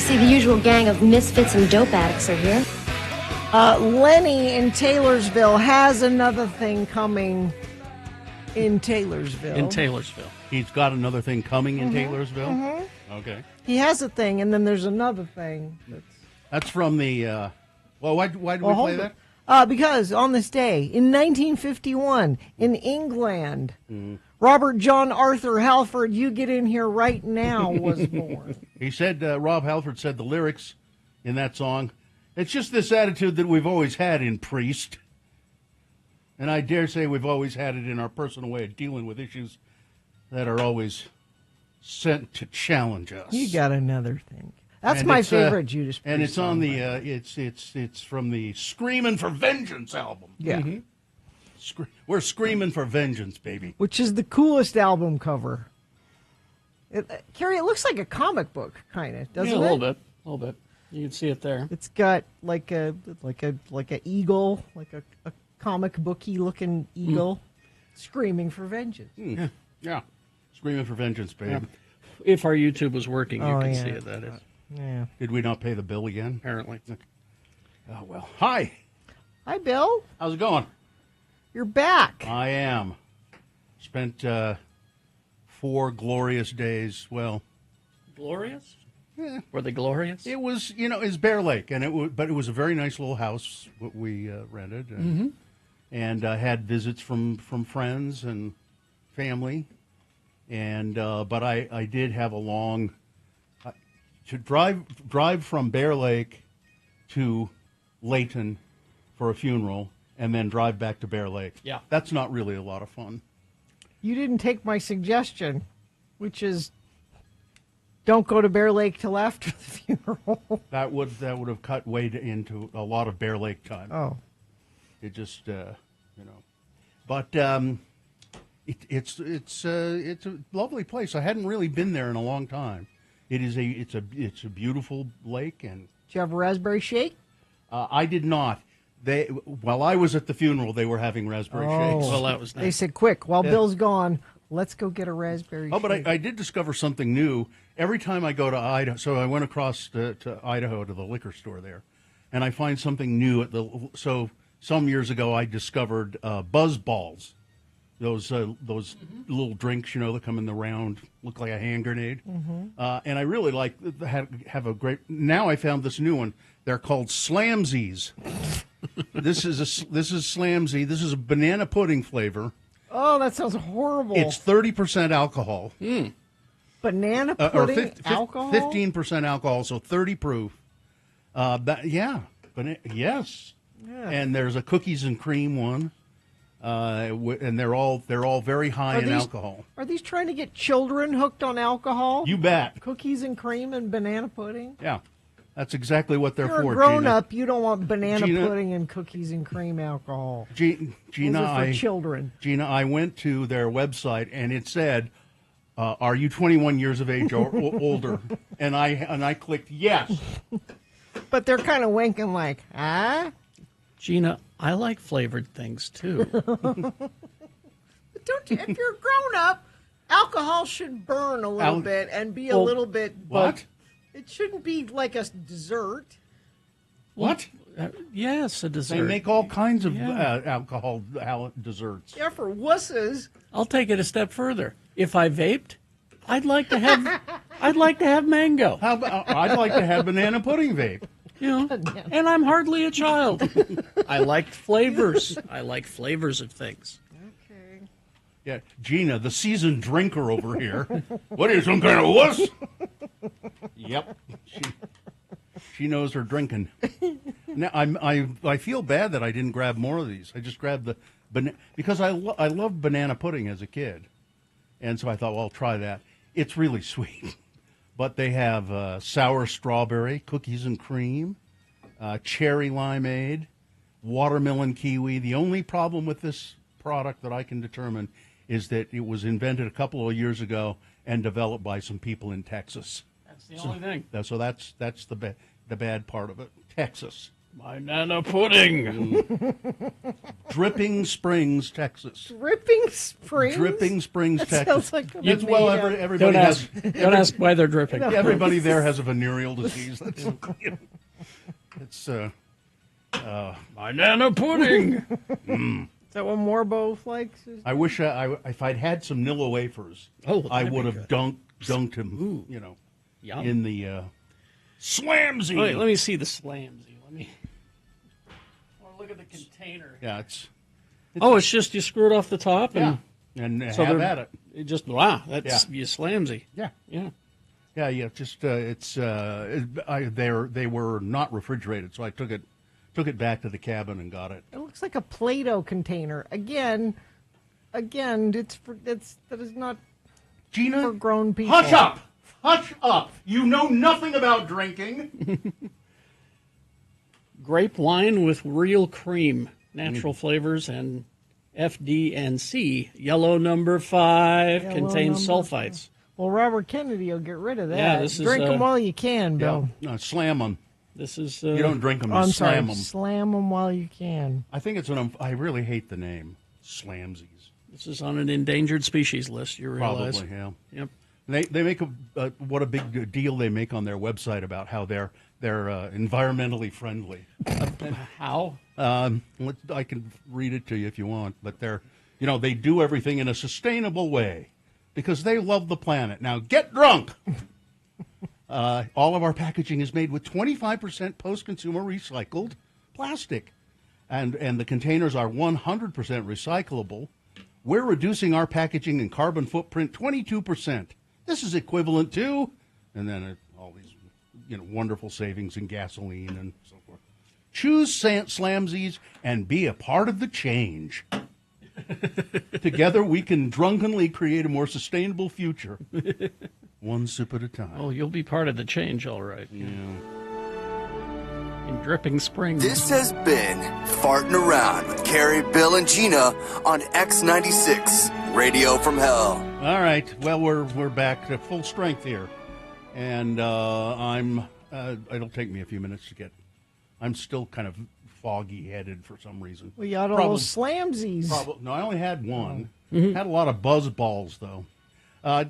see the usual gang of misfits and dope addicts are here. Lenny in Taylorsville has another thing coming in Taylorsville. In Taylorsville. He's got another thing coming in Taylorsville? Mm-hmm. Okay. He has a thing, and then there's another thing. That's from the, why did we play that? Because on this day, in 1951, in England, Robert John Arthur Halford, you get in here right now, was born. He said, Rob Halford said the lyrics in that song, it's just this attitude that we've always had in Priest. And I dare say we've always had it in our personal way of dealing with issues that are always sent to challenge us. You got another thing. That's And my it's, favorite Judas Priest and it's song, on the by the way. it's from the Screamin' for Vengeance album. Yeah. We're screaming for vengeance, baby. Which is the coolest album cover. Carrie, it looks like a comic book, kind of, doesn't it? A little bit. You can see it there. It's got like a eagle, like a comic booky looking eagle, screaming for vengeance. Yeah. Screaming for vengeance, baby. Yeah. If our YouTube was working, you Oh, can yeah. see it. That is Yeah. Did we not pay the bill again? apparently. Oh, well. Hi. Hi, Bill. How's it going? You're back. I am. Spent 4 glorious days. Well, Glorious? Were they glorious? it was, it's Bear Lake, and but it was a very nice little house what we rented, and had visits from friends and family, and but I did have a long to drive from Bear Lake to Layton for a funeral, and then drive back to Bear Lake. Yeah. That's not really a lot of fun. You didn't take my suggestion, which is don't go to Bear Lake till after the funeral. That would have cut way into a lot of Bear Lake time. Oh. It just but it's a lovely place. I hadn't really been there in a long time. It's a beautiful lake, and Did you have a raspberry shake? I did not. While I was at the funeral, they were having raspberry shakes. Well, that was nice. They said, quick, while Bill's gone, let's go get a raspberry Oh, shake. but I did discover something new. Every time I go to Idaho, so I went across to Idaho to the liquor store there, and I find something new so some years ago I discovered Buzz Balls, those little drinks, that come in the round, look like a hand grenade, and I really have a great. Now I found this new one. They're called Slamsies. This is Slamsy. This is a banana pudding flavor. Oh, that sounds horrible. It's 30% alcohol. Banana Or pudding, alcohol? 15% alcohol, so 30 proof. Yes. Yeah. And there's a cookies and cream one, and they're all very high in alcohol. Are these trying to get children hooked on alcohol? You bet. Cookies and cream and banana pudding? Yeah, that's exactly what they're You're for. a grown Gina. up. You don't want banana Gina- pudding and cookies and cream alcohol. Gina, Those are for children. Gina, I went to their website and it said, "Are you 21 years of age or older?" And I clicked yes. But they're kind of winking like, ah? Gina, I like flavored things too. Don't you? If you're grown up, alcohol should burn a little bit and be a little bit. What? It shouldn't be like a dessert. What? Yes, a dessert. They make all kinds of Yeah. alcohol desserts. Yeah, for wusses. I'll take it a step further. If I vaped, I'd like to have mango. How about, I'd like to have banana pudding vape. And I'm hardly a child. I like flavors. I like flavors of things. Okay. Yeah, Gina, the seasoned drinker over here. What are you, some kind of wuss? Yep. She knows her drinking. Now I feel bad that I didn't grab more of these. I just grabbed the because I loved banana pudding as a kid, and so I thought, well, I'll try that. It's really sweet, but they have sour strawberry, cookies and cream, cherry limeade, watermelon kiwi. The only problem with this product that I can determine is that it was invented a couple of years ago and developed by some people in Texas. That's the only thing. So that's the bad part of it. Texas. My Nana pudding. Dripping Springs, Texas. Dripping Springs? Dripping Springs, That Texas. sounds like a It's well, made-up- everybody Don't ask why they're dripping. everybody there has a venereal disease. That's, it's My Nana pudding. Is that what Morbo likes? I wish if I'd had some Nilla wafers, Oh, I that'd be would have good. dunked him, Yum. in the Slamsy. Wait, let me see the Slamsy. Let me. Or look at the container. Yeah, it's Oh, it's just you screw it off the top and and so have they're- at it. it just that's Yeah. you Slamsy. Yeah. Yeah. Yeah. Just they were not refrigerated, so I took it back to the cabin and got it. It looks like a Play-Doh container. Again, that is not Gina, for grown people. hush up! You know nothing about drinking. Grape wine with real cream, natural flavors, and FD&C. Yellow number 5 Yellow contains number sulfites. Well, Robert Kennedy will get rid of that. Yeah, this is, Drink them while you can, Bill. No, slam them. This is You don't drink them. Oh, You I'm slam sorry. them. Slam them while you can. I think it's I really hate the name Slamsies. This is on an endangered species list. You realize? Probably, yeah. Yep. They make what a big deal they make on their website about how they're environmentally friendly. How? I can read it to you if you want, but they do everything in a sustainable way because they love the planet. Now get drunk. All of our packaging is made with 25% post-consumer recycled plastic, and the containers are 100% recyclable. We're reducing our packaging and carbon footprint 22%. This is equivalent to, and then all these wonderful savings in gasoline and so forth. Choose Slamsies and be a part of the change. Together we can drunkenly create a more sustainable future. One sip at a time. Oh, you'll be part of the change, all right. Yeah. In Dripping Springs. This has been Farting Around with Carrie, Bill, and Gina on X96, Radio from Hell. All right. Well, we're back to full strength here, and it'll take me a few minutes to get. I'm still kind of foggy headed for some reason. We got all those Slamsies. No, I only had one. Had a lot of buzz balls though.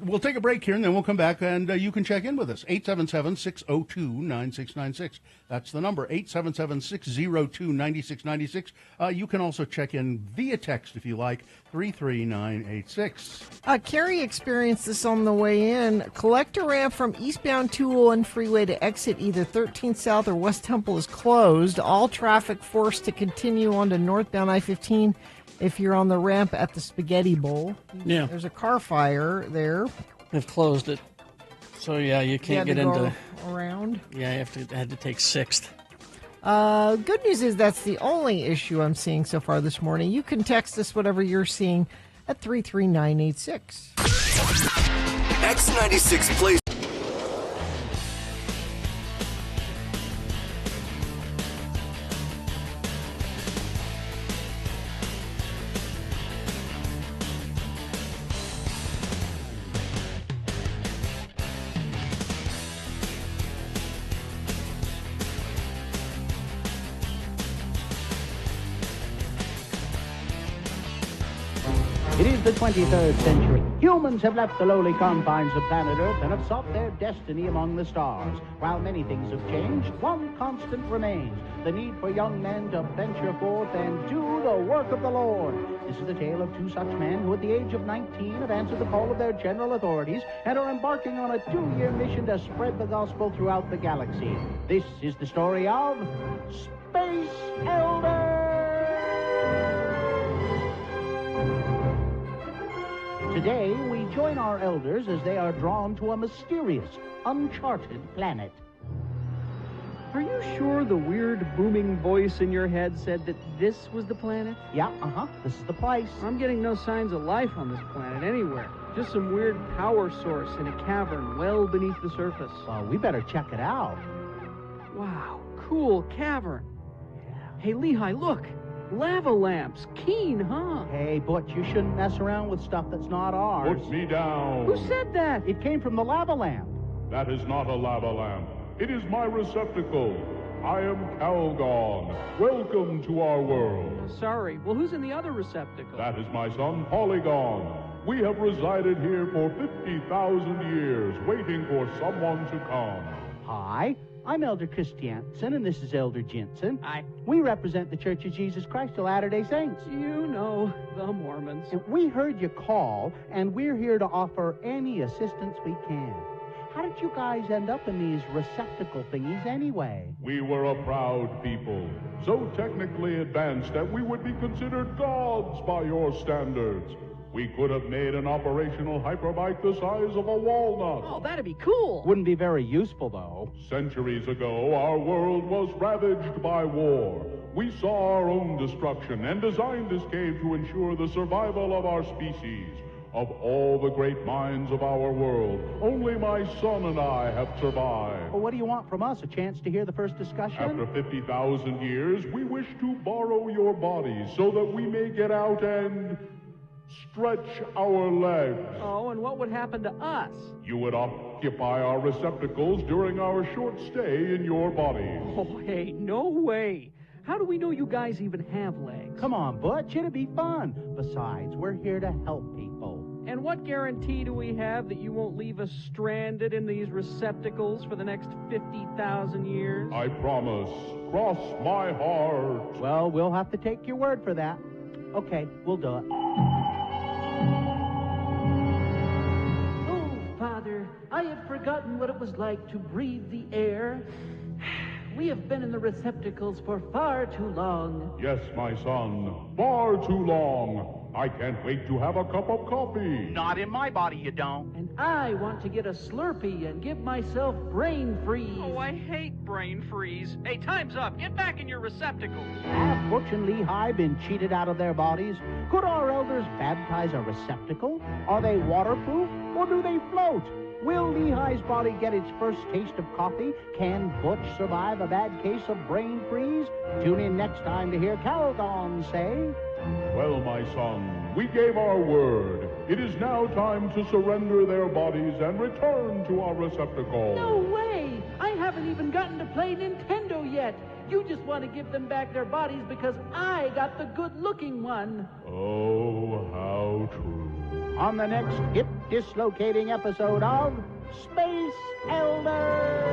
We'll take a break here, and then we'll come back, and you can check in with us. 877-602-9696. That's the number, 877-602-9696. You can also check in via text, if you like, 33986. Carrie experienced this on the way in. Collector ramp from eastbound 201 freeway to exit either 13th South or West Temple is closed. All traffic forced to continue on to northbound I-15 if you're on the ramp at the Spaghetti Bowl. Yeah. There's a car fire there. They've closed it. So, yeah, you can't You get had to into. go around. Yeah, you had to take 6th. Good news is that's the only issue I'm seeing so far this morning. You can text us whatever you're seeing at 33986. X96 plays. It is the 23rd century. Humans have left the lowly confines of planet Earth and have sought their destiny among the stars. While many things have changed, one constant remains: the need for young men to venture forth and do the work of the Lord. This is the tale of two such men who at the age of 19 have answered the call of their general authorities and are embarking on a 2-year mission to spread the gospel throughout the galaxy. This is the story of Space Elders! Today, we join our elders as they are drawn to a mysterious, uncharted planet. Are you sure the weird booming voice in your head said that this was the planet? Yeah, this is the place. I'm getting no signs of life on this planet anywhere. Just some weird power source in a cavern well beneath the surface. We better check it out. Wow, cool cavern. Hey, Lehigh, look. Lava lamps. Keen, huh? Hey, Butch, you shouldn't mess around with stuff that's not ours. Put me down. Who said that? It came from the lava lamp. That is not a lava lamp. It is my receptacle. I am Calgon. Welcome to our world. Sorry. Well, who's in the other receptacle? That is my son, Polygon. We have resided here for 50,000 years, waiting for someone to come. Hi, I'm Elder Christiansen, and this is Elder Jensen. Hi. We represent the Church of Jesus Christ of Latter-day Saints. You know, the Mormons. And we heard you call, and we're here to offer any assistance we can. How did you guys end up in these receptacle thingies anyway? We were a proud people, so technically advanced that we would be considered gods by your standards. We could have made an operational hyperbike the size of a walnut. Oh, that'd be cool. Wouldn't be very useful, though. Centuries ago, our world was ravaged by war. We saw our own destruction and designed this cave to ensure the survival of our species. Of all the great minds of our world, only my son and I have survived. Well, what do you want from us? A chance to hear the first discussion? After 50,000 years, we wish to borrow your bodies so that we may get out and stretch our legs. Oh, and what would happen to us? You would occupy our receptacles during our short stay in your bodies. Oh, hey, no way. How do we know you guys even have legs? Come on, Butch, it'll be fun. Besides, we're here to help people. And what guarantee do we have that you won't leave us stranded in these receptacles for the next 50,000 years? I promise. Cross my heart. Well, we'll have to take your word for that. Okay, we'll do it. Oh, Father, I had forgotten what it was like to breathe the air. We have been in the receptacles for far too long. Yes, my son, far too long. I can't wait to have a cup of coffee. Not in my body, you don't. And I want to get a Slurpee and give myself brain freeze. Oh, I hate brain freeze. Hey, time's up. Get back in your receptacles. Have Butch and Lehigh been cheated out of their bodies? Could our elders baptize a receptacle? Are they waterproof, or do they float? Will Lehigh's body get its first taste of coffee? Can Butch survive a bad case of brain freeze? Tune in next time to hear Calgon say... Well, my son, we gave our word. It is now time to surrender their bodies and return to our receptacle. No way! I haven't even gotten to play Nintendo yet. You just want to give them back their bodies because I got the good-looking one. Oh, how true. On the next hip-dislocating episode of Space Elders!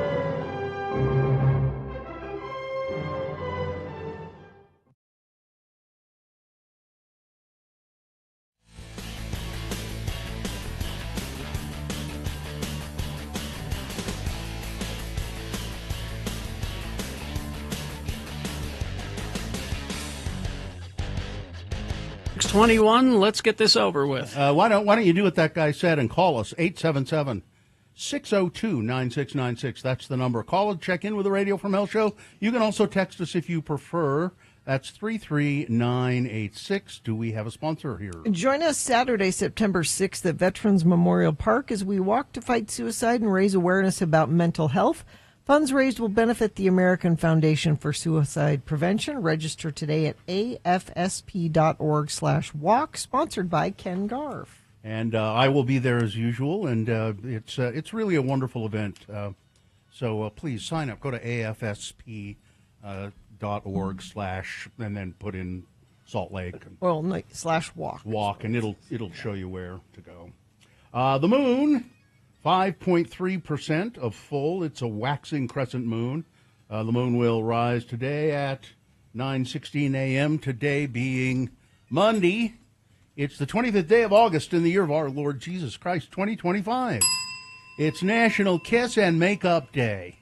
It's 21. Let's get this over with. Why don't you do what that guy said and call us, 877-602-9696. That's the number. Call and check in with the Radio from Hell show. You can also text us if you prefer. That's 33986. Do we have a sponsor here? Join us Saturday, September 6th at Veterans Memorial Park as we walk to fight suicide and raise awareness about mental health. Funds raised will benefit the American Foundation for Suicide Prevention. Register today at afsp.org/walk, sponsored by Ken Garf. And I will be there as usual, and it's really a wonderful event. So please sign up. Go to afsp.org/ and then put in Salt Lake. Well, no, /walk. Walk, and it'll show you where to go. The moon, 5.3% of full. It's a waxing crescent moon. The moon will rise today at 9:16 a.m., today being Monday. It's the 25th day of August in the year of our Lord Jesus Christ, 2025. It's National Kiss and Makeup Day.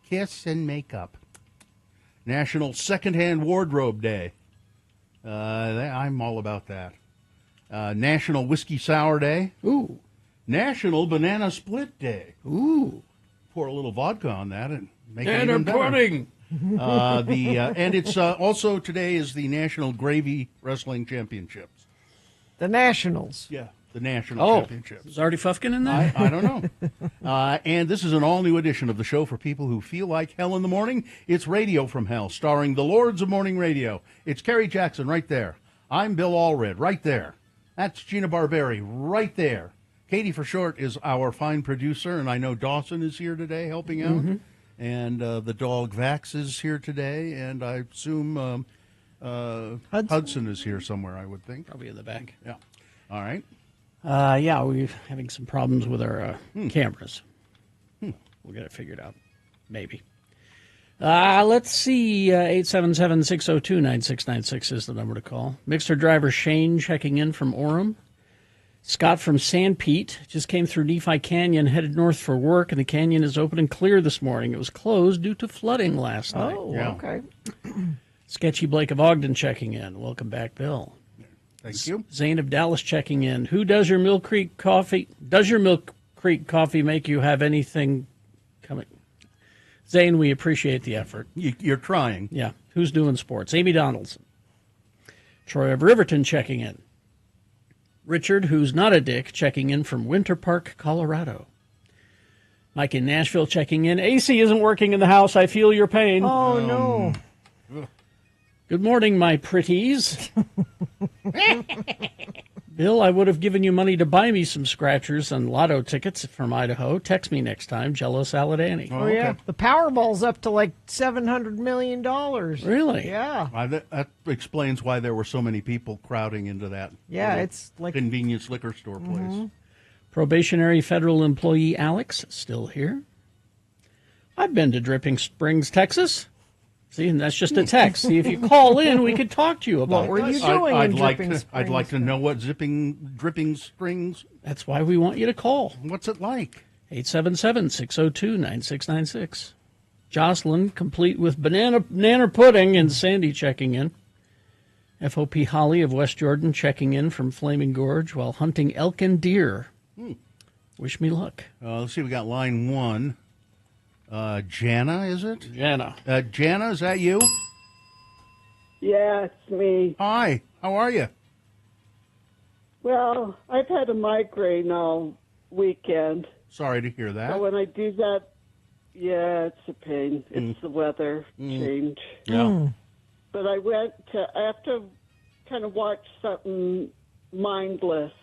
Kiss and Makeup. National Secondhand Wardrobe Day. I'm all about that. National Whiskey Sour Day. Ooh. National Banana Split Day. Ooh. Pour a little vodka on that and make it And even a better. pudding. And it's also today is the National Gravy Wrestling Championships. The Nationals. Yeah, the National Championships. Is Artie Fufkin in there? I don't know. And this is an all-new edition of the show for people who feel like hell in the morning. It's Radio from Hell, starring the Lords of Morning Radio. It's Kerry Jackson right there. I'm Bill Allred right there. That's Gina Barberi right there. Katie for short is our fine producer, and I know Dawson is here today helping out. And the dog Vax is here today, and I assume Hudson is here somewhere, I would think. Probably in the back. Yeah. All right. Yeah, we're having some problems with our cameras. We'll get it figured out. Maybe. Let's see. 877-602-9696 is the number to call. Mixer driver Shane checking in from Orem. Scott from San Pete just came through Nephi Canyon, headed north for work, and the canyon is open and clear this morning. It was closed due to flooding last night. Oh, Yeah. okay. Sketchy Blake of Ogden checking in. Welcome back, Bill. Thank you. Zane of Dallas checking in. Who does your Mill Creek coffee? Does your Mill Creek coffee make you have anything coming? Zane, we appreciate the effort. You're trying. Yeah. Who's doing sports? Amy Donaldson. Troy of Riverton checking in. Richard, who's not a dick, checking in from Winter Park, Colorado. Mike in Nashville checking in. AC isn't working in the house. I feel your pain. Oh, no. Good morning, my pretties. Bill, I would have given you money to buy me some scratchers and lotto tickets from Idaho. Text me next time, Jello Salad Annie. Oh, yeah. The Powerball's up to like $700 million. Really? Yeah. That explains why there were so many people crowding into that. Yeah, little it's like convenience liquor store place. Probationary federal employee Alex, still here. I've been to Dripping Springs, Texas. See, and that's just a text. See, if you call in, we could talk to you about What were you this. doing I'd in like Dripping to. I'd like to know what dripping springs. That's why we want you to call. What's it like? 877-602-9696. Jocelyn, complete with banana pudding, and Sandy checking in. FOP Holly of West Jordan checking in from Flaming Gorge while hunting elk and deer. Wish me luck. Let's see. We got line one. Jana, is it? Jana. Jana, is that you? Yeah, it's me. Hi. How are you? Well, I've had a migraine all weekend. Sorry to hear that. So when I do that, yeah, it's a pain. It's the weather change. Yeah. But I have to kind of watch something mindless,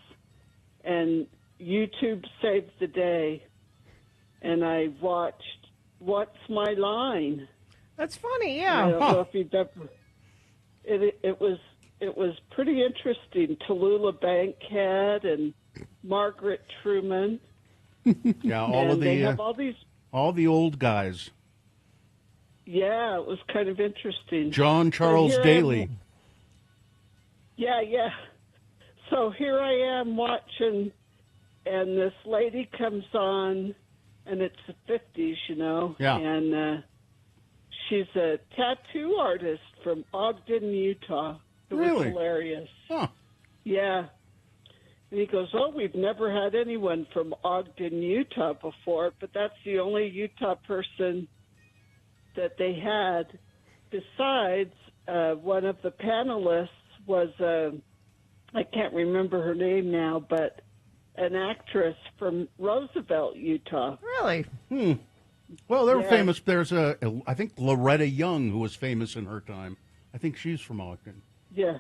and YouTube saved the day, and I watched What's My Line? That's funny, yeah. I don't know if you've ever. It was pretty interesting. Tallulah Bankhead and Margaret Truman. Yeah, they have all these. all the old guys. Yeah, it was kind of interesting. John Charles Daly. Yeah. So here I am watching, and this lady comes on, and it's the 50s, you know. Yeah. And she's a tattoo artist from Ogden, Utah. It was Really? hilarious. Huh. Yeah. And he goes, oh, we've never had anyone from Ogden, Utah before, but that's the only Utah person that they had. Besides, one of the panelists was, I can't remember her name now, but an actress from Roosevelt, Utah. Really? Well, they're Yeah. famous. There's I think Loretta Young, who was famous in her time. I think she's from Ogden. Yeah.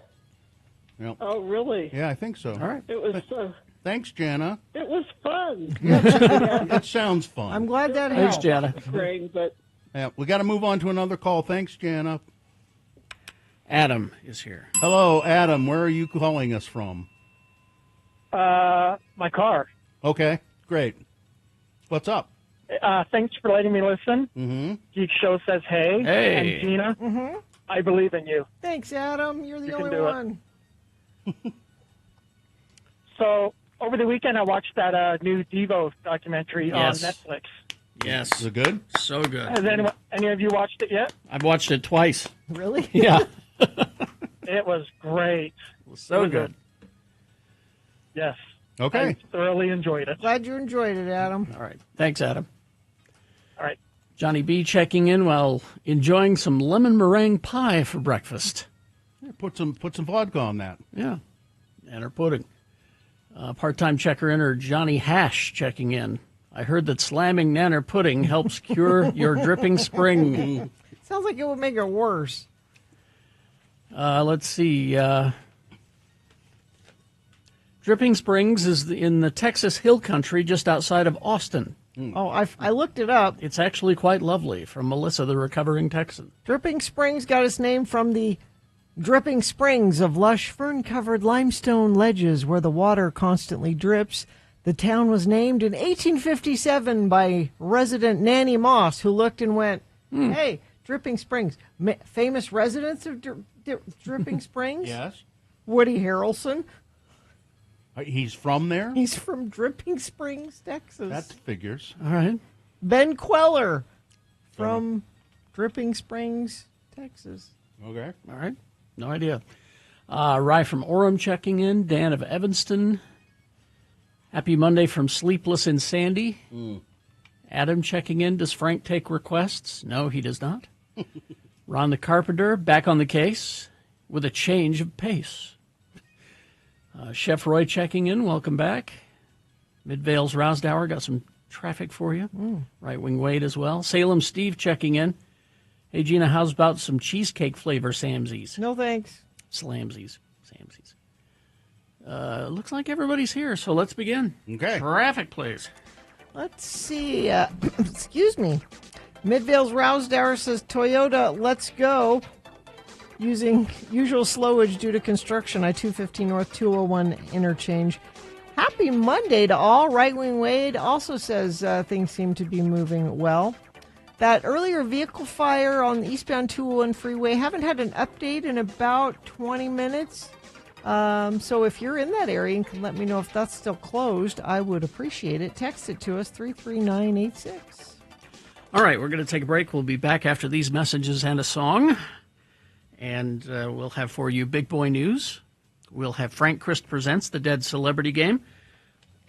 Yep. Oh, really? Yeah, I think so. All right. It was. Thanks, Jana. It was fun. That sounds fun. I'm glad that Thanks, helped. Jana. Brain, but Yeah, we got to move on to another call. Thanks, Jana. Adam is here. Hello, Adam. Where are you calling us from? My car. Okay, great. What's up? Thanks for letting me listen. Mm-hmm. Geek Show says hey. Hey. And Gina, I believe in you. Thanks, Adam. You're the You can only do it. one. So over the weekend, I watched that new Devo documentary Yes. on Netflix. Yes. Is it good? So good. Has any of you watched it yet? I've watched it twice. Really? Yeah. It was great. So It was good. Yes. Okay. I thoroughly enjoyed it. Glad you enjoyed it, Adam. All right. Thanks, Adam. All right. Johnny B checking in while enjoying some lemon meringue pie for breakfast. Put some vodka on that. Yeah. And her pudding. Part-time checker-inner Johnny Hash checking in. I heard that slamming nanner pudding helps cure your dripping spring. Sounds like it would make it worse. Let's see. Dripping Springs is in the Texas Hill Country just outside of Austin. Oh, I looked it up. It's actually quite lovely, from Melissa, the recovering Texan. Dripping Springs got its name from the dripping springs of lush fern-covered limestone ledges where the water constantly drips. The town was named in 1857 by resident Nanny Moss, who looked and went, hey, Dripping Springs. Famous residents of Dripping Springs? Yes. Woody Harrelson. He's from there? He's from Dripping Springs, Texas. That figures. All right. Ben Queller from Dripping Springs, Texas. Okay. All right. No idea. Rye from Orem checking in. Dan of Evanston. Happy Monday from Sleepless in Sandy. Adam checking in. Does Frank take requests? No, he does not. Ron the Carpenter back on the case with a change of pace. Chef Roy checking in. Welcome back. Midvale's Rousdower got some traffic for you. Right Wing Wade as well. Salem Steve checking in. Hey, Gina, how's about some cheesecake flavor Samsies? No thanks. Slamsies. Samsies. Looks like everybody's here, so let's begin. Okay. Traffic, please. Let's see. Excuse me. Midvale's Rousdower says Toyota, let's go. Using usual slowage due to construction, I-250 North 201 interchange. Happy Monday to all. Right Wing Wade also says things seem to be moving well. That earlier vehicle fire on the eastbound 201 freeway, haven't had an update in about 20 minutes. So if you're in that area and can let me know if that's still closed, I would appreciate it. Text it to us, 33986. All right, we're going to take a break. We'll be back after these messages and a song. And we'll have for you Big Boy News. We'll have Frank Christ Presents The Dead Celebrity Game.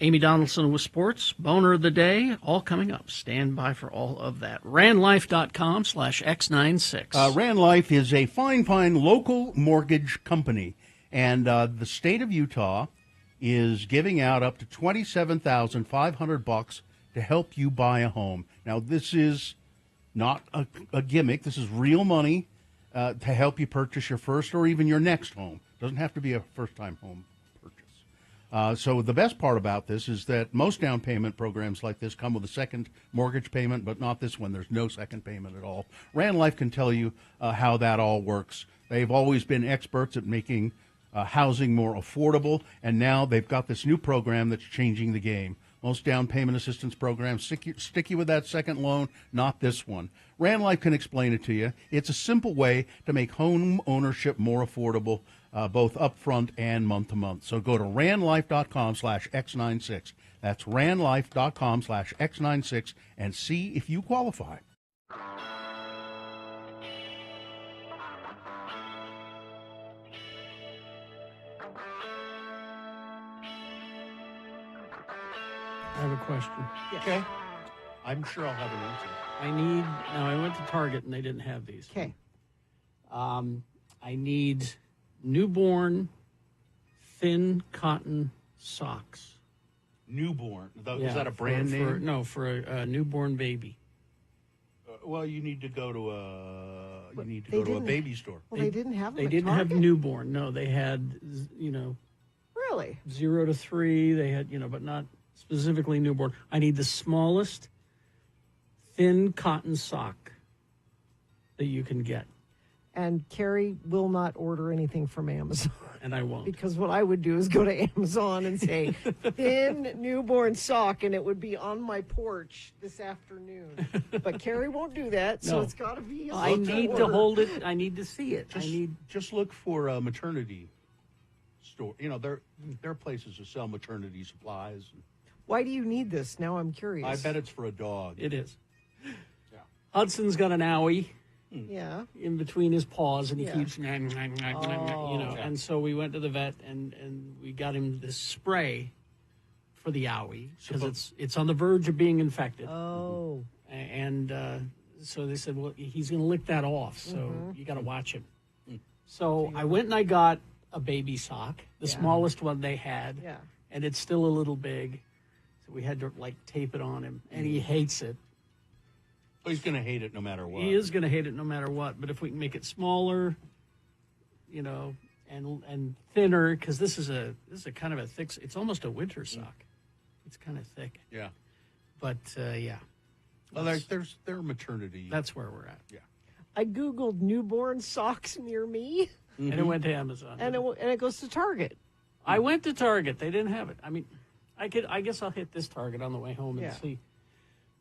Amy Donaldson with sports. Boner of the Day. All coming up. Stand by for all of that. RandLife.com/X96. RandLife is a fine local mortgage company. And the state of Utah is giving out up to $27,500 to help you buy a home. Now, this is not a gimmick. This is real money. To help you purchase your first or even your next home. Doesn't have to be a first-time home purchase. So the best part about this is that most down payment programs like this come with a second mortgage payment, but not this one. There's no second payment at all. Rand Life can tell you how that all works. They've always been experts at making housing more affordable, and now they've got this new program that's changing the game. Most down payment assistance programs stick you with that second loan, not this one. Rand Life can explain it to you. It's a simple way to make home ownership more affordable, both upfront and month to month. So go to randlife.com/X96. That's randlife.com/X96 and see if you qualify. I have a question. Okay. I'm sure I'll have an answer. I went to Target and they didn't have these. Okay. I need newborn thin cotton socks. Newborn? Is Yeah, that a brand name? No, for a newborn baby. Well, you need to go to a baby store. Well, they didn't have them They at didn't have Target? newborn. No, they had, Really? 0 to 3. They had, but not specifically newborn. I need the smallest thin cotton sock that you can get. And Carrie will not order anything from Amazon. And I won't. Because what I would do is go to Amazon and say, thin newborn sock, and it would be on my porch this afternoon. But Carrie won't do that, so No. it's got to be. I need to hold it. I need to see it. Just look for a maternity store. There are places that sell maternity supplies. Why do you need this? Now I'm curious. I bet it's for a dog. It is. Hudson's got an owie. Yeah. In between his paws, and he Yeah. keeps, and so we went to the vet, and we got him this spray for the owie, because it's on the verge of being infected. Oh. And so they said, well, he's going to lick that off, so you got to watch him. So I went and I got a baby sock, the smallest one they had, and it's still a little big, so we had to, tape it on him, and he hates it. Well, he's going to hate it no matter what. He is going to hate it no matter what. But if we can make it smaller, and thinner, because this is a kind of a thick. It's almost a winter sock. It's kind of thick. Yeah. But yeah, Well, their maternity. that's where we're at. Yeah. I Googled newborn socks near me, And it went to Amazon. and it goes to Target. I went to Target. They didn't have it. I mean, I guess I'll hit this Target on the way home and Yeah. see.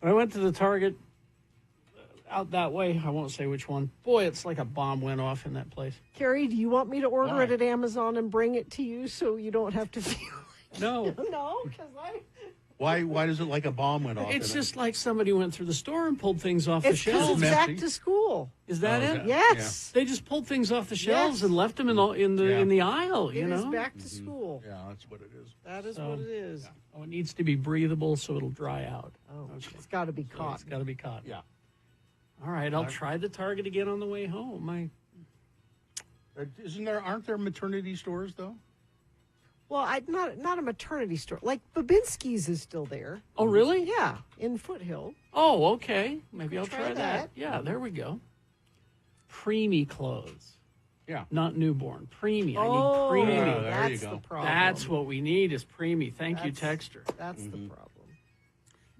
But I went to the Target out that way. I won't say which one. Boy, it's like a bomb went off in that place. Carrie, do you want me to order Why? it at Amazon and bring it to you so you don't have to feel No. no? Because Why does it like a bomb went off? It's in it? just like somebody went through the store and pulled things off the it's because shelves. it's back Messy. to school. Is that Oh, is it? that- Yes, They just pulled things off the shelves Yes. and left them in the aisle. it You is know. back to school. Yeah, that's what it is. That is So, what it is. Oh, it needs to be breathable so it'll dry out. Oh, Okay. it's got to be So caught. it's got to be caught. Yeah. All right, I'll try the Target again on the way home. Aren't there maternity stores though? Well, not a maternity store. Like Babinski's is still there. Oh, really? Yeah, in Foothill. Oh, okay. Maybe I'll try try that. that. Yeah, there we go. Preemie clothes. Yeah. Not newborn. Preemie. I Oh, need preemie. there you that's go. the problem. That's what we need is preemie. Thank you, That's- Texter. That's the problem.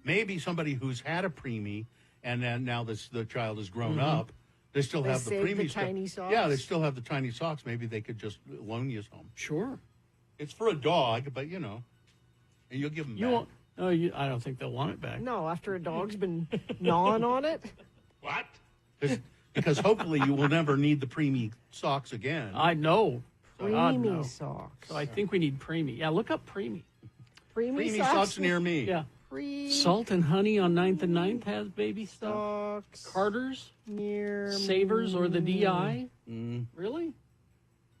Maybe somebody who's had a preemie and then now the child has grown Mm-hmm. up. They still They have the save the preemie stuff. tiny socks? Yeah, they still have the tiny socks. Maybe they could just loan you some. Sure. It's for a dog, but and you'll give them You back. won't. No, I don't think they'll want it back. No, after a dog's been gnawing on it. What? Because hopefully you will never need the preemie socks again. I know. God, Preemie no. socks. So I think we need preemie. Yeah, look up preemie. Preemie preemie socks, socks near me. Yeah. Pre Salt and Honey on 9th and 9th has baby stuff. socks Carter's, near Savers, or the DI. Mm. Really?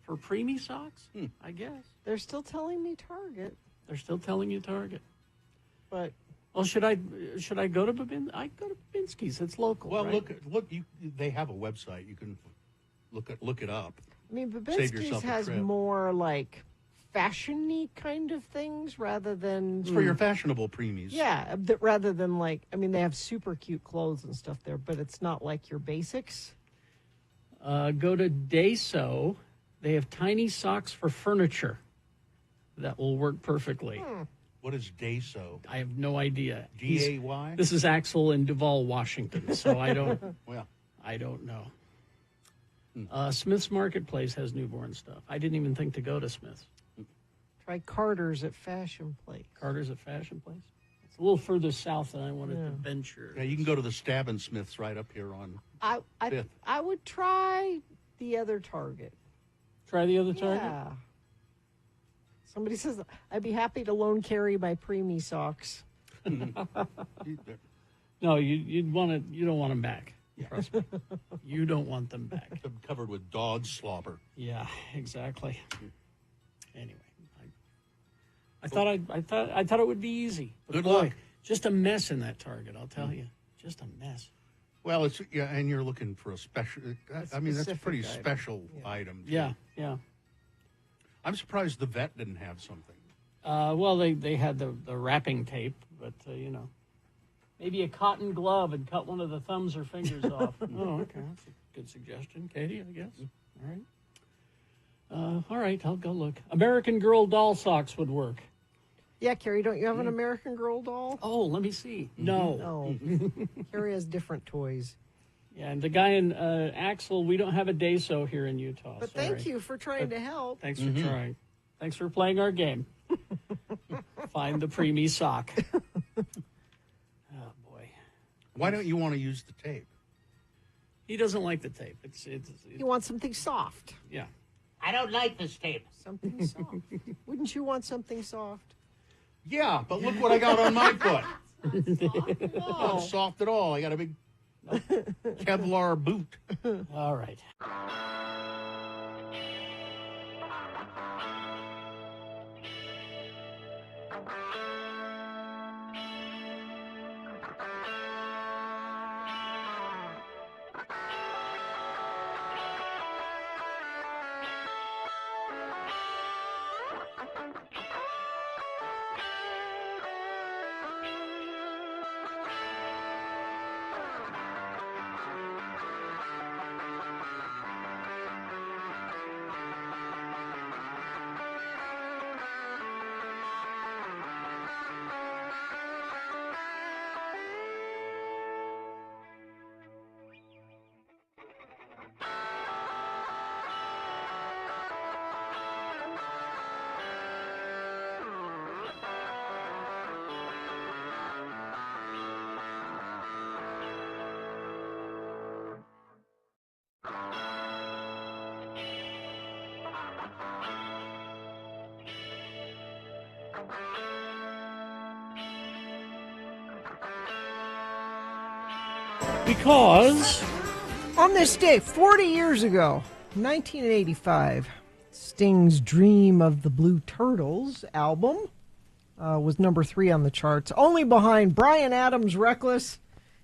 For preemie socks? I guess. They're still telling me Target, They're still telling you Target. but Well, should I go to I go to Babinski's. It's local. Well, right? look. They have a website. You can look it up. I mean, Save Babinski's yourself a has trip. more like fashion-y kind of things rather than It's for your fashionable preemies. yeah, rather than like I mean, they have super cute clothes and stuff there, but it's not like your basics. Go to Dayso. They have tiny socks for furniture. That will work perfectly. What is Dayso? I have no idea. DAY? This is Axel in Duvall, Washington. So I don't. Well, I don't know. Smith's Marketplace has newborn stuff. I didn't even think to go to Smith's. Try Carter's at Fashion Place. Carter's at Fashion Place. It's a little further south than I wanted to venture. yeah, you can go to the Stabbin' Smiths right up here on. I Fifth. I would try the other Target. Try the other Target. Yeah. Somebody says I'd be happy to loan Carrie my preemie socks. No, you'd want to. You don't want them back. Trust me. You don't want them back. They're covered with dog slobber. Yeah, exactly. Anyway, I thought it would be easy. But Good boy, luck. just a mess in that Target. I'll tell you, just a mess. Well, it's and you're looking for a special. I mean, that's a specific pretty item. special item. too. Yeah, yeah. I'm surprised the vet didn't have something. Well, they had the wrapping tape, but maybe a cotton glove and cut one of the thumbs or fingers off. Oh, okay, that's a good suggestion, Katie. I guess. All right, I'll go look. American Girl doll socks would work. Yeah, Carrie, don't you have an American Girl doll? Oh, let me see. No. No. Carrie has different toys. Yeah, and the guy in Axel, we don't have a Dayso here in Utah. But sorry. thank you for trying to help. Thanks for trying. Thanks for playing our game. Find the preemie sock. Oh, boy. Why don't you want to use the tape? He doesn't like the tape. You want something soft. Yeah. I don't like this tape. Something soft. Wouldn't you want something soft? Yeah, but look what I got on my foot. Not soft at all. I got a big Kevlar boot. All right. Because on this day, 40 years ago, 1985, Sting's Dream of the Blue Turtles album was number 3 on the charts, only behind Bryan Adams' Reckless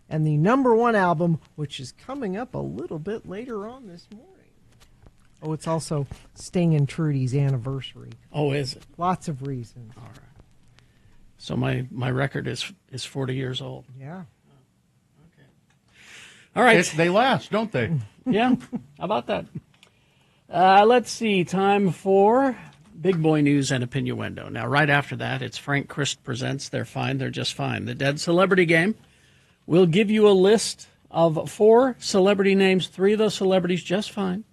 and the number 1 album, which is coming up a little bit later on this morning. Oh, it's also Sting and Trudy's anniversary. Oh, is it? Lots of reasons. All right. So my record is 40 years old. Yeah. All right. They last, don't they? Yeah. How about that? Let's see. Time for Big Boy News and Opinioendo. Now, right after that, it's Frank Christ Presents They're Fine, They're Just Fine. The Dead Celebrity Game. We'll give you a list of 4 celebrity names, 3 of those celebrities just fine.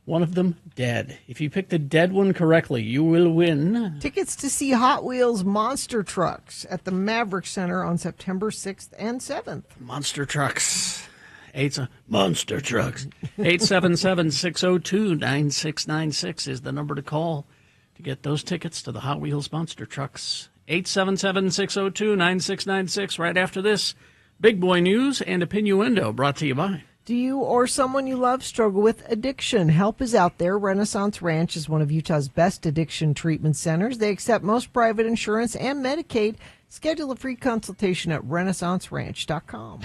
One of them dead. If you pick the dead one correctly, you will win tickets to see Hot Wheels Monster Trucks at the Maverick Center on September 6th and 7th. Monster Trucks. Monster Trucks. 877-602-9696 is the number to call to get those tickets to the Hot Wheels Monster Trucks. 877-602-9696. Right after this, Big Boy News and Opinioendo, brought to you by. Do you or someone you love struggle with addiction? Help is out there. Renaissance Ranch is one of Utah's best addiction treatment centers. They accept most private insurance and Medicaid. Schedule a free consultation at renaissanceranch.com.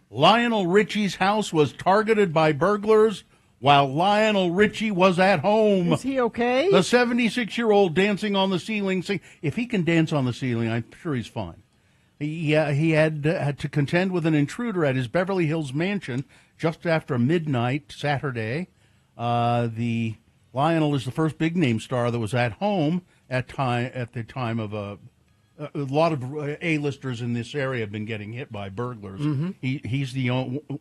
Lionel Richie's house was targeted by burglars while Lionel Richie was at home. Is he okay? The 76-year-old dancing on the ceiling. If he can dance on the ceiling, I'm sure he's fine. He had to contend with an intruder at his Beverly Hills mansion just after midnight Saturday. The Lionel is the first big-name star that was at home at the time of a lot of A-listers in this area have been getting hit by burglars. Mm-hmm. He's the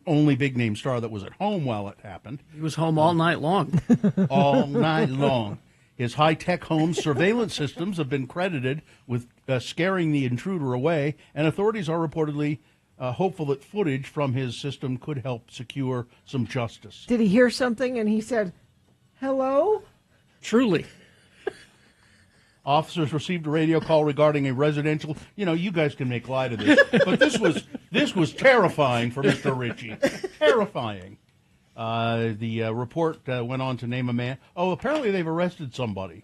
only big-name star that was at home while it happened. He was home all night long. All night long. His high-tech home surveillance systems have been credited with scaring the intruder away, and authorities are reportedly hopeful that footage from his system could help secure some justice. Did he hear something and he said, hello? Truly. Officers received a radio call regarding a residential. You know, you guys can make light of this, but this was terrifying for Mr. Ritchie. Terrifying. The report went on to name a man. Oh, apparently they've arrested somebody.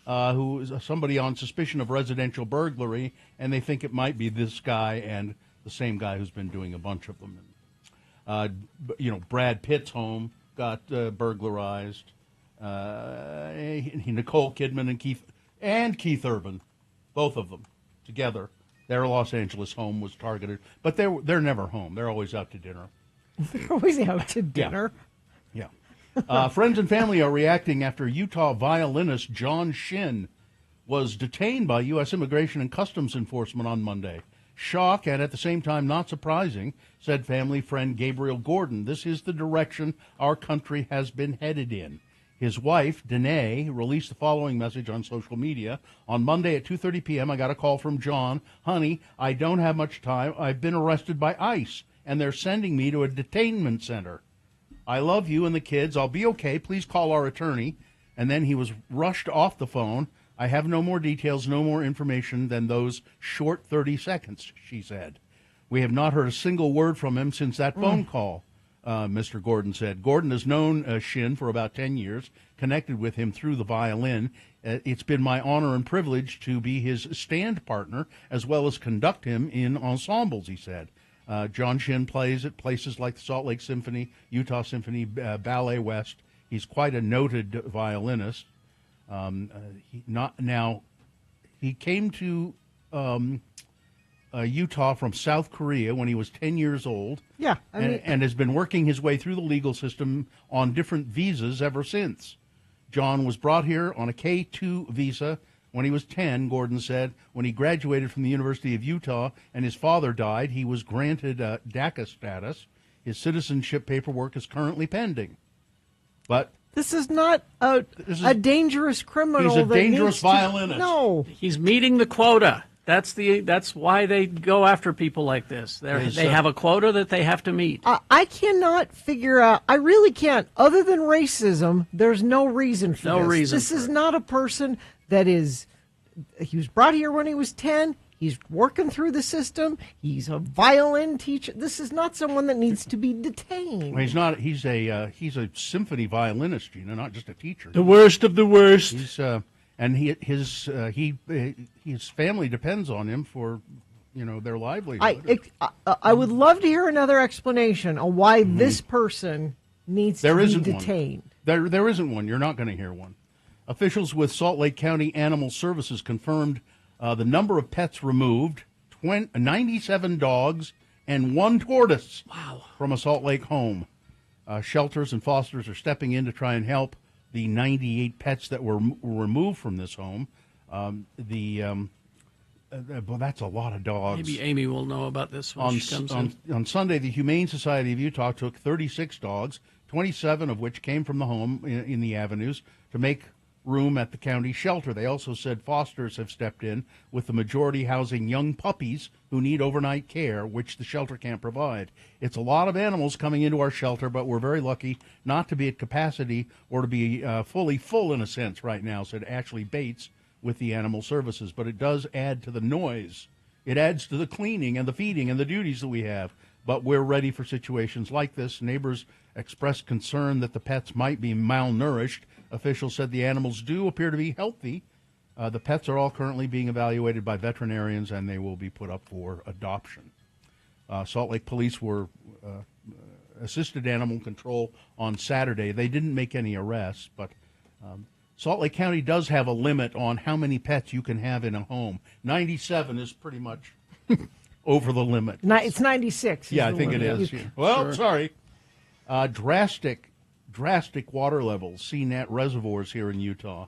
Who is somebody on suspicion of residential burglary, and they think it might be this guy and the same guy who's been doing a bunch of them. Brad Pitt's home got burglarized. Nicole Kidman and Keith Urban, both of them together. Their Los Angeles home was targeted, but they're never home. They're always out to dinner. They're always out to dinner. Yeah. Friends and family are reacting after Utah violinist John Shin was detained by U.S. Immigration and Customs Enforcement on Monday. Shock and at the same time not surprising, said family friend Gabriel Gordon. This is the direction our country has been headed in. His wife, Danae, released the following message on social media. On Monday at 2:30 p.m., I got a call from John. Honey, I don't have much time. I've been arrested by ICE, and they're sending me to a detainment center. I love you and the kids. I'll be okay. Please call our attorney. And then he was rushed off the phone. I have no more details, no more information than those short 30 seconds, she said. We have not heard a single word from him since that phone call. Mr. Gordon said. Gordon has known Shin for about 10 years, connected with him through the violin. It's been my honor and privilege to be his stand partner as well as conduct him in ensembles, he said. John Shin plays at places like the Salt Lake Symphony, Utah Symphony, Ballet West. He's quite a noted violinist. He came to Utah from South Korea when he was 10 years old. Yeah. And has been working his way through the legal system on different visas ever since. John was brought here on a K-2 visa when he was 10, Gordon said. When he graduated from the University of Utah and his father died, he was granted DACA status. His citizenship paperwork is currently pending. But this is not a dangerous criminal. He's a dangerous violinist. No. He's meeting the quota. That's why they go after people like this. They have a quota that they have to meet. I cannot figure out. I really can't. Other than racism, there's no reason for this. No reason. This is not a person that is. He was brought here when he was 10. He's working through the system. He's a violin teacher. This is not someone that needs to be detained. Well, he's not. He's a symphony violinist, not just a teacher. The worst of the worst. He's and his family depends on him for their livelihood. I would love to hear another explanation on why this person needs to be detained. There isn't one. You're not going to hear one. Officials with Salt Lake County Animal Services confirmed the number of pets removed, 97 dogs and 1 tortoise from a Salt Lake home. Shelters and fosters are stepping in to try and help the 98 pets that were removed from this home. Well, that's a lot of dogs. Maybe Amy will know about this when she comes in. On Sunday, the Humane Society of Utah took 36 dogs, 27 of which came from the home in the avenues, to make room at the county shelter. They also said fosters have stepped in, with the majority housing young puppies who need overnight care, which the shelter can't provide. It's a lot of animals coming into our shelter, but we're very lucky not to be at capacity or to be fully full in a sense right now, said Ashley Bates with the Animal Services. But it does add to the noise. It adds to the cleaning and the feeding and the duties that we have. But we're ready for situations like this. Neighbors expressed concern that the pets might be malnourished. Officials said the animals do appear to be healthy. The pets are all currently being evaluated by veterinarians, and they will be put up for adoption. Salt Lake Police were assisted animal control on Saturday. They didn't make any arrests, but Salt Lake County does have a limit on how many pets you can have in a home. 97 is pretty much over the limit. It's 96. Yeah, I think it is. Well, sorry. Drastic water levels seen at reservoirs here in Utah.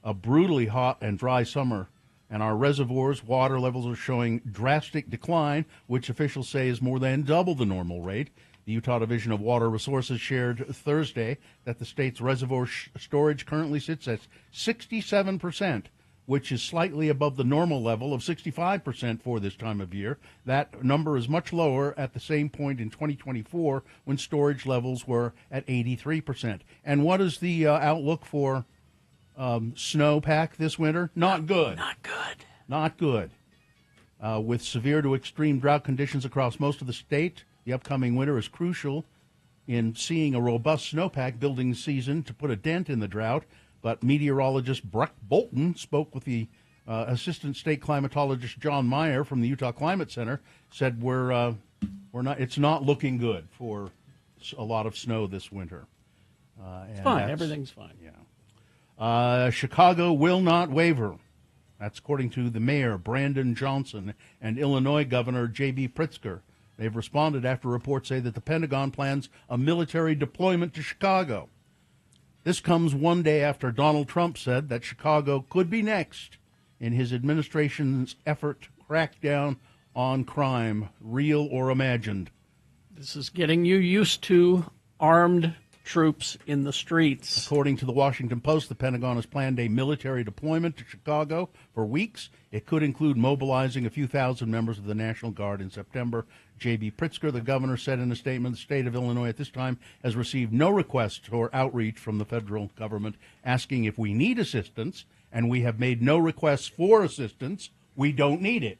A brutally hot and dry summer, and our reservoirs' water levels are showing drastic decline, which officials say is more than double the normal rate. The Utah Division of Water Resources shared Thursday that the state's reservoir storage currently sits at 67%, which is slightly above the normal level of 65% for this time of year. That number is much lower at the same point in 2024 when storage levels were at 83%. And what is the outlook for snowpack this winter? Not good. Not good. With severe to extreme drought conditions across most of the state, the upcoming winter is crucial in seeing a robust snowpack building season to put a dent in the drought. But meteorologist Breck Bolton spoke with the assistant state climatologist John Meyer from the Utah Climate Center. Said we're not. It's not looking good for a lot of snow this winter. It's fine. Everything's fine. Yeah. Chicago will not waver. That's according to the mayor Brandon Johnson and Illinois Governor J.B. Pritzker. They've responded after reports say that the Pentagon plans a military deployment to Chicago. This comes one day after Donald Trump said that Chicago could be next in his administration's effort to crack down on crime, real or imagined. This is getting you used to armed troops in the streets. According to the Washington Post, the Pentagon has planned a military deployment to Chicago for weeks. It could include mobilizing a few thousand members of the National Guard in September. J.B. Pritzker, the governor, said in a statement, the state of Illinois at this time has received no requests or outreach from the federal government asking if we need assistance, and we have made no requests for assistance. We don't need it.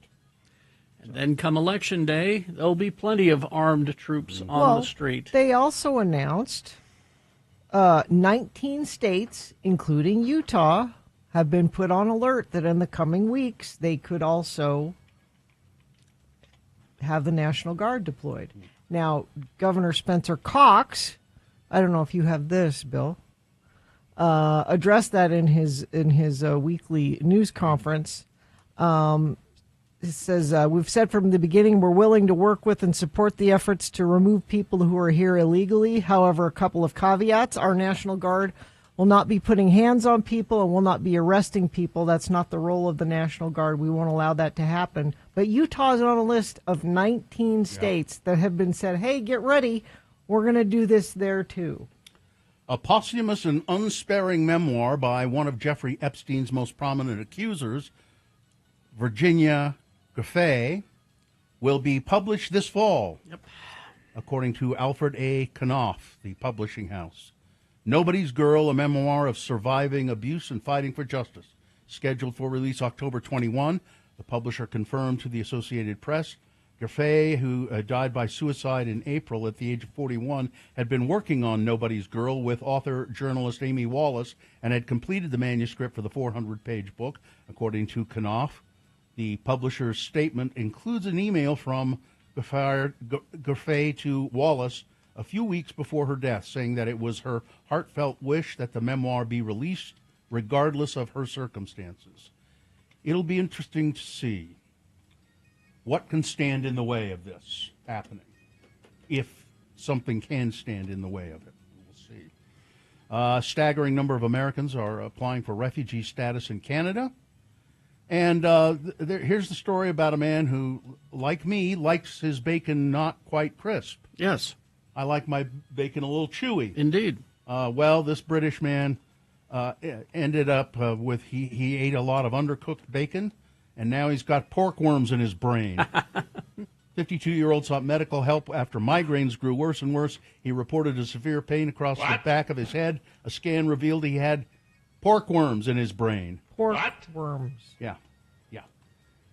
And then come Election Day, there'll be plenty of armed troops on the street. They also announced 19 states, including Utah, have been put on alert that in the coming weeks they could also have the National Guard deployed. Now, Governor Spencer Cox, I don't know if you have this, Bill, addressed that in his weekly news conference. It says, we've said from the beginning we're willing to work with and support the efforts to remove people who are here illegally. However, a couple of caveats. Our National Guard will not be putting hands on people and will not be arresting people. That's not the role of the National Guard. We won't allow that to happen. But Utah is on a list of 19 states that have been said, hey, get ready. We're going to do this there, too. A posthumous and unsparing memoir by one of Jeffrey Epstein's most prominent accusers, Virginia Giuffre, will be published this fall, according to Alfred A. Knopf, the publishing house. Nobody's Girl, a memoir of surviving abuse and fighting for justice, scheduled for release October 21. The publisher confirmed to the Associated Press Giffey, who died by suicide in April at the age of 41, had been working on Nobody's Girl with author-journalist Amy Wallace and had completed the manuscript for the 400-page book, according to Knopf. The publisher's statement includes an email from Giffey to Wallace a few weeks before her death, saying that it was her heartfelt wish that the memoir be released, regardless of her circumstances. It'll be interesting to see what can stand in the way of this happening, if something can stand in the way of it. We'll see. A staggering number of Americans are applying for refugee status in Canada. And here's the story about a man who, like me, likes his bacon not quite crisp. Yes. I like my bacon a little chewy. Indeed. Well, this British man ended up with, he ate a lot of undercooked bacon, and now he's got pork worms in his brain. 52-year-old sought medical help after migraines grew worse and worse. He reported a severe pain across the back of his head. A scan revealed he had pork worms in his brain. Pork worms. Yeah, yeah.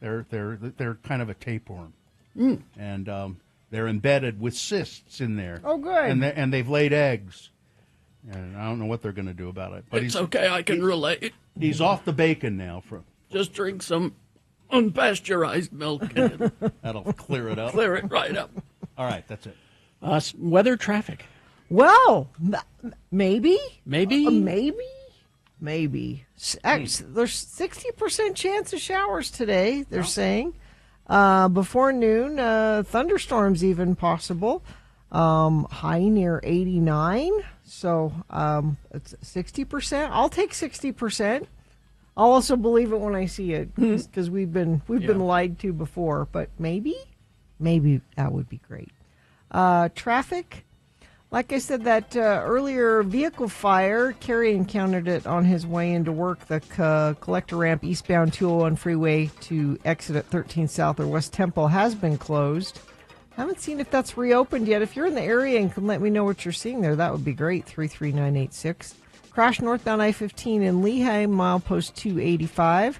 They're kind of a tapeworm. And they're embedded with cysts in there. Oh, good. And they've laid eggs. And I don't know what they're going to do about it. But It's okay, I can relate. He's off the bacon now. Just drink some unpasteurized milk. And that'll clear it up. Clear it right up. All right, that's it. Weather traffic. Well, maybe. Maybe? Maybe. There's 60% chance of showers today, they're saying. Before noon, thunderstorms even possible. High near 89. So it's 60%. I'll take 60%. I'll also believe it when I see it because we've been lied to before. But maybe that would be great. Traffic. Like I said, that earlier vehicle fire, Kerry encountered it on his way into work. The collector ramp eastbound 201 freeway to exit at 13 South or West Temple has been closed. Haven't seen if that's reopened yet. If you're in the area and can let me know what you're seeing there, that would be great. 33986. Crash northbound I-15 in Lehigh, milepost 285.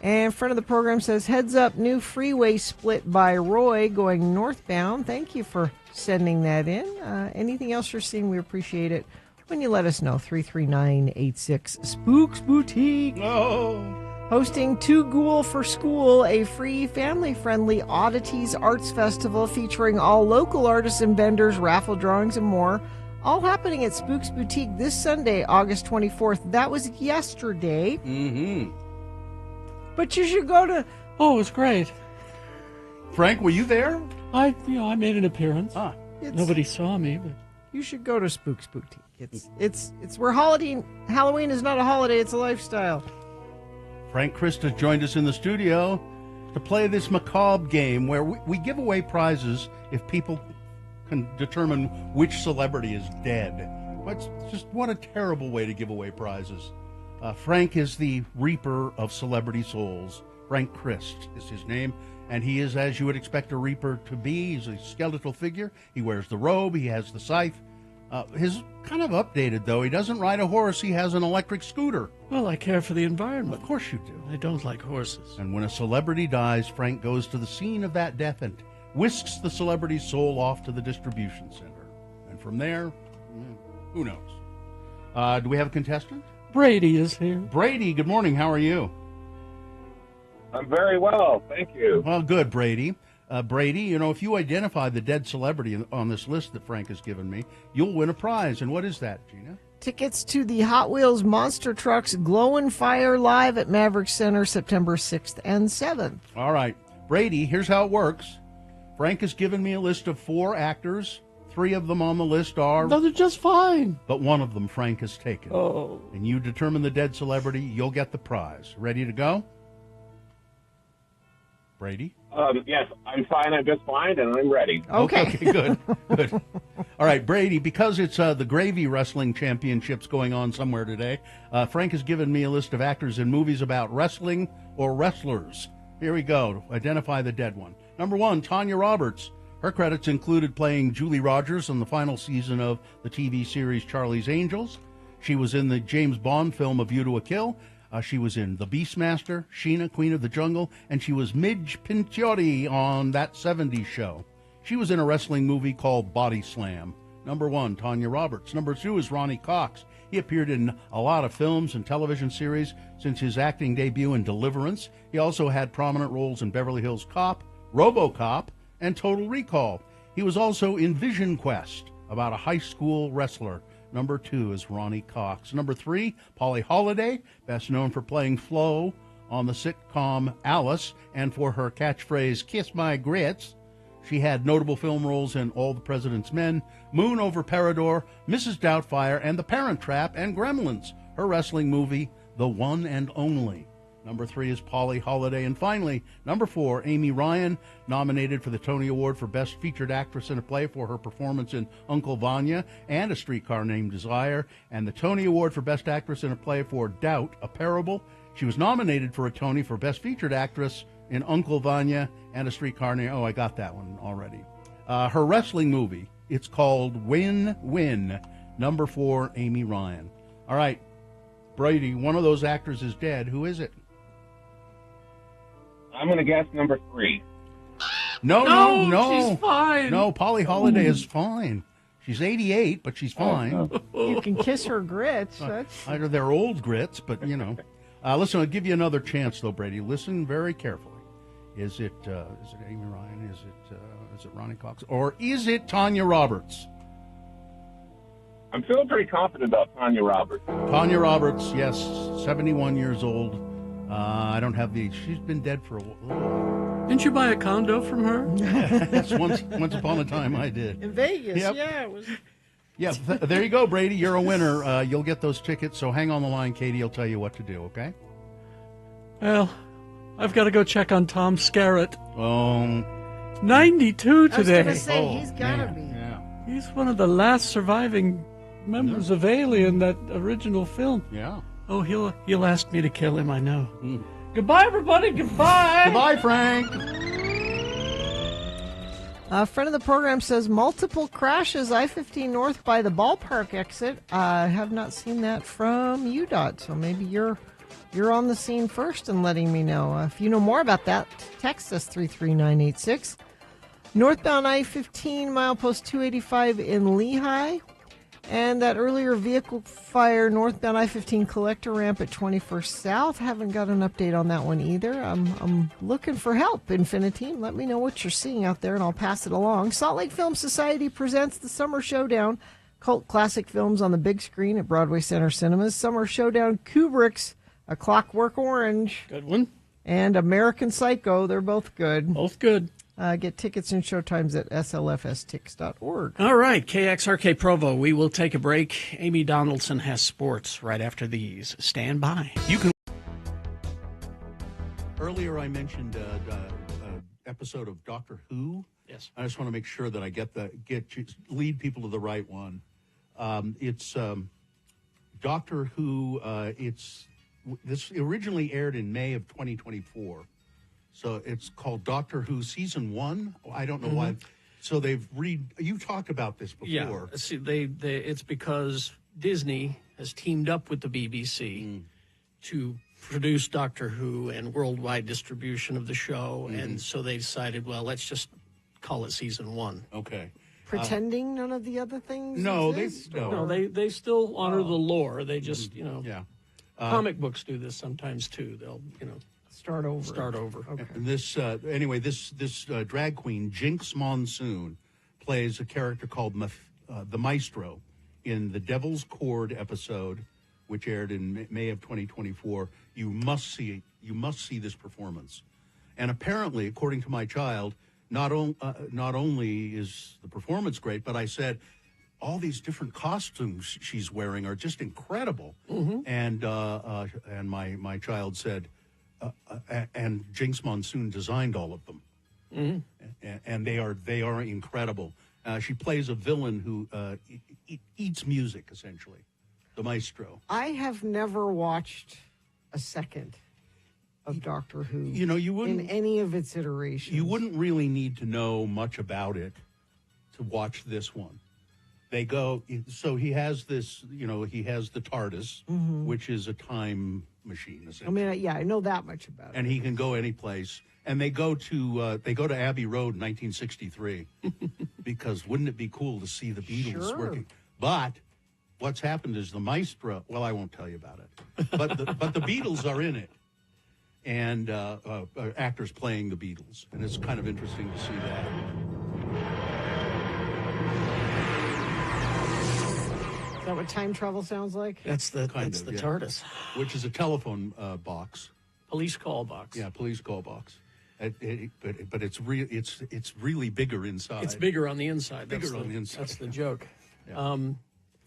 And front of the program says, heads up, new freeway split by Roy going northbound. Thank you for sending that in. Anything else you're seeing, we appreciate it when you let us know. 33986. Spooks Boutique. Hosting Too Ghoul for School, a free family-friendly oddities arts festival featuring all local artists and vendors, raffle drawings, and more. All happening at Spooks Boutique this Sunday, August 24th. That was yesterday. Mm-hmm. But you should go to... Oh, it was great. Frank, were you there? I made an appearance. Nobody saw me, but you should go to Spooks Boutique. It's where Halloween is not a holiday, it's a lifestyle. Frank Christa joined us in the studio to play this macabre game where we give away prizes if people can determine which celebrity is dead. What a terrible way to give away prizes. Frank is the reaper of celebrity souls. Frank Christ is his name, and he is, as you would expect a reaper to be. He's a skeletal figure. He wears the robe. He has the scythe. His kind of updated, though. He doesn't ride a horse. He has an electric scooter. Well, I care for the environment. Of course you do. I don't like horses. And when a celebrity dies, Frank goes to the scene of that death and whisks the celebrity's soul off to the distribution center. And from there, who knows? Do we have a contestant? Brady is here. Brady, good morning. How are you? I'm very well, thank you. Well, good, Brady. Brady, if you identify the dead celebrity on this list that Frank has given me, you'll win a prize. And what is that, Gina? Tickets to the Hot Wheels Monster Trucks Glow and Fire Live at Maverick Center, September 6th and 7th. All right. Brady, here's how it works. Frank has given me a list of 4 actors. 3 of them on the list are... No, they're just fine. But one of them Frank has taken. Oh. And you determine the dead celebrity, you'll get the prize. Ready to go? Brady? Yes, I'm fine. I'm just fine, and I'm ready. Okay, good. All right, Brady, because it's the Gravy Wrestling Championships going on somewhere today, Frank has given me a list of actors in movies about wrestling or wrestlers. Here we go. Identify the dead one. Number 1, Tanya Roberts. Her credits included playing Julie Rogers on the final season of the TV series Charlie's Angels. She was in the James Bond film A View to a Kill. She was in The Beastmaster, Sheena, Queen of the Jungle, and she was Midge Pinciotti on That 70s Show. She was in a wrestling movie called Body Slam. Number 1, Tanya Roberts. Number 2 is Ronnie Cox. He appeared in a lot of films and television series since his acting debut in Deliverance. He also had prominent roles in Beverly Hills Cop, RoboCop, and Total Recall. He was also in Vision Quest, about a high school wrestler. Number 2 is Ronnie Cox. Number 3, Polly Holiday, best known for playing Flo on the sitcom Alice and for her catchphrase, "Kiss my grits." She had notable film roles in All the President's Men, Moon over Parador, Mrs. Doubtfire, and The Parent Trap, and Gremlins. Her wrestling movie, The One and Only. Number 3 is Polly Holiday. And finally, number 4, Amy Ryan, nominated for the Tony Award for Best Featured Actress in a Play for her performance in Uncle Vanya and A Streetcar Named Desire, and the Tony Award for Best Actress in a Play for Doubt, a Parable. She was nominated for a Tony for Best Featured Actress in Uncle Vanya and A Streetcar Named... Oh, I got that one already. Her wrestling movie, it's called Win Win. Number 4, Amy Ryan. All right, Brady, one of those actors is dead. Who is it? I'm going to guess number 3. No. She's fine. No, Polly Holiday is fine. She's 88, but she's fine. Oh, no. You can kiss her grits. That's... They're old grits, but, you know. Listen, I'll give you another chance, though, Brady. Listen very carefully. Is it Amy Ryan? Is it Ronnie Cox? Or is it Tanya Roberts? I'm feeling pretty confident about Tanya Roberts. Tanya Roberts, yes, 71 years old. I don't have the age. She's been dead for a while. Didn't you buy a condo from her? Yes, once upon a time I did. In Vegas, Yep. yeah. It was... Yeah, there you go, Brady. You're a winner. You'll get those tickets, so hang on the line. Katie will tell you what to do, okay? Well, I've got to go check on Tom Skerritt. 92 today. I was going to say, he's got to be. Yeah. He's one of the last surviving members of Alien, that original film. Yeah. Oh, he'll ask me to kill him, I know. Goodbye, everybody. Goodbye. Goodbye, Frank. A friend of the program says multiple crashes I-15 north by the ballpark exit. I have not seen that from UDOT, so maybe you're on the scene first and letting me know. If you know more about that, text us 33986. Northbound I-15, milepost 285 in Lehigh. And that earlier vehicle fire northbound I-15 collector ramp at 21st South. Haven't got an update on that one either. I'm looking for help, Infinity. Let me know what you're seeing out there, and I'll pass it along. Salt Lake Film Society presents the Summer Showdown, cult classic films on the big screen at Broadway Center Cinemas. Summer Showdown, Kubrick's A Clockwork Orange. Good one. And American Psycho. They're both good. Both good. Get tickets and showtimes at slfstix.org. All right, KXRK Provo. We will take a break. Amy Donaldson has sports right after these. Stand by. You can. Earlier, I mentioned an episode of Doctor Who. Yes. I just want to make sure that I lead people to the right one. It's Doctor Who. This originally aired in May of 2024. So it's called Doctor Who Season 1. I don't know why. So you talked about this before. Yeah, see, it's because Disney has teamed up with the BBC to produce Doctor Who and worldwide distribution of the show. And so they decided, well, let's just call it Season 1. Okay. Pretending none of the other things No, exist? they still honor the lore. They just, Yeah. comic books do this sometimes too. They'll, Start over. Okay. And this drag queen, Jinx Monsoon, plays a character called the Maestro in the Devil's Chord episode, which aired in May of 2024. You must see this performance. And apparently, according to my child, not only is the performance great, but I said all these different costumes she's wearing are just incredible. And my child said. And Jinx Monsoon designed all of them, and they are incredible. She plays a villain who eats music, essentially, the Maestro. I have never watched a second of Doctor Who. You wouldn't in any of its iterations. You wouldn't really need to know much about it to watch this one. So he has this, he has the TARDIS, which is a time machine. I Essentially. mean, I know that much about it. And he can go any place. And they go to Abbey Road in 1963 because wouldn't it be cool to see the Beatles working? But what's happened is the maestro. Well, I won't tell you about it. But the Beatles are in it, and actors playing the Beatles, and it's kind of interesting to see that. Is that what time travel sounds like? That's the TARDIS, which is a telephone box, police call box. Yeah, police call box. But it's really bigger inside. It's bigger on the inside. Bigger on the inside. That's the joke. Yeah.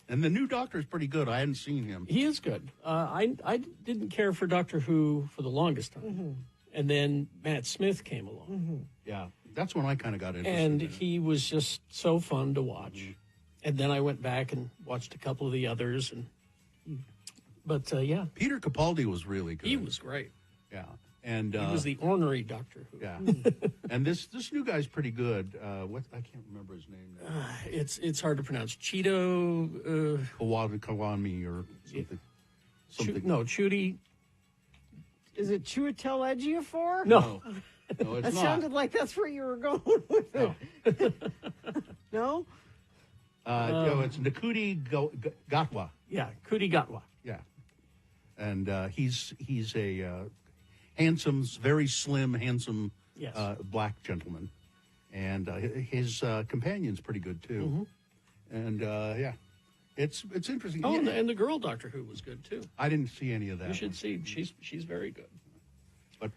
And the new Doctor is pretty good. I hadn't seen him. He is good. I didn't care for Doctor Who for the longest time, Mm-hmm. and then Matt Smith came along. Mm-hmm. Yeah, that's when I kind of got interested. And he was just so fun to watch. Mm-hmm. And then I went back and watched a couple of the others, but yeah, Peter Capaldi was really good. He was great. Yeah. And he was the ornery Doctor Who. Yeah, and this new guy's pretty good. What I can't remember his name now. It's hard to pronounce. Cheeto Kawami or something. No, Chudy. Is it Chiwetel Ejiofor? No, no, it's that not. Sounded like that's where you were going with it. No. No, it's Nakudi Gatwa. Yeah, Kudi Gatwa. Yeah, and he's a handsome, very slim, handsome black gentleman, and his companion's pretty good too. Mm-hmm. And yeah, it's interesting. Oh, yeah. and the girl Doctor Who was good too. I didn't see any of that. You should see. She's very good. But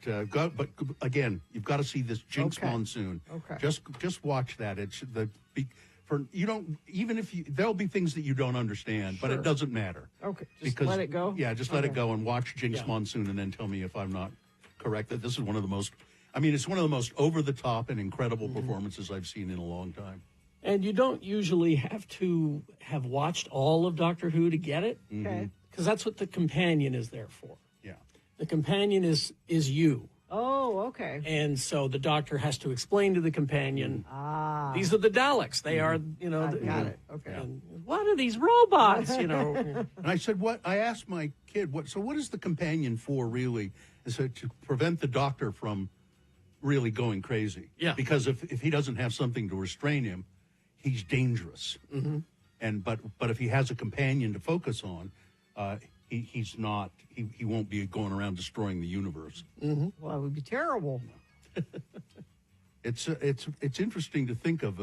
again, you've got to see this Jinx Monsoon. Okay. Just watch that. It's there'll be things that you don't understand, but it doesn't matter. Okay. Just let it go. Yeah, just let it go and watch Jinx Monsoon, and then tell me if I'm not correct that this is one of the most. I mean, it's one of the most over the top and incredible performances I've seen in a long time. And you don't usually have to have watched all of Doctor Who to get it. Okay. Because that's what the companion is there for. Yeah. The companion is you. Oh, okay. And so the Doctor has to explain to the companion, these are the Daleks. They are, got it. Okay. And what are these robots, And I said, I asked my kid, what is the companion for really? I said, to prevent the Doctor from really going crazy. Yeah. Because if he doesn't have something to restrain him, he's dangerous. Mm-hmm. But if he has a companion to focus on, he's not. He won't be going around destroying the universe. Mm-hmm. Well, that would be terrible. It's interesting to think of.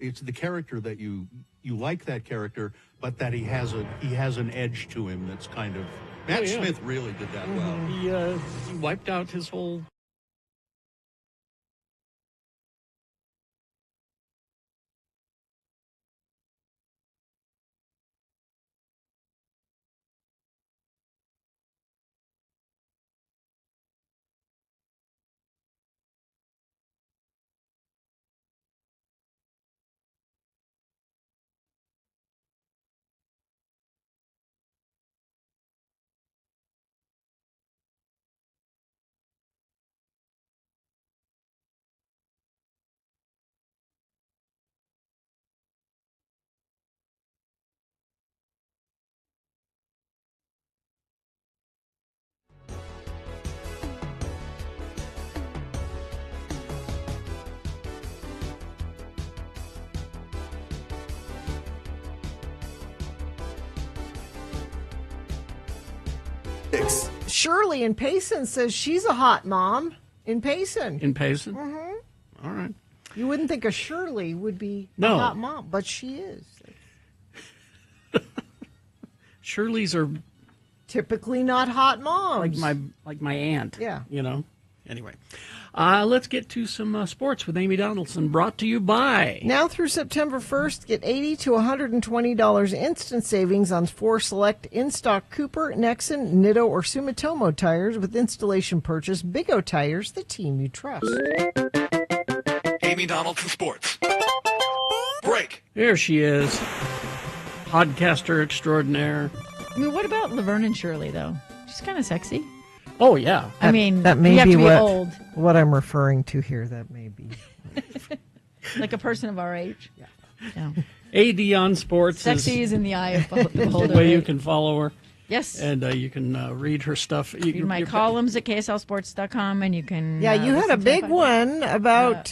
It's the character that you like that character, but that he has an edge to him that's kind of. Matt Smith really did that well. He wiped out his whole. Shirley in Payson says she's a hot mom in Payson. In Payson? Mm-hmm. All right. You wouldn't think a Shirley would be a hot mom, but she is. Shirleys are typically not hot moms. Like my aunt. Yeah. Anyway, let's get to some sports with Amy Donaldson, brought to you by. Now through September 1st, get $80 to $120 instant savings on 4 select in-stock Cooper, Nexen, Nitto, or Sumitomo tires with installation purchase. Big O Tires, the team you trust. Amy Donaldson Sports. Break. There she is. Podcaster extraordinaire. I mean, what about Laverne and Shirley, though? She's kind of sexy. Oh, yeah. I mean, that may you have be to be old. What I'm referring to here. That may be. Like a person of our age. Yeah. AD on Sports. Sexy is in the eye of the the beholder. way you can follow her. Yes. And you can read her stuff. Read my columns at KSLSports.com, and you can. Yeah, you had a listen to big my podcast. one about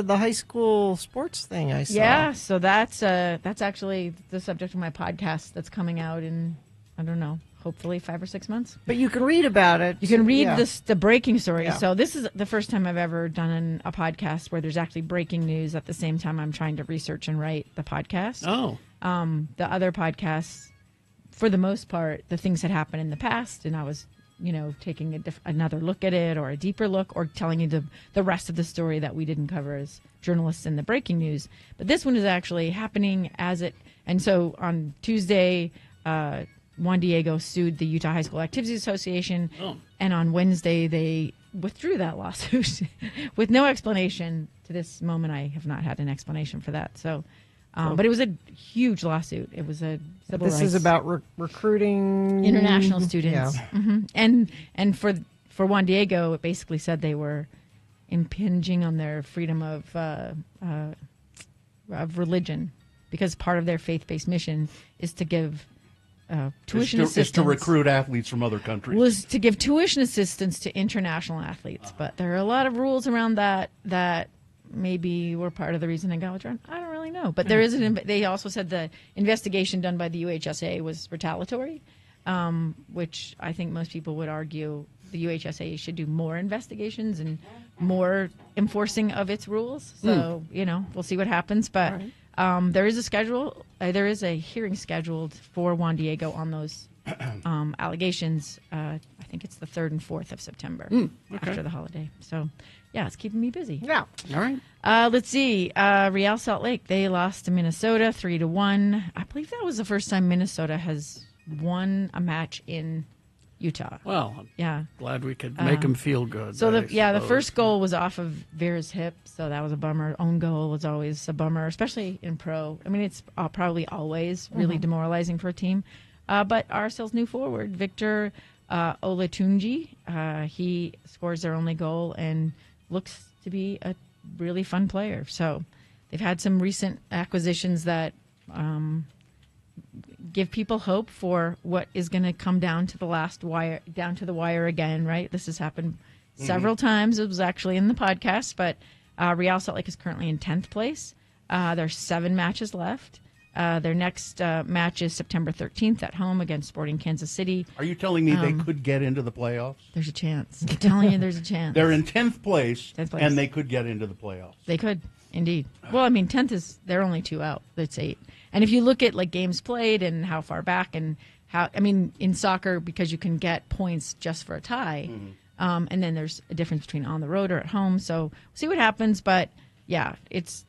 the high school sports thing. I saw. Yeah, so that's actually the subject of my podcast that's coming out in, I don't know, hopefully 5 or 6 months. But you can read about it. You can read Yeah. the breaking story. Yeah. So this is the first time I've ever done a podcast where there's actually breaking news at the same time I'm trying to research and write the podcast. Oh. The other podcasts, for the most part, the things had happened in the past, and I was, taking another look at it, or a deeper look, or telling you the rest of the story that we didn't cover as journalists in the breaking news. But this one is actually happening as it. And so on Tuesday, Juan Diego sued the Utah High School Activities Association, and on Wednesday they withdrew that lawsuit with no explanation. To this moment, I have not had an explanation for that. So. But it was a huge lawsuit. It was a civil This rights. is about recruiting international students. Yeah. And for Juan Diego, it basically said they were impinging on their freedom of religion, because part of their faith-based mission is to give tuition assistance. Is to recruit athletes from other countries. Was to give tuition assistance to international athletes. But there are a lot of rules around that maybe were part of the reason it got withdrawn. I don't really know. But there is they also said the investigation done by the UHSA was retaliatory, which I think most people would argue the UHSA should do more investigations and more enforcing of its rules. So, we'll see what happens. But there is a hearing scheduled for Juan Diego on those allegations. I think it's the 3rd and 4th of September after the holiday. So, yeah, it's keeping me busy. Yeah. All right. Let's see. Real Salt Lake, they lost to Minnesota 3-1. I believe that was the first time Minnesota has won a match in Utah. Well, I'm yeah, glad we could make them feel good. So I the suppose. first goal was off of Vera's hip, so that was a bummer. Own goal was always a bummer, especially in pro. I mean, it's probably always really demoralizing for a team. But RSL's new forward, Victor Olatunji, he scores their only goal and looks to be a really fun player. So they've had some recent acquisitions that give people hope for what is going to come down to the last wire, down to the wire again, right? This has happened several times. It was actually in the podcast, but Real Salt Lake is currently in 10th place. There's 7 matches left. Their next match is September 13th at home against Sporting Kansas City. Are you telling me they could get into the playoffs? There's a chance. I'm telling you, there's a chance. They're in 10th place, 10th place, and they could get into the playoffs. They could, indeed. Well, I mean, 10th is, they're only 2 out. That's 8. And if you look at like games played and how far back and how, I mean, in soccer, because you can get points just for a tie, and then there's a difference between on the road or at home. So we'll see what happens, but yeah,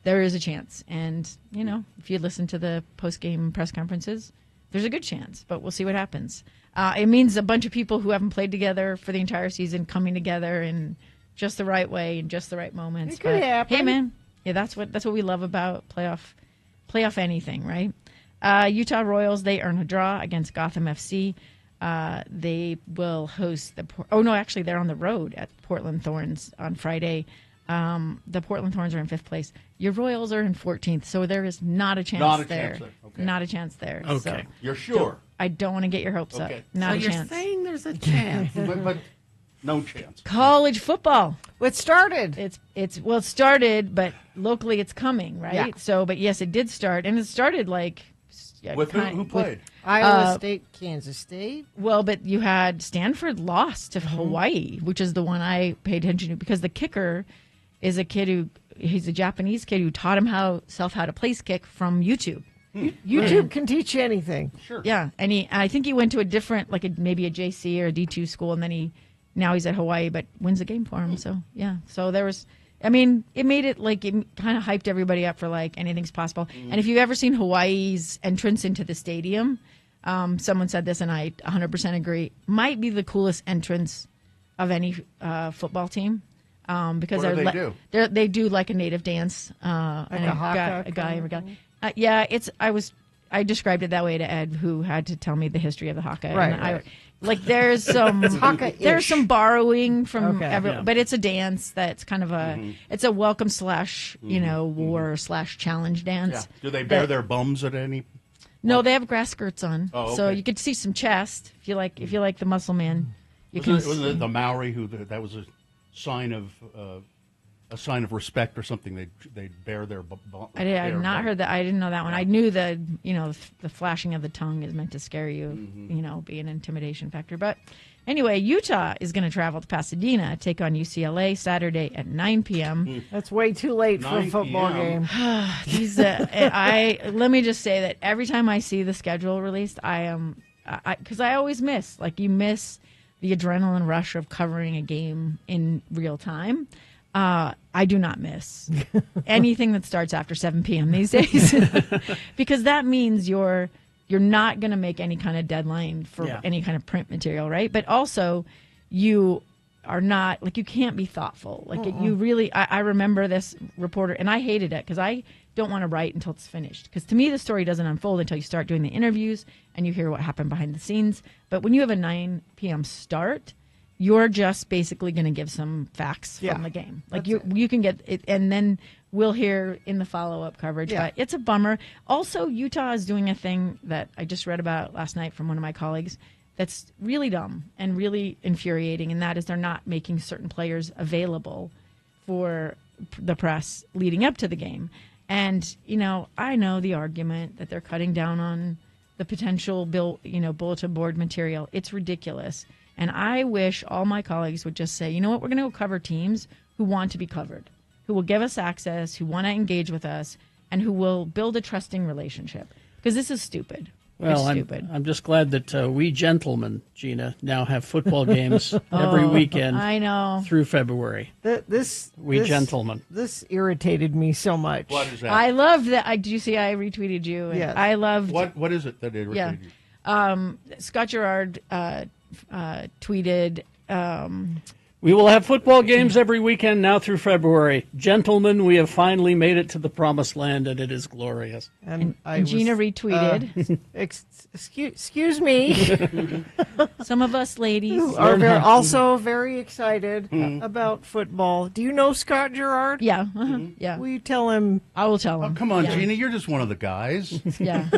there is a chance. And, if you listen to the post-game press conferences, there's a good chance, but we'll see what happens. It means a bunch of people who haven't played together for the entire season coming together in just the right way and just the right moments. It could happen. Hey, man, yeah, that's what we love about playoff anything, right? Utah Royals, they earn a draw against Gotham FC. They will host actually they're on the road at Portland Thorns on Friday. The Portland Thorns are in 5th place. Your Royals are in 14th, so there is not a chance there. Okay. Not a chance there. Okay. So You're sure? I don't want to get your hopes up. Not so a you're chance. saying there's a chance. but no chance. College football. It started. It started, but locally it's coming, right? Yeah. So, but yes, it did start, and it started like With who played? Iowa State, Kansas State. Well, but you had Stanford lost to Hawaii, which is the one I paid attention to, because the kicker is he's a Japanese kid who taught him how to place kick from YouTube. YouTube can teach you anything. Sure. Yeah, and I think he went to a different, maybe a JC or a D2 school, and then now he's at Hawaii, but wins the game for him. So yeah, so there was, it made it it kind of hyped everybody up for anything's possible. And if you've ever seen Hawaii's entrance into the stadium, someone said this, and I 100% agree, might be the coolest entrance of any football team. Because what do they do? They do like a native dance, and a guy and a guy. Yeah, I described it that way to Ed, who had to tell me the history of the haka. Right, and there's some borrowing from everyone, but it's a dance that's kind of it's a welcome / war / challenge dance. Yeah. Do they bear their bums at any? No, they have grass skirts on, Oh, so okay. you could see some chest if you like the muscle man. Wasn't it the Maori who that was a sign of respect or something? They bear their. I had not heard that. I didn't know that one. I knew the flashing of the tongue is meant to scare you, be an intimidation factor. But anyway, Utah is going to travel to Pasadena, take on UCLA Saturday at 9 p.m. That's way too late for a 9 football p.m. game. Let me just say that every time I see the schedule released, because I always miss. Like, you miss the adrenaline rush of covering a game in real time. I do not miss anything that starts after 7 p.m. these days, because that means you're not going to make any kind of deadline for any kind of print material, right? But also, you are not, like, you can't be thoughtful. Like, you really, I remember this reporter, and I hated it because I don't want to write until it's finished. Because to me, the story doesn't unfold until you start doing the interviews and you hear what happened behind the scenes. But when you have a 9 p.m. start, you're just basically going to give some facts from the game. Like, you can get it, and then we'll hear in the follow-up coverage. Yeah. But it's a bummer. Also, Utah is doing a thing that I just read about last night from one of my colleagues that's really dumb and really infuriating, and that is they're not making certain players available for the press leading up to the game. And, I know the argument that they're cutting down on the potential bulletin board material. It's ridiculous. And I wish all my colleagues would just say, you know what, we're going to go cover teams who want to be covered, who will give us access, who want to engage with us, and who will build a trusting relationship. Because this is stupid. Well, I'm just glad that we gentlemen, Gina, now have football games every weekend. I know. Through February. This gentlemen. This irritated me so much. What is that? I loved that. Did you see I retweeted you? And Yes. I loved. What is it that irritated you? Scott Gerard tweeted. We will have football games every weekend now through February. Gentlemen, we have finally made it to the promised land, and it is glorious. And Gina retweeted. Excuse me. Some of us ladies are also very excited about football. Do you know Scott Gerard? Yeah. Yeah. Will you tell him? I will tell him. Oh, come on, Gina, you're just one of the guys. Yeah.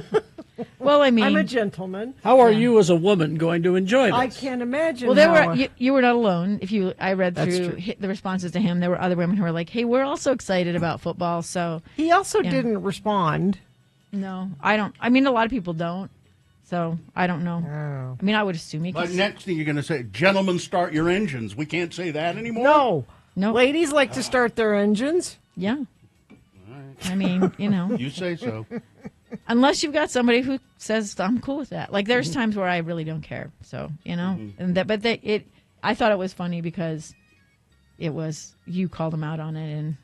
Well, I mean, I'm a gentleman. How are you as a woman going to enjoy this? I can't imagine. Well, you were not alone. I read That's through the responses to him. There were other women who were like, "Hey, we're also excited about football." So he also didn't respond. No, I don't. I mean, a lot of people don't. So I don't know. Oh. I mean, I would assume he could. But next thing you're going to say, gentlemen, start your engines. We can't say that anymore. No. Ladies like to start their engines. Yeah. I mean, You say so. Unless you've got somebody who says I'm cool with that. Like, there's times where I really don't care. So I thought it was funny because it was you called them out on it, and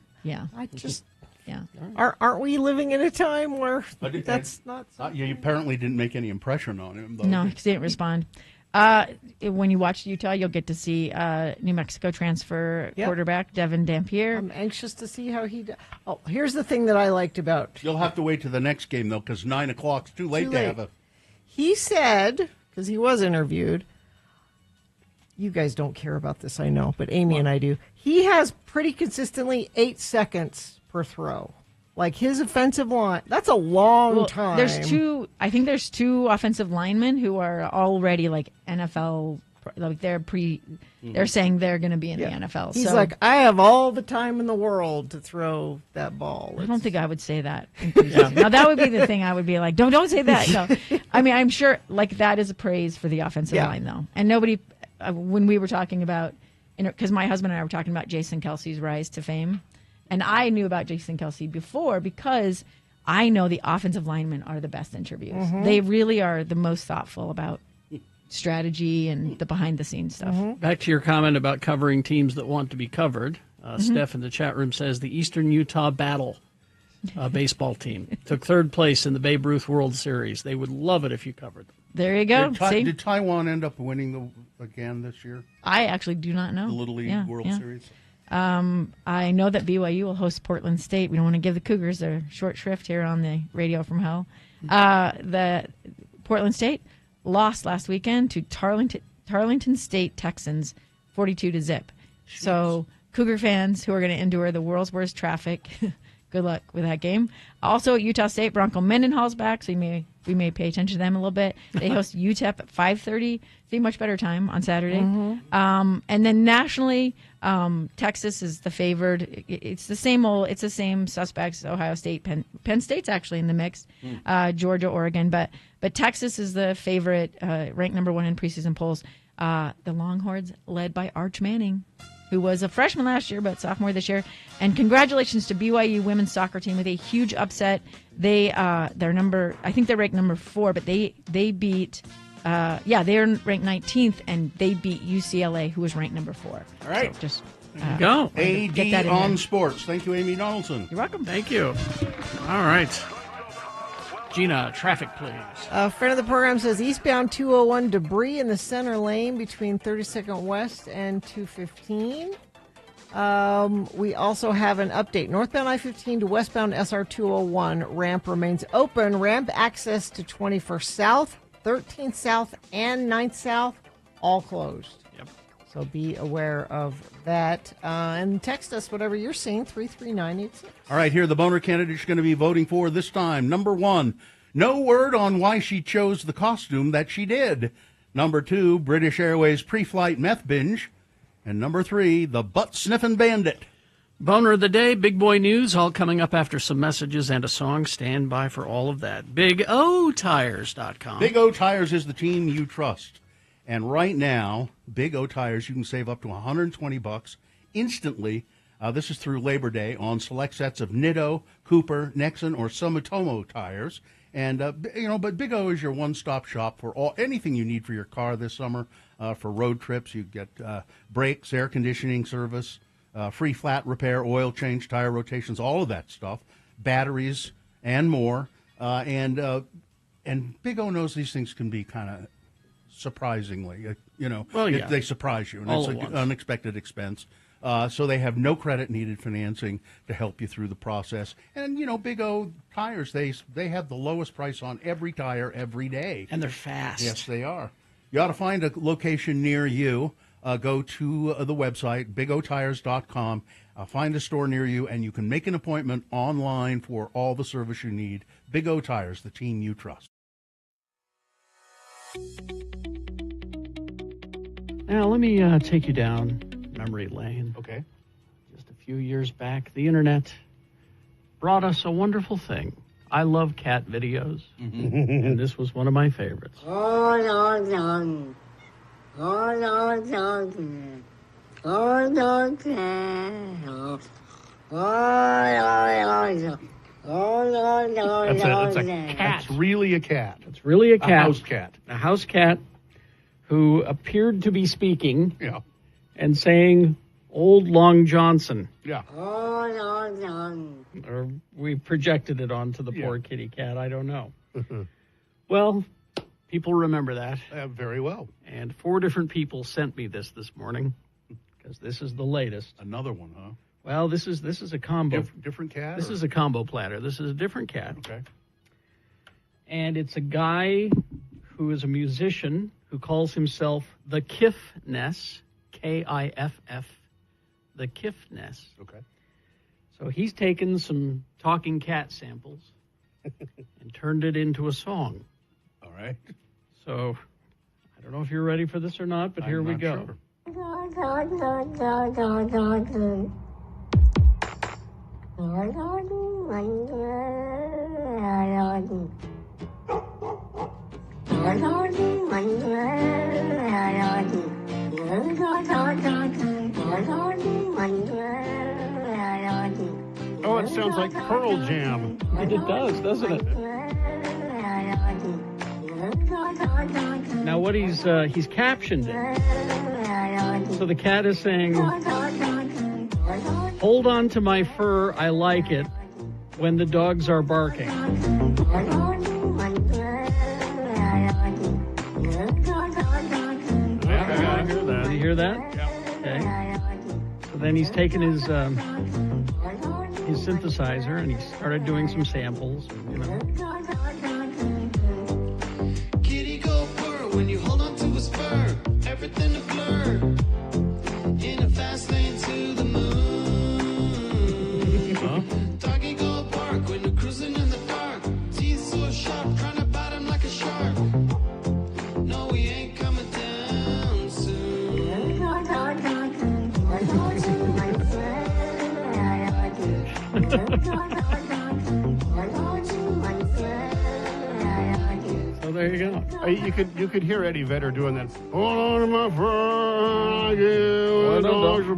Aren't we living in a time where that's not? You apparently didn't make any impression on him, though. No, because he didn't respond. When you watch Utah, you'll get to see New Mexico transfer quarterback Devin Dampier. I'm anxious to see how he does. Oh, here's the thing that I liked about. You'll have to wait to the next game, though, because 9 o'clock's too late to have a. He said, because he was interviewed, you guys don't care about this, I know, but Amy and I do. He has pretty consistently 8 seconds per throw. Like, his offensive line, that's a long time. I think there's two offensive linemen who are already like NFL, like they're saying they're going to be in the NFL. He's so, like, I have all the time in the world to throw that ball. I don't think I would say that. Now that would be the thing I would be like, don't say that. No. I mean, I'm sure like that is a praise for the offensive line though. And nobody, when we were talking about, because my husband and I were talking about Jason Kelsey's rise to fame. And I knew about Jason Kelsey before because I know the offensive linemen are the best interviews. Mm-hmm. They really are the most thoughtful about strategy and the behind-the-scenes stuff. Mm-hmm. Back to your comment about covering teams that want to be covered. Steph in the chat room says the Eastern Utah Battle baseball team took third place in the Babe Ruth World Series. They would love it if you covered them. There you go. Did Taiwan end up winning again this year? I actually do not know. The Little League World Series? I know that BYU will host Portland State. We don't want to give the Cougars a short shrift here on the Radio from Hell. The Portland State lost last weekend to Tarleton State Texans 42-0. So Cougar fans who are going to endure the world's worst traffic good luck with that game. Also at Utah State, Bronco Mendenhall's back, so we may pay attention to them a little bit. They host UTEP at 5:30. It's a much better time on Saturday. And then nationally, Texas is the favored. It's the same suspects. Ohio State, Penn State's actually in the mix. Georgia, Oregon, but Texas is the favorite, ranked number 1 in preseason polls. The Longhorns, led by Arch Manning, who was a freshman last year but sophomore this year. And congratulations to BYU women's soccer team with a huge upset. I think they're ranked number 4, but they beat. They're ranked 19th, and they beat UCLA, who was ranked number 4. All right. So just there you go. AD on Sports. Thank you, Amy Donaldson. You're welcome. Thank you. All right. Gina, traffic, please. A friend of the program says eastbound 201 debris in the center lane between 32nd West and 215. We also have an update. Northbound I-15 to westbound SR 201 ramp remains open. Ramp access to 21st South, 13th South, and 9th South all closed. Yep. So be aware of that. And text us whatever you're seeing, 33986. All right, here are the boner candidates you're going to be voting for this time. Number 1, no word on why she chose the costume that she did. Number 2, British Airways pre-flight meth binge. And number 3, the butt-sniffing bandit. Boner of the day, big boy news, all coming up after some messages and a song. Stand by for all of that. BigOTires.com. Big O Tires is the team you trust. And right now, Big O Tires, you can save up to $120 instantly. This is through Labor Day on select sets of Nitto, Cooper, Nexen, or Sumitomo tires. And, but Big O is your one-stop shop for anything you need for your car this summer. For road trips, you get brakes, air conditioning service, free flat repair, oil change, tire rotations, all of that stuff, batteries, and more. And Big O knows these things can be kind of surprisingly, they surprise you, and all it's an unexpected expense. So they have no credit needed financing to help you through the process. And, Big O Tires, they have the lowest price on every tire every day. And they're fast. Yes, they are. You ought to find a location near you. Go to the website, bigotires.com. Find a store near you, and you can make an appointment online for all the service you need. Big O Tires, the team you trust. Now, let me take you down memory lane. Okay. Just a few years back, the internet brought us a wonderful thing. I love cat videos, and this was one of my favorites. That's a cat. It's really a cat. It's really a cat. A house cat. A house cat who appeared to be speaking and saying, Old Long Johnson. Yeah. Or we projected it onto the poor kitty cat. I don't know. Well, people remember that. Very well. And 4 different people sent me this morning because this is the latest. Another one, huh? Well, this is a combo. Different cat? This is a combo platter. This is a different cat. Okay. And it's a guy who is a musician who calls himself the Kiffness, Kiff, the Kiffness. Okay. So he's taken some talking cat samples and turned it into a song. All right. So I don't know if you're ready for this or not, but here we go. Sure. Oh, it sounds like Pearl Jam. It does, doesn't it? Now what he's captioned it. So the cat is saying, hold on to my fur, I like it, when the dogs are barking. Did you hear that? Yeah. Okay. So then he's taken his synthesizer and he started doing some samples, Kitty go purr when you hold on to his fur. Everything to blur. In a fast lane to the moon. Doggy go So there you go. You could hear Eddie Vedder doing that. Hold on to my friend, the dogs are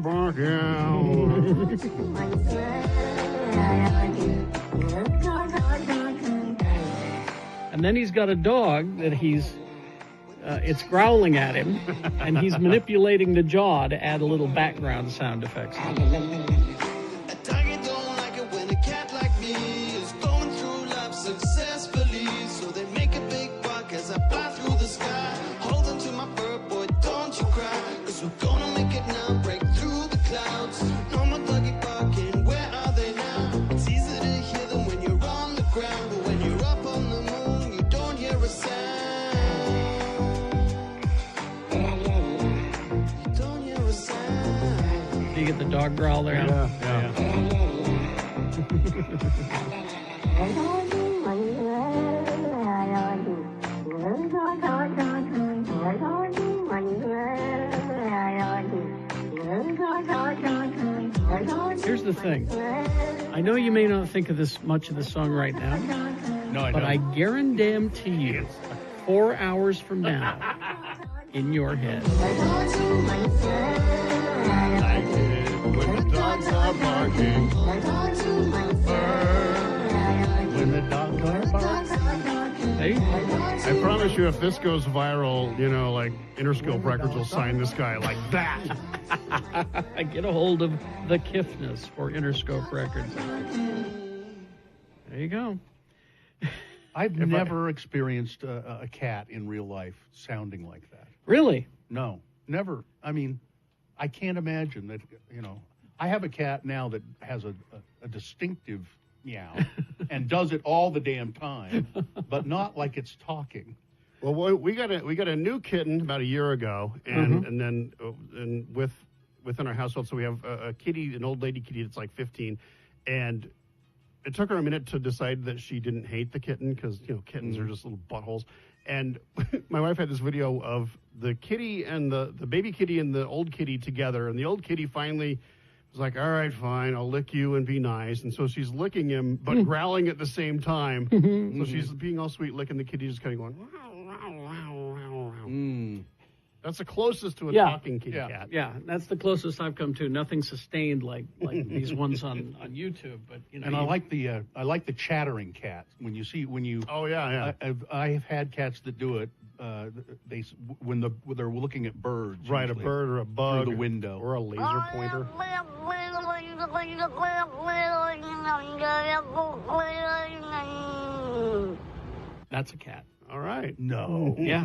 And then he's got a dog that it's growling at him, and he's manipulating the jaw to add a little background sound effects. A tiger don't like it when a cat like me is going through life successfully. So they make a big buck as I fly through the sky. Hold on to my bird, boy, don't you cry. Cause we're gonna make it now, break through the clouds. No more doggy barking, where are they now? It's easy to hear them when you're on the ground. But when you're up on the moon, you don't hear a sound. Do you get the dog growl there? Yeah. Here's the thing. I know you may not think of this much of the song right now. No, I but don't. I guarantee you, 4 hours from now, in your head. When the dogs are barking. When the dogs are barking. Hey, I promise you, if this goes viral, like Interscope Records will sign this guy like that. get a hold of the Kiffness for Interscope Records. There you go. I've never experienced a cat in real life sounding like that. Really? No, never. I mean, I can't imagine that, I have a cat now that has a distinctive meow and does it all the damn time, but not like it's talking. Well, we got a new kitten about a year ago, and then within our household, so we have a kitty, an old lady kitty that's like 15, and it took her a minute to decide that she didn't hate the kitten because kittens are just little buttholes. And my wife had this video of the kitty and the baby kitty and the old kitty together, and the old kitty finally was like, all right, fine, I'll lick you and be nice. And so she's licking him, but growling at the same time. So she's being all sweet, licking the kitty, just kind of going, That's the closest to a talking kitty cat. Yeah, that's the closest I've come to. Nothing sustained like these ones on YouTube. But And I like the chattering cat. Oh yeah. I've had cats that do it. When they're looking at birds, Right, a usually, bird or a bug through the window or a laser pointer. That's a cat. All right. No. Yeah.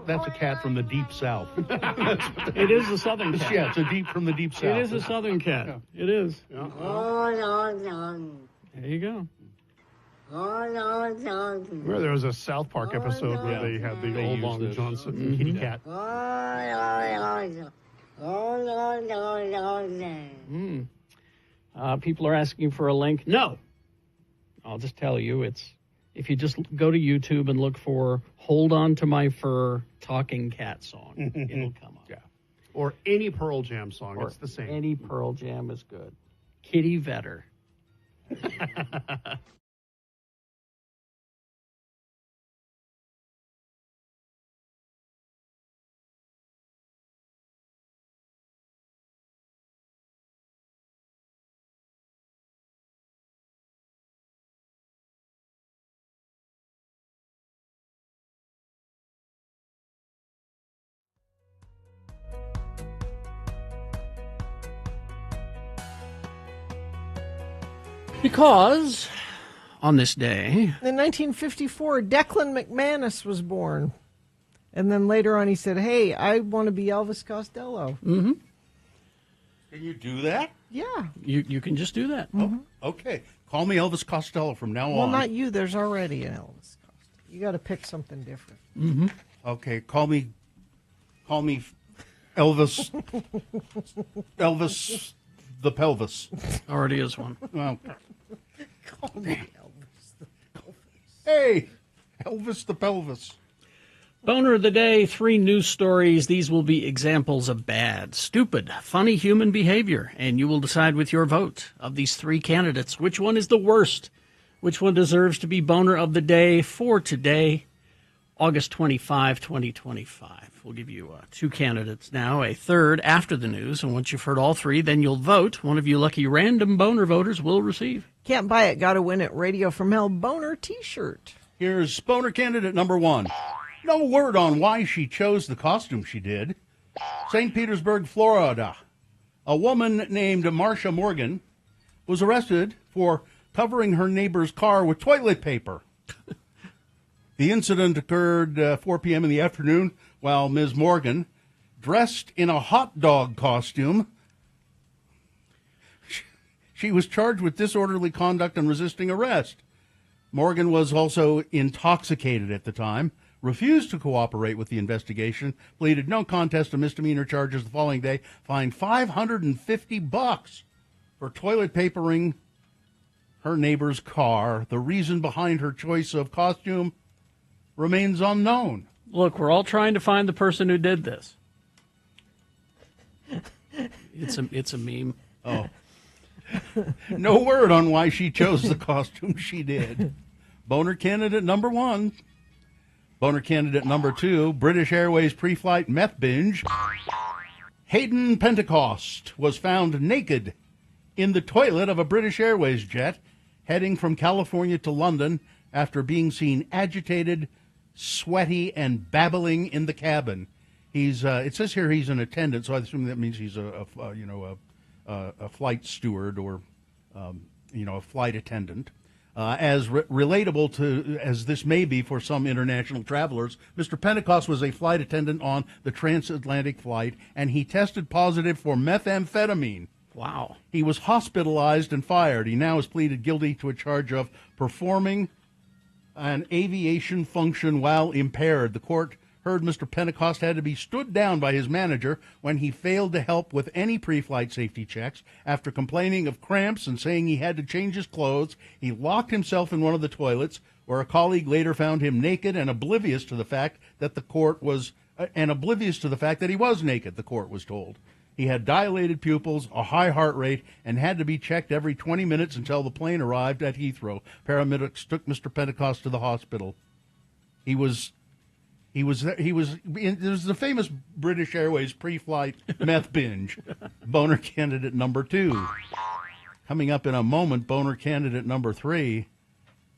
That's a cat from the deep south. It is a southern cat. Yeah, it's from the deep south. It is a southern cat. Yeah. It is. Yeah. There you go. Where there was a South Park episode where they had the old Long Johnson kitty cat. People are asking for a link. No. I'll just tell you, if you just go to YouTube and look for Hold On to My Fur Talking Cat Song, it'll come up. Yeah. Or any Pearl Jam song, it's the same. Any Pearl Jam is good. Kitty Vedder. Because on this day, in 1954, Declan McManus was born. And then later on he said, hey, I want to be Elvis Costello. Mm-hmm. Can you do that? Yeah. You can just do that. Mm-hmm. Oh, okay. Call me Elvis Costello from now on. Well, not you. There's already an Elvis Costello. You got to pick something different. Mm-hmm. Okay. Call me Elvis. Elvis the pelvis. Already is one. Well, Call me Elvis the Pelvis. hey, Elvis the pelvis. Boner of the day, 3 news stories. These will be examples of bad, stupid, funny human behavior, and you will decide with your vote of these 3 candidates which one is the worst, which one deserves to be boner of the day for today, August 25, 2025. We'll give you 2 candidates now, a third after the news, and once you've heard all 3, then you'll vote. One of you lucky random boner voters will receive. Can't buy it, gotta win it. Radio from Hell Boner t-shirt. Here's boner candidate number 1. No word on why she chose the costume she did. St. Petersburg, Florida. A woman named Marsha Morgan was arrested for covering her neighbor's car with toilet paper. The incident occurred 4 p.m. in the afternoon while Ms. Morgan, dressed in a hot dog costume, she was charged with disorderly conduct and resisting arrest. Morgan was also intoxicated at the time, refused to cooperate with the investigation, pleaded no contest to misdemeanor charges the following day, fined $550 for toilet papering her neighbor's car. The reason behind her choice of costume remains unknown. Look, we're all trying to find the person who did this. It's a meme. Oh. No word on why she chose the costume she did. Boner candidate number 1. Boner candidate number 2, British Airways pre-flight meth binge. Hayden Pentecost was found naked in the toilet of a British Airways jet heading from California to London after being seen agitated, sweaty, and babbling in the cabin. He's it says here he's an attendant, so I assume that means he's a flight steward or a flight attendant. As relatable to as this may be for some international travelers, Mr. Pentecost was a flight attendant on the transatlantic flight, and he tested positive for methamphetamine. Wow. He was hospitalized and fired. He now has pleaded guilty to a charge of performing an aviation function while impaired. The court heard Mr. Pentecost had to be stood down by his manager when he failed to help with any pre-flight safety checks. After complaining of cramps and saying he had to change his clothes, he locked himself in one of the toilets, where a colleague later found him naked and oblivious to the fact that he was naked, the court was told. He had dilated pupils, a high heart rate, and had to be checked every 20 minutes until the plane arrived at Heathrow. Paramedics took Mr. Pentecost to the hospital. There's the famous British Airways pre-flight meth binge. Boner candidate number 2. Coming up in a moment, boner candidate number 3,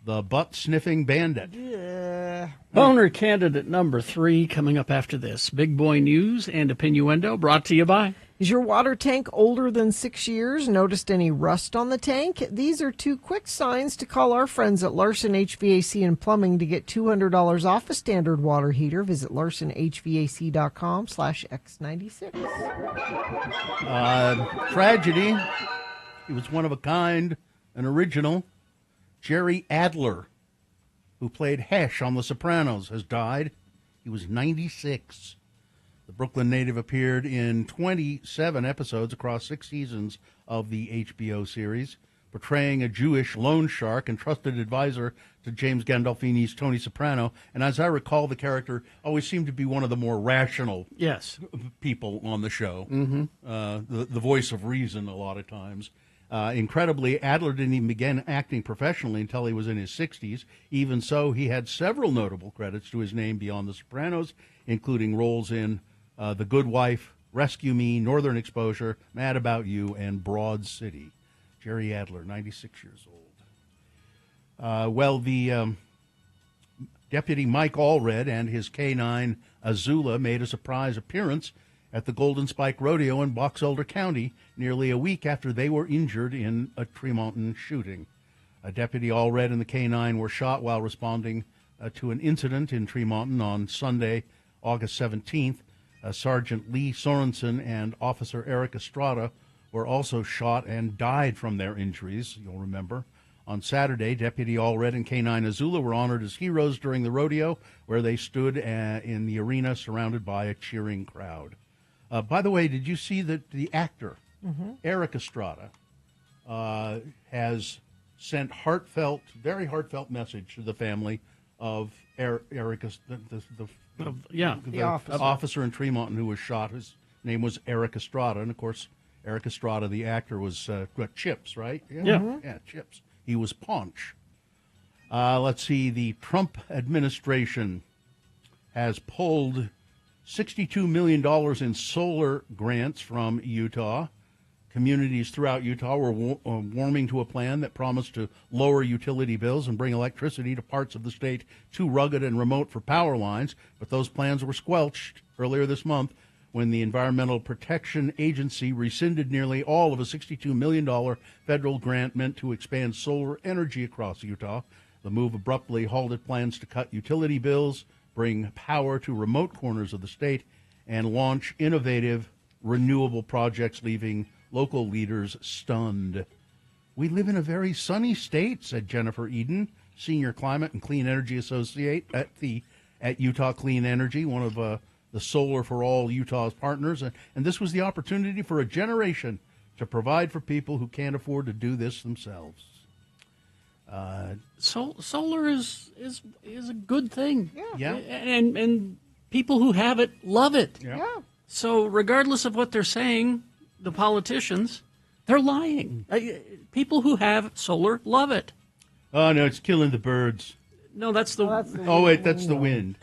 the butt-sniffing bandit. Yeah. Boner candidate number 3 coming up after this. Big boy news and Opinioendo brought to you by... Is your water tank older than 6 years? Noticed any rust on the tank? These are 2 quick signs to call our friends at Larson HVAC and Plumbing to get $200 off a standard water heater. Visit larsonhvac.com/X96. Tragedy. He was one of a kind, an original. Jerry Adler, who played Hesh on The Sopranos, has died. He was 96. The Brooklyn native appeared in 27 episodes across 6 seasons of the HBO series, portraying a Jewish loan shark and trusted advisor to James Gandolfini's Tony Soprano. And as I recall, the character always seemed to be one of the more rational people on the show. Mm-hmm. The voice of reason a lot of times. Incredibly, Adler didn't even begin acting professionally until he was in his 60s. Even so, he had several notable credits to his name beyond The Sopranos, including roles in The Good Wife, Rescue Me, Northern Exposure, Mad About You, and Broad City. Jerry Adler, 96 years old. The Deputy Mike Allred and his K9 Azula made a surprise appearance at the Golden Spike Rodeo in Box Elder County nearly a week after they were injured in a Tremonton shooting. Deputy Allred and the K9 were shot while responding to an incident in Tremonton on Sunday, August 17th. Sergeant Lee Sorensen and Officer Eric Estrada were also shot and died from their injuries, you'll remember. On Saturday, Deputy Allred and K9 Azula were honored as heroes during the rodeo, where they stood in the arena surrounded by a cheering crowd. By the way, did you see that the actor, Eric Estrada, has sent very heartfelt message to the family of Eric, the officer in Tremont who was shot. His name was Eric Estrada, and of course, Eric Estrada, the actor, was Chips, right? Yeah, Chips. He was Paunch. Let's see. The Trump administration has pulled $62 million in solar grants from Utah. Communities throughout Utah were warming to a plan that promised to lower utility bills and bring electricity to parts of the state too rugged and remote for power lines, but those plans were squelched earlier this month when the Environmental Protection Agency rescinded nearly all of a $62 million federal grant meant to expand solar energy across Utah. The move abruptly halted plans to cut utility bills, bring power to remote corners of the state, and launch innovative renewable projects, leaving local leaders stunned. We live in a very sunny state, said Jennifer Eden, Senior Climate and Clean Energy Associate at Utah Clean Energy, one of the Solar for All Utah's partners. And this was the opportunity for a generation to provide for people who can't afford to do this themselves. Solar is a good thing. Yeah. And people who have it love it. Yeah. So regardless of what they're saying, the politicians, they're lying. People who have solar love it. Oh, no, it's killing the birds. No, that's the... Oh, wait, that's the wind.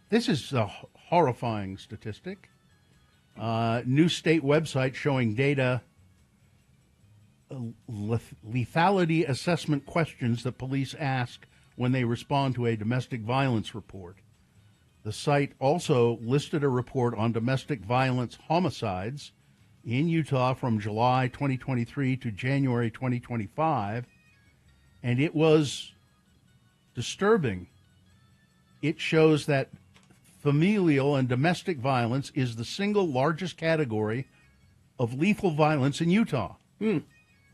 This is a horrifying statistic. New state website showing data, lethality assessment questions that police ask when they respond to a domestic violence report. The site also listed a report on domestic violence homicides in Utah from July 2023 to January 2025, and it was disturbing. It shows that familial and domestic violence is the single largest category of lethal violence in Utah.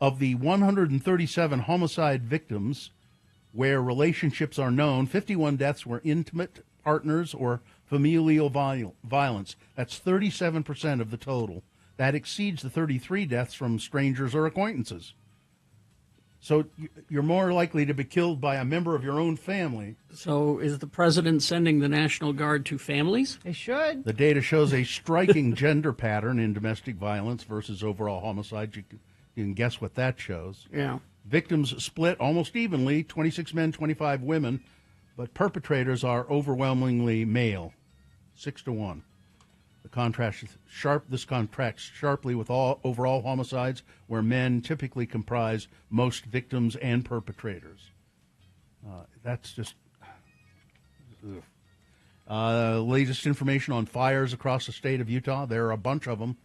Of the 137 homicide victims where relationships are known, 51 deaths were intimate partners or familial violence. That's 37% of the total. That exceeds the 33 deaths from strangers or acquaintances. So you're more likely to be killed by a member of your own family. So is the president sending the National Guard to families? They should. The data shows a striking gender pattern in domestic violence versus overall homicide. You can guess what that shows. Yeah. Victims split almost evenly, 26 men, 25 women, but perpetrators are overwhelmingly male, 6-1. This contrasts sharply with all overall homicides, where men typically comprise most victims and perpetrators. That's just... latest information on fires across the state of Utah. There are a bunch of them.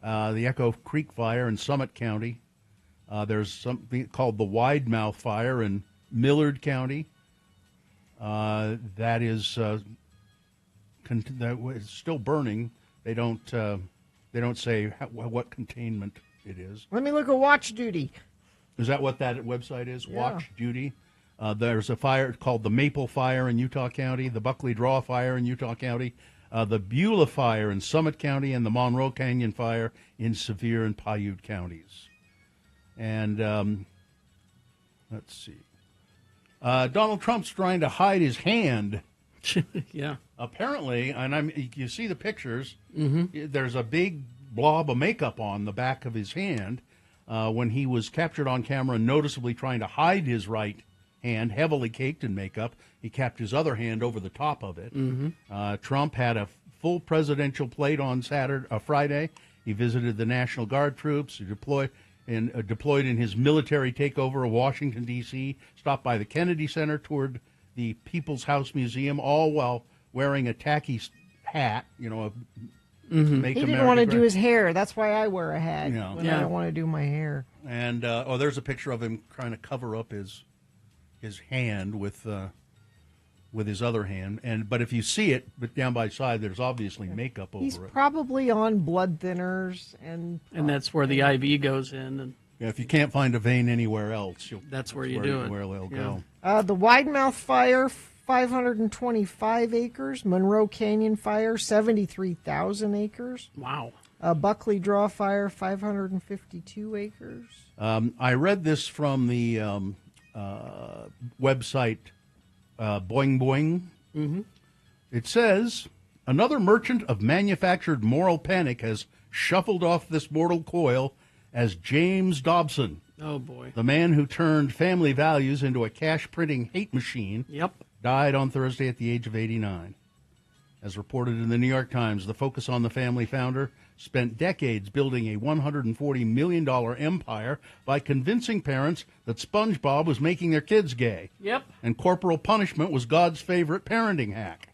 The Echo Creek Fire in Summit County. There's something called the Wide Mouth Fire in Millard County. That is still burning. They don't say what containment it is. Let me look at Watch Duty. Is that what that website is? Yeah. Watch Duty. There's a fire called the Maple Fire in Utah County, the Buckley Draw Fire in Utah County, the Beulah Fire in Summit County, and the Monroe Canyon Fire in Sevier and Paiute counties. And let's see. Donald Trump's trying to hide his hand. Yeah. Apparently, and you see the pictures, Mm-hmm. there's a big blob of makeup on the back of his hand. When he was captured on camera noticeably trying to hide his right hand, heavily caked in makeup, he kept his other hand over the top of it. Mm-hmm. Trump had a full presidential plate on Friday. He visited the National Guard troops, deployed in his military takeover of Washington, D.C., stopped by the Kennedy Center, toured the People's House Museum, all while wearing a tacky hat, Mm-hmm. He didn't want to do his hair. That's why I wear a hat Yeah. when I don't want to do my hair. And there's a picture of him trying to cover up his hand with his other hand. But if you see it, but down by his side, there's obviously makeup over He's it. probably on blood thinners and that's where the IV goes in. And Yeah, if you can't find a vein anywhere else, that's where you do it. Where they'll Yeah. go. the Wide Mouth Fire, 525 acres. Monroe Canyon Fire, 73,000 acres. Wow. Buckley Draw Fire, 552 acres. I read this from the website Boing Boing. Mm-hmm. It says, another merchant of manufactured moral panic has shuffled off this mortal coil as James Dobson. Oh, boy. The man who turned family values into a cash-printing hate machine. Yep. Died on Thursday at the age of 89. As reported in the New York Times, the Focus on the Family founder spent decades building a $140 million empire by convincing parents that SpongeBob was making their kids gay. Yep. And corporal punishment was God's favorite parenting hack.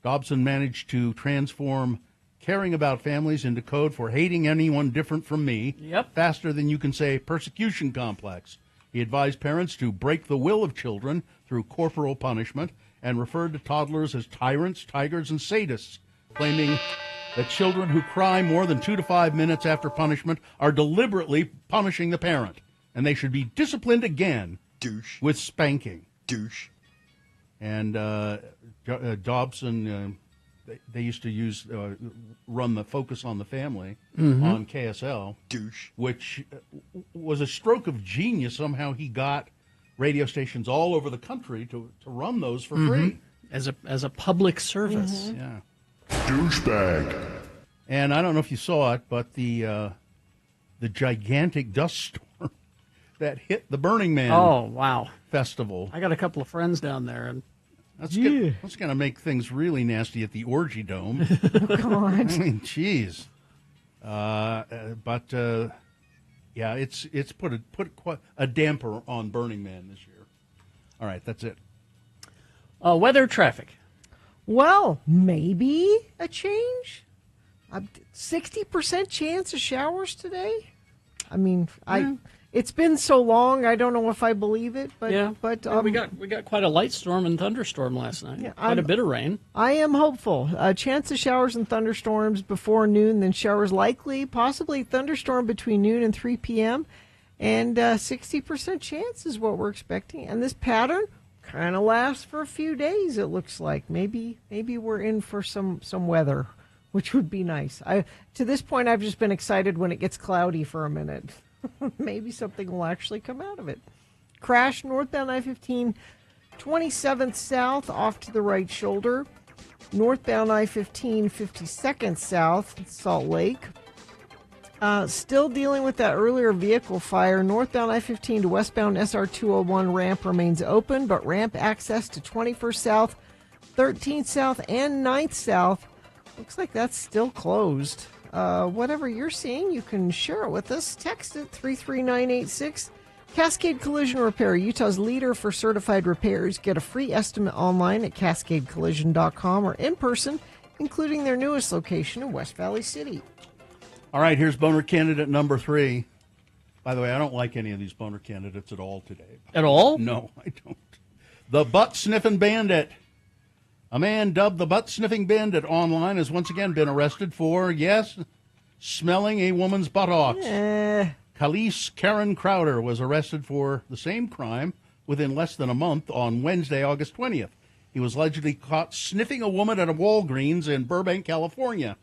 Dobson managed to transform caring about families into code for hating anyone different from me. Yep. Faster than you can say persecution complex. He advised parents to break the will of children through corporal punishment and referred to toddlers as tyrants, tigers, and sadists, claiming that children who cry more than 2 to 5 minutes after punishment are deliberately punishing the parent, and they should be disciplined again. Douche. With spanking. Douche. And Dobson, they used to run the Focus on the Family on KSL. Douche. Which was a stroke of genius. Somehow he got radio stations all over the country to run those for free. As a public service. Yeah. Douchebag. And I don't know if you saw it, but the gigantic dust storm that hit the Burning Man festival. I got a couple of friends down there, and that's going to make things really nasty at the Orgy Dome. Oh, God. I mean, jeez. Yeah, it's put quite a damper on Burning Man this year. All right, that's it. Weather, traffic. Well, maybe a change. 60% chance of showers today. I mean, it's been so long. I don't know if I believe it, but we got quite a light storm and thunderstorm last night. Yeah, quite a bit of rain. I am hopeful. A chance of showers and thunderstorms before noon, then showers likely, possibly thunderstorm between noon and 3 p.m. And 60% chance is what we're expecting. And this pattern kind of lasts for a few days. It looks like maybe we're in for some weather, which would be nice. To this point, I've just been excited when it gets cloudy for a minute. Maybe something will actually come out of it. Crash northbound I-15, 27th south off to the right shoulder. Northbound I-15, 52nd south, Salt Lake. Still dealing with that earlier vehicle fire. Northbound I-15 to westbound SR-201 ramp remains open, but ramp access to 21st south, 13th south, and 9th south looks like that's still closed. Whatever you're seeing, you can share it with us. Text it 33986. Cascade Collision Repair, Utah's leader for certified repairs. Get a free estimate online at cascadecollision.com or in person, including their newest location in West Valley City. All right, here's boner candidate number 3. By the way, I don't like any of these boner candidates at all today. At all? No, I don't. The butt-sniffing bandit. A man dubbed the butt-sniffing bandit online has once again been arrested for, yes, smelling a woman's buttocks. Khalees Karen Crowder was arrested for the same crime within less than a month on Wednesday, August 20th. He was allegedly caught sniffing a woman at a Walgreens in Burbank, California.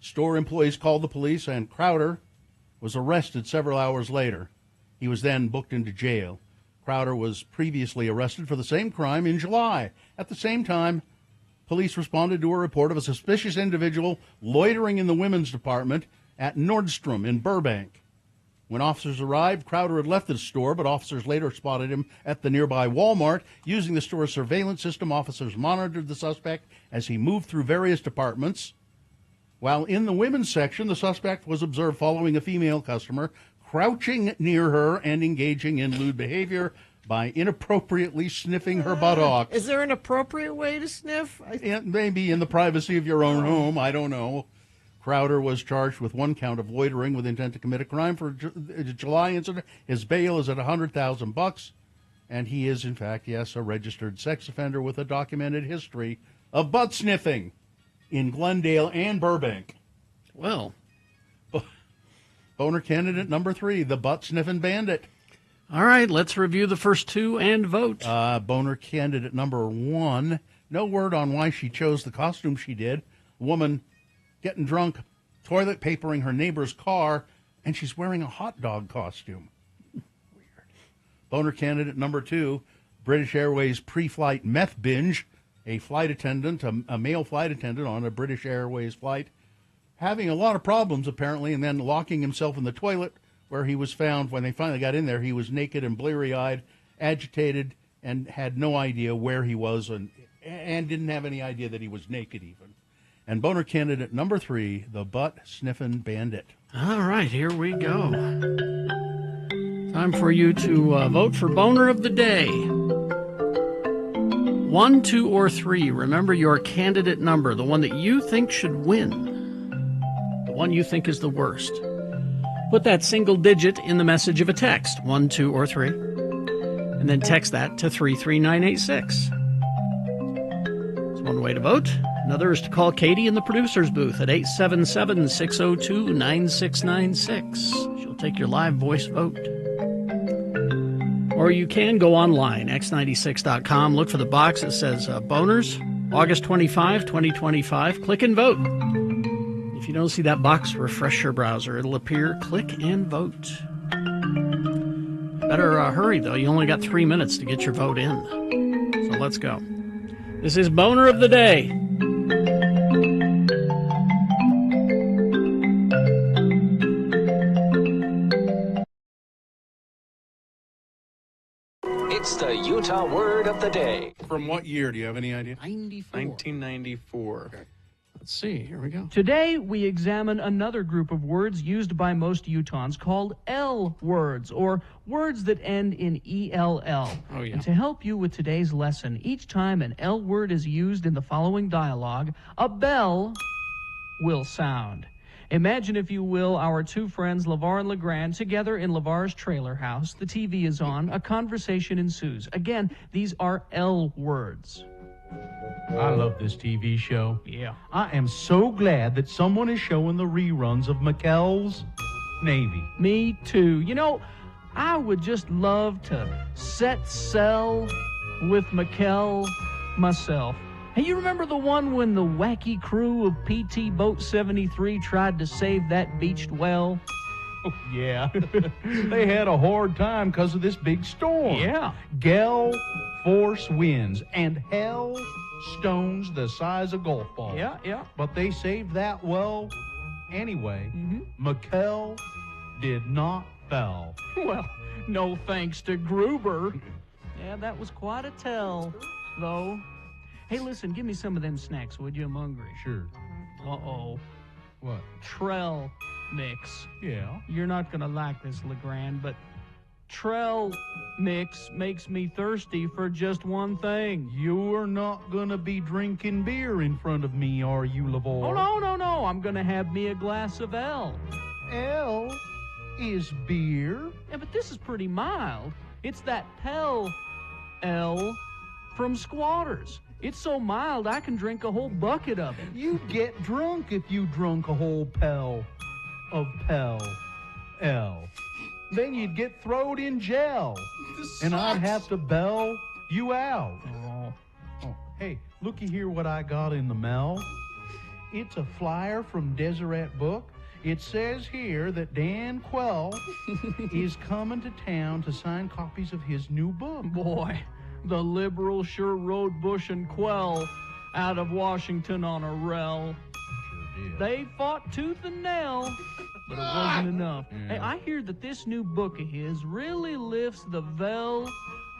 Store employees called the police, and Crowder was arrested several hours later. He was then booked into jail. Crowder was previously arrested for the same crime in July. At the same time, police responded to a report of a suspicious individual loitering in the women's department at Nordstrom in Burbank. When officers arrived, Crowder had left the store, but officers later spotted him at the nearby Walmart. Using the store's surveillance system, officers monitored the suspect as he moved through various departments. While in the women's section, the suspect was observed following a female customer, crouching near her and engaging in lewd behavior by inappropriately sniffing her buttocks. Is there an appropriate way to sniff? Maybe in the privacy of your own home. I don't know. Crowder was charged with 1 count of loitering with intent to commit a crime for the July incident. His bail is at $100,000, and he is, in fact, yes, a registered sex offender with a documented history of butt sniffing in Glendale and Burbank. Well, boner candidate number 3, the butt-sniffing bandit. All right, let's review the first 2 and vote. Boner candidate number 1, no word on why she chose the costume she did. A woman getting drunk, toilet papering her neighbor's car, and she's wearing a hot dog costume. Weird. Boner candidate number 2, British Airways pre-flight meth binge. A flight attendant, a male flight attendant on a British Airways flight, having a lot of problems apparently, and then locking himself in the toilet, where he was found when they finally got in there. He was naked and bleary-eyed, agitated, and had no idea where he was, and didn't have any idea that he was naked even. And boner candidate number 3, the butt-sniffing bandit. All right, here we go. Time for you to vote for Boner of the Day. 1, 2, or 3. Remember your candidate number, the one that you think should win, the one you think is the worst. Put that single digit in the message of a text, 1, 2, or 3, and then text that to 33986. That's one way to vote. Another is to call Katie in the producer's booth at 877-602-9696. She'll take your live voice vote. Or you can go online, x96.com, look for the box that says Boners, August 25, 2025. Click and vote. If you don't see that box, refresh your browser. It'll appear. Click and vote. Better hurry, though. You only got 3 minutes to get your vote in. So let's go. This is Boner of the Day. It's the Utah Word of the Day. From what year? Do you have any idea? 1994. Okay. Let's see. Here we go. Today, we examine another group of words used by most Utahns called L words, or words that end in ELL. Oh, yeah. And to help you with today's lesson, each time an L word is used in the following dialogue, a bell will sound. Imagine, if you will, our two friends, LeVar and LeGrand, together in LeVar's trailer house. The TV is on. A conversation ensues. Again, these are L words. I love this TV show. Yeah. I am so glad that someone is showing the reruns of McKell's Navy. Me too. You know, I would just love to set sail with McKell myself. Hey, you remember the one when the wacky crew of PT Boat 73 tried to save that beached well? Oh, yeah. They had a hard time because of this big storm. Yeah. Gale force winds and hail stones the size of golf balls. Yeah, yeah. But they saved that well anyway. McKell did not fell. Well, no thanks to Gruber. Yeah, that was quite a tell, though. Hey, listen, give me some of them snacks, would you? I'm hungry. Sure. Uh-oh. What? Trell mix. Yeah. You're not going to like this, LeGrand, but Trell mix makes me thirsty for just one thing. You're not going to be drinking beer in front of me, are you, LeVar? Oh, no. I'm going to have me a glass of L. L is beer? Yeah, but this is pretty mild. It's that Pell L from Squatters. It's so mild, I can drink a whole bucket of it. You'd get drunk if you drunk a whole Pell of Pell L. Then you'd get throwed in jail. And I'd have to bail you out. Oh, hey, looky here what I got in the mail. It's a flyer from Deseret Book. It says here that Dan Quell is coming to town to sign copies of his new book. Boy, the liberals sure rode Bush and Quell out of Washington on a rel. Sure did. They fought tooth and nail, but it wasn't enough. Yeah. Hey, I hear that this new book of his really lifts the veil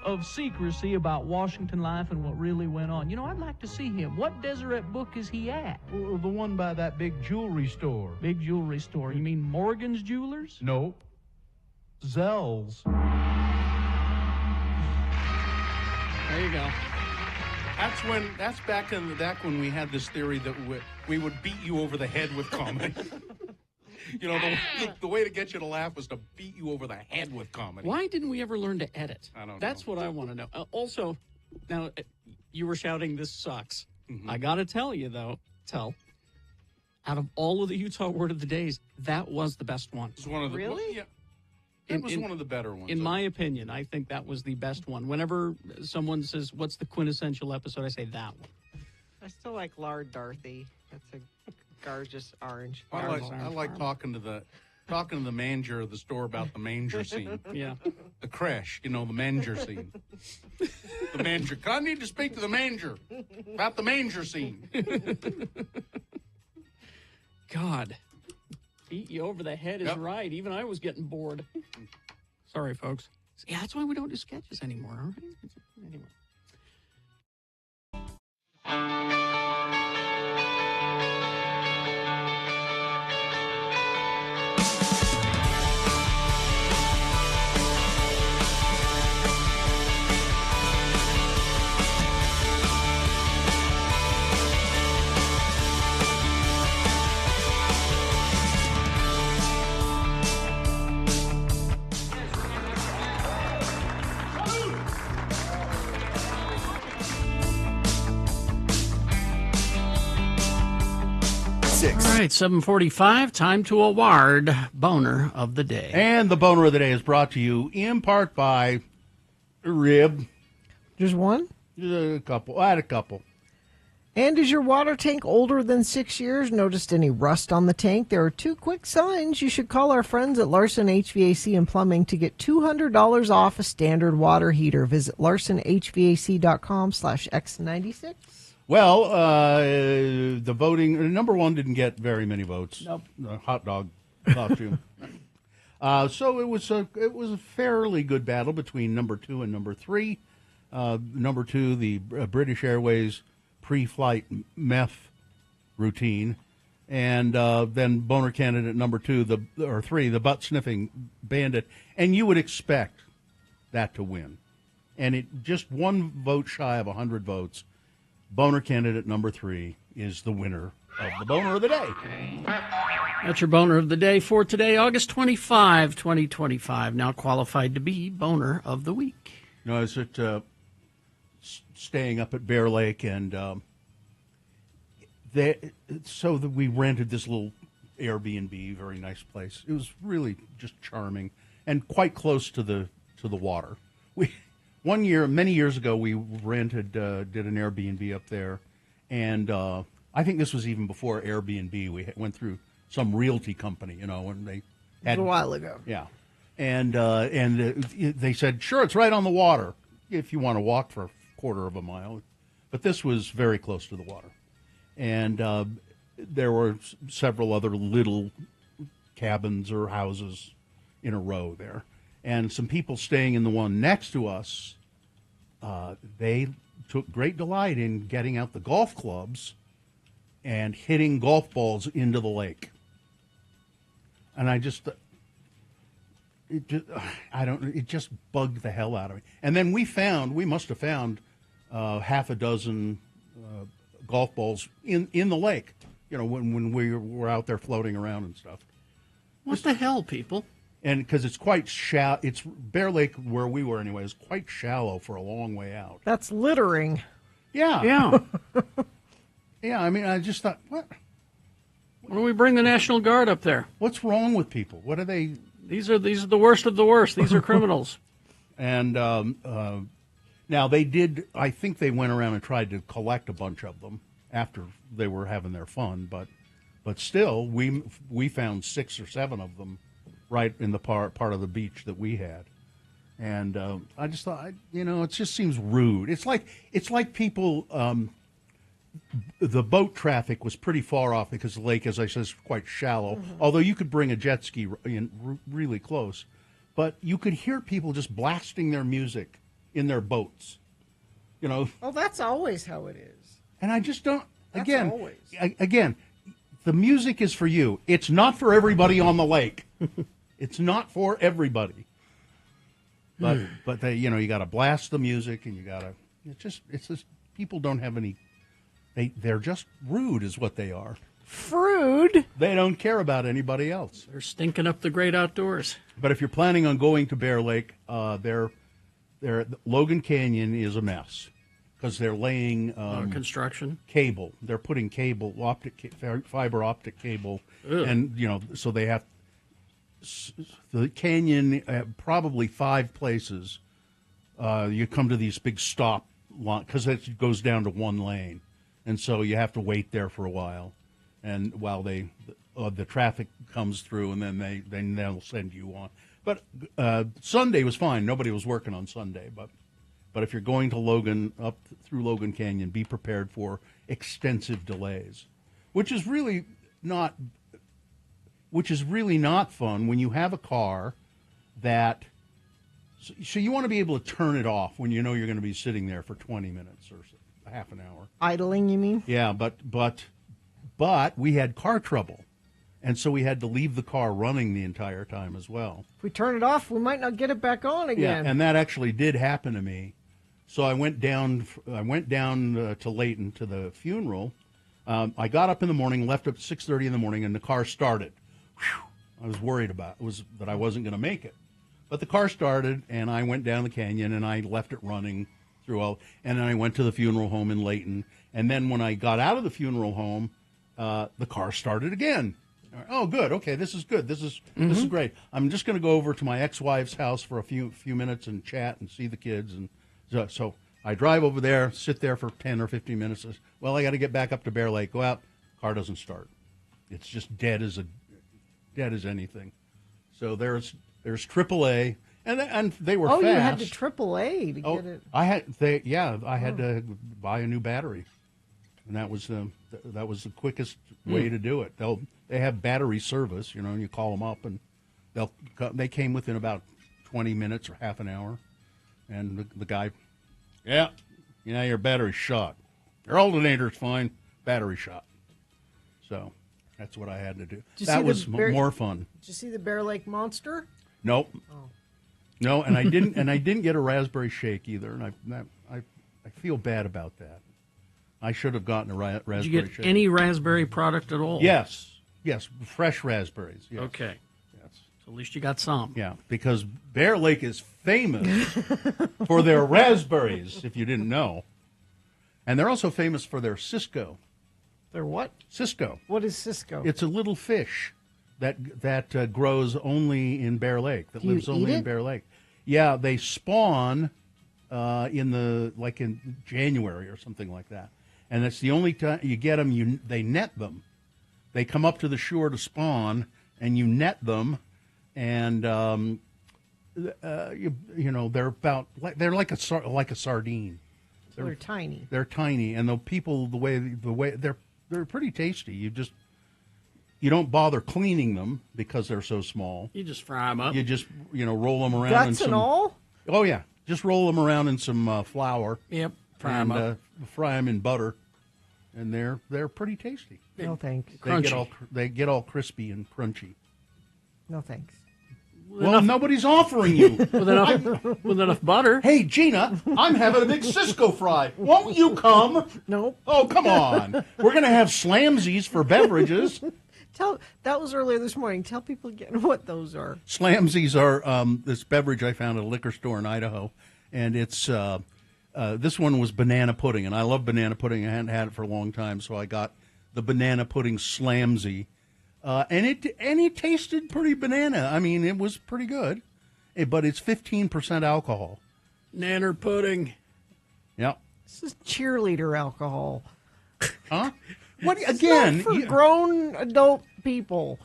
of secrecy about Washington life and what really went on. You know, I'd like to see him. What Deseret Book is he at? Well, the one by that big jewelry store. Big jewelry store. You mean Morgan's Jewelers? No. Zell's. There you go. That's back when we had this theory that we would beat you over the head with comedy. You know, the way to get you to laugh was to beat you over the head with comedy. Why didn't we ever learn to edit? I don't know. That's what I want to know. Also, now, you were shouting, this sucks. Mm-hmm. I got to tell you, though, out of all of the Utah Word of the Days, that was the best one. It's one of the, Really? Yeah. That was one of the better ones. In my opinion, I think that was the best one. Whenever someone says, what's the quintessential episode, I say that one. I still like Lard Dorothy. That's a gorgeous orange. I like talking to talking to the manager of the store about the manger scene. Yeah. The creche, the manger scene. The manager. I need to speak to the manager about the manger scene. God. Beat you over the head is right. Even I was getting bored. Sorry, folks. Yeah, that's why we don't do sketches anymore, all right? Anyway. All right, 7:45, time to award Boner of the Day. And the Boner of the Day is brought to you in part by Rib. Just one? A couple. I had a couple. And is your water tank older than 6 years? Noticed any rust on the tank? There are 2 quick signs. You should call our friends at Larson HVAC and Plumbing to get $200 off a standard water heater. Visit larsonhvac.com/X96. Well, the voting, number one didn't get very many votes. Nope. Hot dog costume. So it was a fairly good battle between number 2 and number 3. Number 2, the British Airways pre-flight meth routine, and then Boner candidate number 3, the butt sniffing bandit, and you would expect that to win, and it just one vote shy of 100 votes. Boner candidate number 3 is the winner of the Boner of the Day. That's your Boner of the Day for today, August 25, 2025. Now qualified to be Boner of the Week. No, is it staying up at Bear Lake, and we rented this little Airbnb, very nice place. It was really just charming and quite close to the water. One year, many years ago, we rented, did an Airbnb up there, and I think this was even before Airbnb. We went through some realty company, and they had a while ago. Yeah, and they said, sure, it's right on the water if you want to walk for a quarter of a mile, but this was very close to the water, and there were several other little cabins or houses in a row there. And some people staying in the one next to us, they took great delight in getting out the golf clubs and hitting golf balls into the lake. And it just bugged the hell out of me. And then we must have found half a dozen golf balls in the lake, when we were out there floating around and stuff. What the hell, people? And because it's quite shallow, it's Bear Lake where we were anyway, is quite shallow for a long way out. That's littering. Yeah. Yeah. Yeah, I mean, I just thought, what? Why don't we bring the National Guard up there? What's wrong with people? What are they? These are the worst of the worst. These are criminals. And now they did, I think they went around and tried to collect a bunch of them after they were having their fun, but still, we found 6 or 7 of them right in the part of the beach that we had, and I just thought, it just seems rude. It's like people. The boat traffic was pretty far off because the lake, as I said, is quite shallow. Mm-hmm. Although you could bring a jet ski in really close, but you could hear people just blasting their music in their boats. Oh, that's always how it is. And I just don't. That's again, always. Again, the music is for you. It's not for everybody on the lake. It's not for everybody. But they, you got to blast the music, and you got to. It's just people don't have any. They're just rude, is what they are. Frude. They don't care about anybody else. They're stinking up the great outdoors. But if you're planning on going to Bear Lake, Logan Canyon is a mess because they're laying construction cable. They're putting fiber optic cable, Ugh. and so they have the canyon probably 5 places. You come to these big stop because it goes down to 1 lane, and so you have to wait there for a while, and while they the traffic comes through, and then they'll send you on. But Sunday was fine. Nobody was working on Sunday. But if you're going to Logan, up through Logan Canyon, be prepared for extensive delays, which is really not fun when you have a car that. So you want to be able to turn it off when you know you're going to be sitting there for 20 minutes or half an hour. Idling, you mean? Yeah, but we had car trouble, and so we had to leave the car running the entire time as well. If we turn it off, we might not get it back on again. Yeah, and that actually did happen to me. So I went down to Layton to the funeral. I got up in the morning, left at 6:30 in the morning, and the car started. Whew, I was worried that I wasn't going to make it. But the car started, and I went down the canyon, and I left it running through all. And then I went to the funeral home in Layton. And then when I got out of the funeral home, the car started again. Oh, good. Okay, this is good. This is great. I'm just going to go over to my ex-wife's house for a few minutes and chat and see the kids. And so I drive over there, sit there for 10 or 15 minutes. Well, I got to get back up to Bear Lake. Go out. Car doesn't start. It's just dead as anything. So there's AAA, and they were fast. Oh, you had to AAA to get it. I had to buy a new battery, and that was the quickest way to do it. They have battery service, and you call them up, and they came within about 20 minutes or half an hour, and the guy, your battery's shot. Your alternator's fine, battery shot. So that's what I had to do. That was more fun. Did you see the Bear Lake Monster? Nope. Oh. No, and I didn't get a raspberry shake either, and I feel bad about that. I should have gotten a raspberry shake. Did you get any raspberry product at all? Yes, fresh raspberries. Yes. Okay. Yes. So at least you got some. Yeah, because Bear Lake is famous for their raspberries, if you didn't know. And they're also famous for their Cisco. Their what? Cisco. What is Cisco? It's a little fish that grows only in Bear Lake, that lives only in Bear Lake. Yeah, they spawn in January or something like that. And that's the only time you get them, they net them. They come up to the shore to spawn, and you net them, and they're like a sardine. So they're tiny. They're tiny, and the way they're pretty tasty. You don't bother cleaning them because they're so small. You just fry them up. You just roll them around. Guts and all? Oh yeah, just roll them around in some flour. Yep, fry them up. Fry them in butter, and they're pretty tasty. No thanks. They get all crispy and crunchy. No thanks. Well, nobody's offering you. with enough butter. Hey, Gina, I'm having a big Cisco fry. Won't you come? Nope. Oh, come on. We're going to have Slamsies for beverages. That was earlier this morning. Tell people again what those are. Slamsies are this beverage I found at a liquor store in Idaho, and it's this one was banana pudding, and I love banana pudding. I hadn't had it for a long time, so I got the banana pudding Slamsie. And it tasted pretty banana. I mean, it was pretty good, but it's 15% alcohol. Nanner pudding. Yep. This is cheerleader alcohol. Huh? What again? It's not for grown adult people.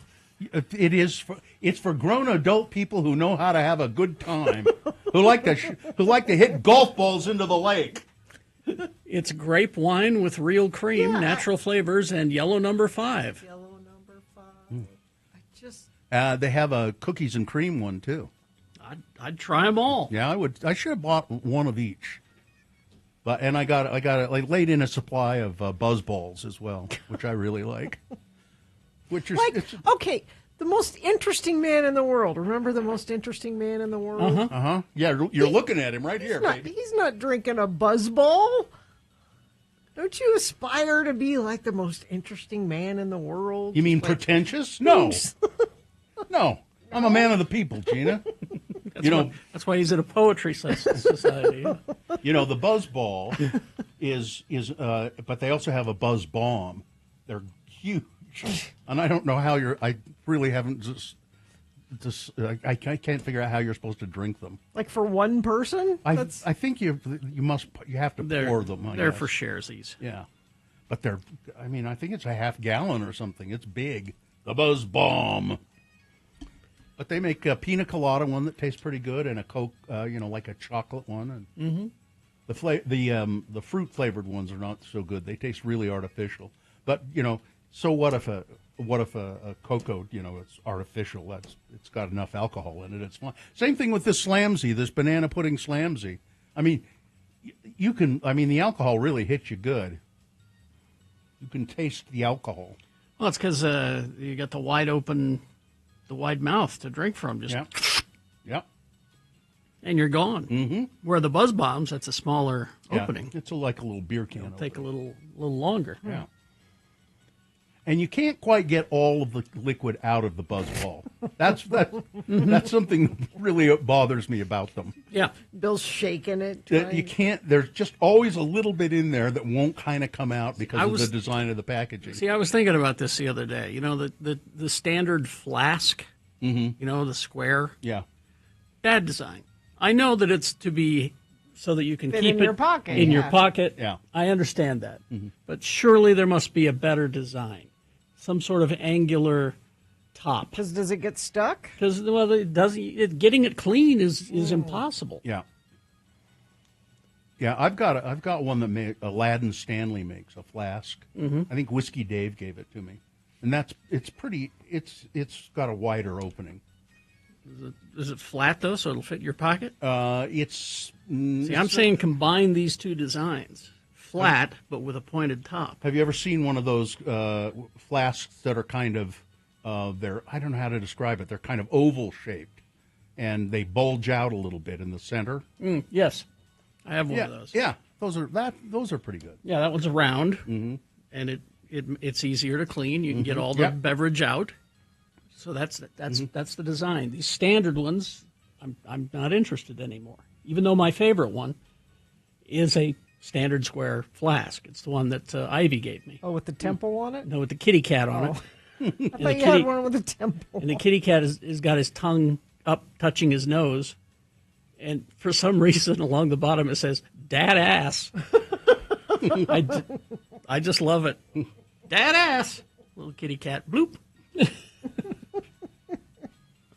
It is. It's for grown adult people who know how to have a good time, who like to hit golf balls into the lake. It's grape wine with real cream, natural flavors, and yellow number 5. They have a cookies and cream one too. I'd try them all. Yeah, I would. I should have bought one of each. And I got it laid in a supply of Buzz Balls as well, which I really like. Okay, the most interesting man in the world. Remember the most interesting man in the world? Yeah, you're looking at him right here, baby. He's not drinking a Buzz Ball. Don't you aspire to be like the most interesting man in the world? You mean pretentious? No. No, I'm a man of the people, Gina. That's why he's in a poetry society. The Buzz Ball is but they also have a Buzz Bomb. They're huge, and I don't know how I really haven't I can't figure out how you're supposed to drink them. Like for one person? I think you have to pour them. They're for sharesies. Yeah, but I think it's a half gallon or something. It's big. The Buzz Bomb. But they make a pina colada one that tastes pretty good, and a Coke, like a chocolate one. And the fruit flavored ones are not so good. They taste really artificial. But so what if a cocoa, it's artificial? It's got enough alcohol in it. It's fine. Same thing with this Slamsy, this banana pudding Slamsy. I mean, the alcohol really hits you good. You can taste the alcohol. Well, it's because you got the wide mouth to drink from. Just Yep. And you're gone. Mm-hmm. Where the Buzz Bombs, that's a smaller opening. It's like a little beer can. It'll take a little longer. Yeah. And you can't quite get all of the liquid out of the Buzz Ball. That's something that really bothers me about them. Yeah. Bill's shaking it. You can't. There's just always a little bit in there that won't kind of come out because of the design of the packaging. See, I was thinking about this the other day. The standard flask. Mm-hmm. The square. Yeah. Bad design. I know that it's to be so that you can Fit keep in it your pocket, in your yeah. pocket. Yeah. I understand that. Mm-hmm. But surely there must be a better design. Some sort of angular top. Because does it get stuck? Because it doesn't. Getting it clean is impossible. Yeah. Yeah, I've got one that Aladdin Stanley makes, a flask. Mm-hmm. I think Whiskey Dave gave it to me, and it's got a wider opening. Is it flat though, so it'll fit your pocket? See, I'm saying combine these two designs. Flat, but with a pointed top. Have you ever seen one of those flasks that are kind of, I don't know how to describe it, they're kind of oval shaped, and they bulge out a little bit in the center? Yes, I have one of those. Yeah, those are pretty good. Yeah, that one's round, mm-hmm. and it's easier to clean. You can get all the beverage out. So that's the design. These standard ones, I'm not interested anymore. Even though my favorite one is a standard square flask. It's the one that Ivy gave me. Oh, with the temple on it? No, with the kitty cat on it. I thought you had one with a temple. And the kitty cat has got his tongue up, touching his nose. And for some reason, along the bottom, it says, Dad ass. I just love it. Dad ass. Little kitty cat. Bloop.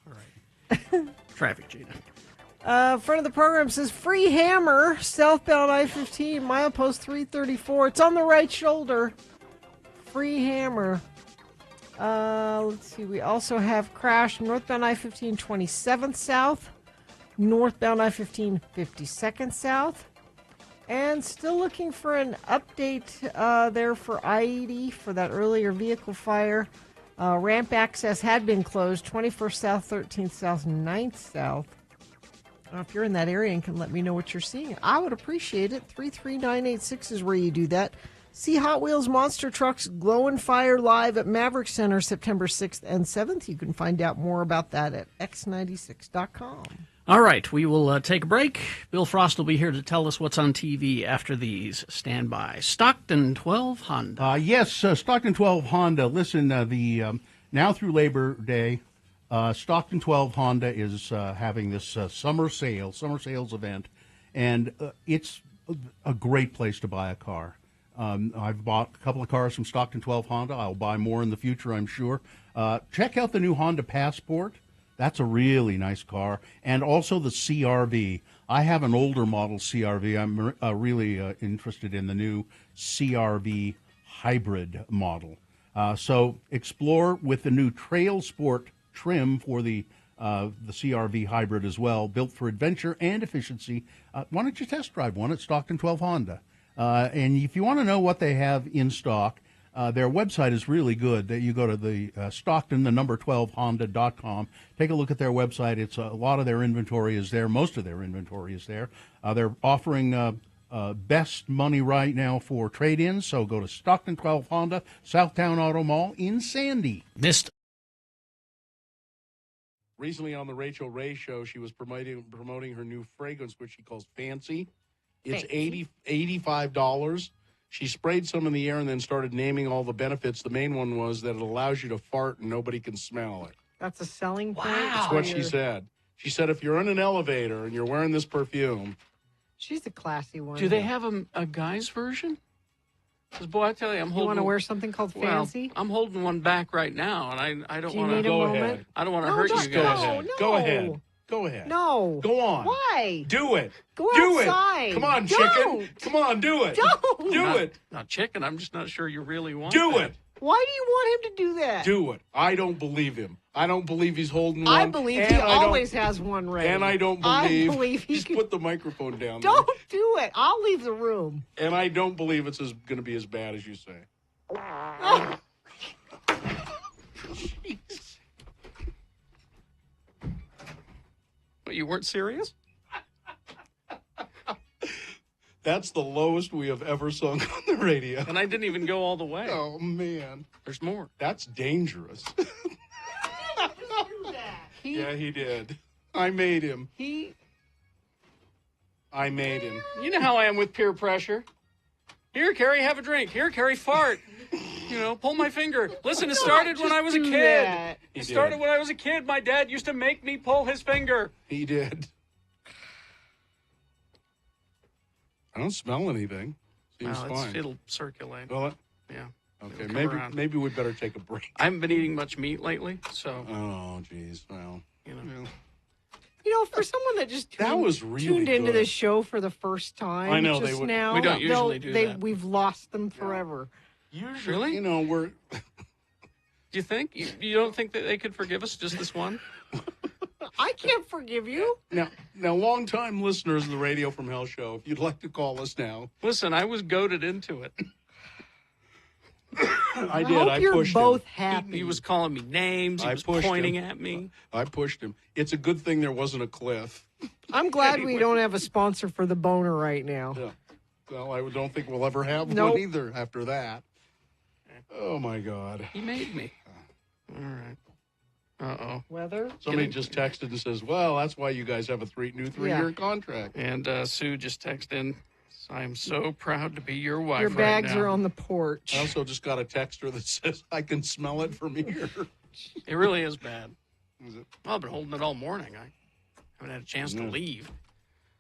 All right. Traffic, Gina. Front of the program says free hammer, southbound I-15, milepost 334. It's on the right shoulder. Free hammer. Let's see. We also have crash northbound I-15 27th south, northbound I-15 52nd south, and still looking for an update there for I-80 for that earlier vehicle fire. Ramp access had been closed. 21st south, 13th south, 9th south. If you're in that area and can let me know what you're seeing, I would appreciate it. 33986 is where you do that. See Hot Wheels Monster Trucks Glow and Fire live at Maverick Center September 6th and 7th. You can find out more about that at x96.com. All right, we will take a break. Bill Frost will be here to tell us what's on TV after these. Stand by. Stockton 12 Honda. Yes, Stockton 12 Honda. Listen, now through Labor Day, Stockton 12 Honda is having this summer sales event, and it's a great place to buy a car. I've bought a couple of cars from Stockton 12 Honda. I'll buy more in the future, I'm sure. Check out the new Honda Passport. That's a really nice car. And also the CR-V. I have an older model CR-V. I'm really interested in the new CR-V hybrid model. So explore with the new Trail Sport trim for the CR-V hybrid as well, built for adventure and efficiency. Why don't you test drive one at Stockton 12 Honda? And if you want to know what they have in stock, their website is really good. You go to the Stockton, the number 12Honda.com. Take a look at their website. It's a lot of their inventory is there. Most of their inventory is there. They're offering best money right now for trade-ins. So go to Stockton 12 Honda, Southtown Auto Mall in Sandy. Recently on the Rachel Ray Show, she was promoting her new fragrance, which she calls Fancy. It's $85. She sprayed some in the air and then started naming all the benefits. The main one was that it allows you to fart and nobody can smell it. That's a selling point? That's what she said. She said if you're in an elevator and you're wearing this perfume. She's a classy one. Do they have a guy's version? Because, boy, I tell you, I'm You holding. want to wear something called fancy? I'm holding one back right now, and I don't Do you want to need a go moment? ahead. I don't want to No, hurt just you guys. go. No. Go ahead. Go ahead. No. Go on. Why? Do it. Go do outside. it. Come on, Don't. chicken. Come on, do it. Don't. Do it. Not chicken. I'm just not sure you really want Do that. it. Why do you want him to do that? Do it. I don't believe him. I don't believe he's holding one. I believe and he I don't- always has one ready. And I don't believe. I believe he Just can. put the microphone down. Don't do it. I'll leave the room. There. And I don't believe it's going to be as bad as you say. But you weren't serious? That's the lowest we have ever sung on the radio. And I didn't even go all the way. Oh, man. There's more. That's dangerous. Yeah, he did. I made him. I made him. You know how I am with peer pressure. Here, Carrie, have a drink. Here, Carrie, fart. You know, pull my finger. Listen, it started when I was a do kid. that. It started did. when I was a kid. My dad used to make me pull his finger. He did. I don't smell anything. Seems Well, fine. it'll circulate. Will it? Yeah. Okay, It'll come maybe around. maybe we'd better take a break. I haven't been eating much meat lately, so. Oh, geez. Well, you know. You know, for someone that just That was really tuned into good. this show for the first time, I know, they just would- now, We don't usually do that. We've lost them forever. Usually, Really? you know, we're. Do you think? You don't think that they could forgive us just this one? I can't forgive you. Now, long-time listeners of the Radio from Hell show, if you'd like to call us now. Listen, I was goaded into it. I did. hope I you're pushed both him. happy. He was calling me names. He I was pushed pointing him. at me. I pushed him. It's a good thing there wasn't a cliff. I'm glad we Anyway. don't have a sponsor for the boner right now. Yeah. Well, I don't think we'll ever have Nope. one either after that. Oh, my God. He made me. All right. Uh-oh. Weather? Somebody just texted and says, well, that's why you guys have a new three-year contract. And Sue just texted in, I am so proud to be your wife Your right bags now. are on the porch. I also just got a texter that says, I can smell it from here. It really is bad. Is it? Well, I've been holding it all morning. I haven't had a chance to Yeah. leave.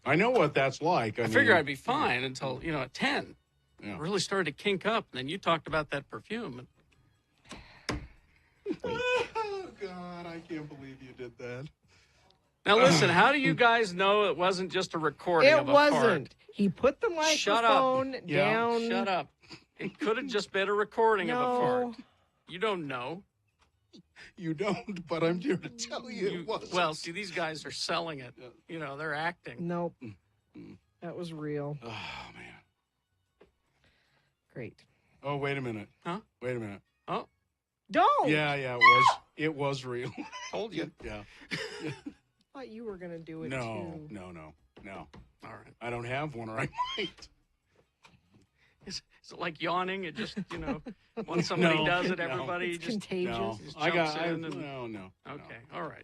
I know what that's like. I figure I'd be fine until, at 10. Yeah. I really started to kink up. And then you talked about that perfume. Oh, God, I can't believe you did that. Now, listen, how do you guys know it wasn't just a recording It of a wasn't. fart? He put the Shut up. microphone down. Shut up. It could have just been a recording of a No. fart. You don't know. You don't, but I'm here to tell you it wasn't. Well, see, these guys are selling it. They're acting. Nope. That was real. Oh, man. Great. Oh, wait a minute. Huh? Wait a minute. Oh. Don't. Yeah, it was. It was real. Told you. Yeah. I thought you were going to do it No, too. no. All right. I don't have one, or I might. Is it like yawning? It just, once somebody No, does it, no. everybody It's just contagious. No, just I jumps got. in and- No. Okay. All right.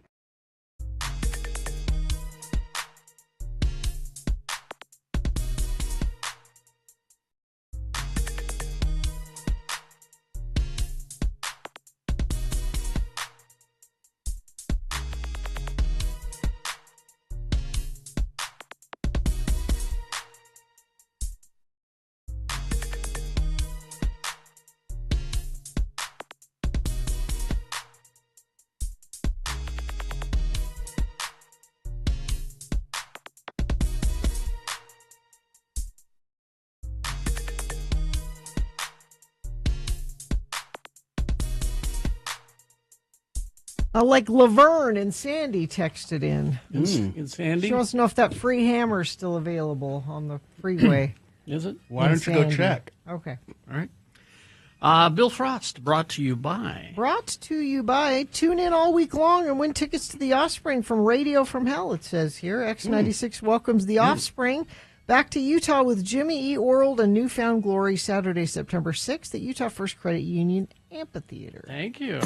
Like Laverne and Sandy texted in. In Sandy? She wants to know if that free hammer is still available on the freeway. Is it? Why don't you go check? Okay. All right. Bill Frost, brought to you by. Brought to you by. Tune in all week long and win tickets to The Offspring from Radio from Hell, it says here. X96 welcomes The Offspring back to Utah with Jimmy E. World and Newfound Glory Saturday, September 6th at Utah First Credit Union Amphitheater. Thank you.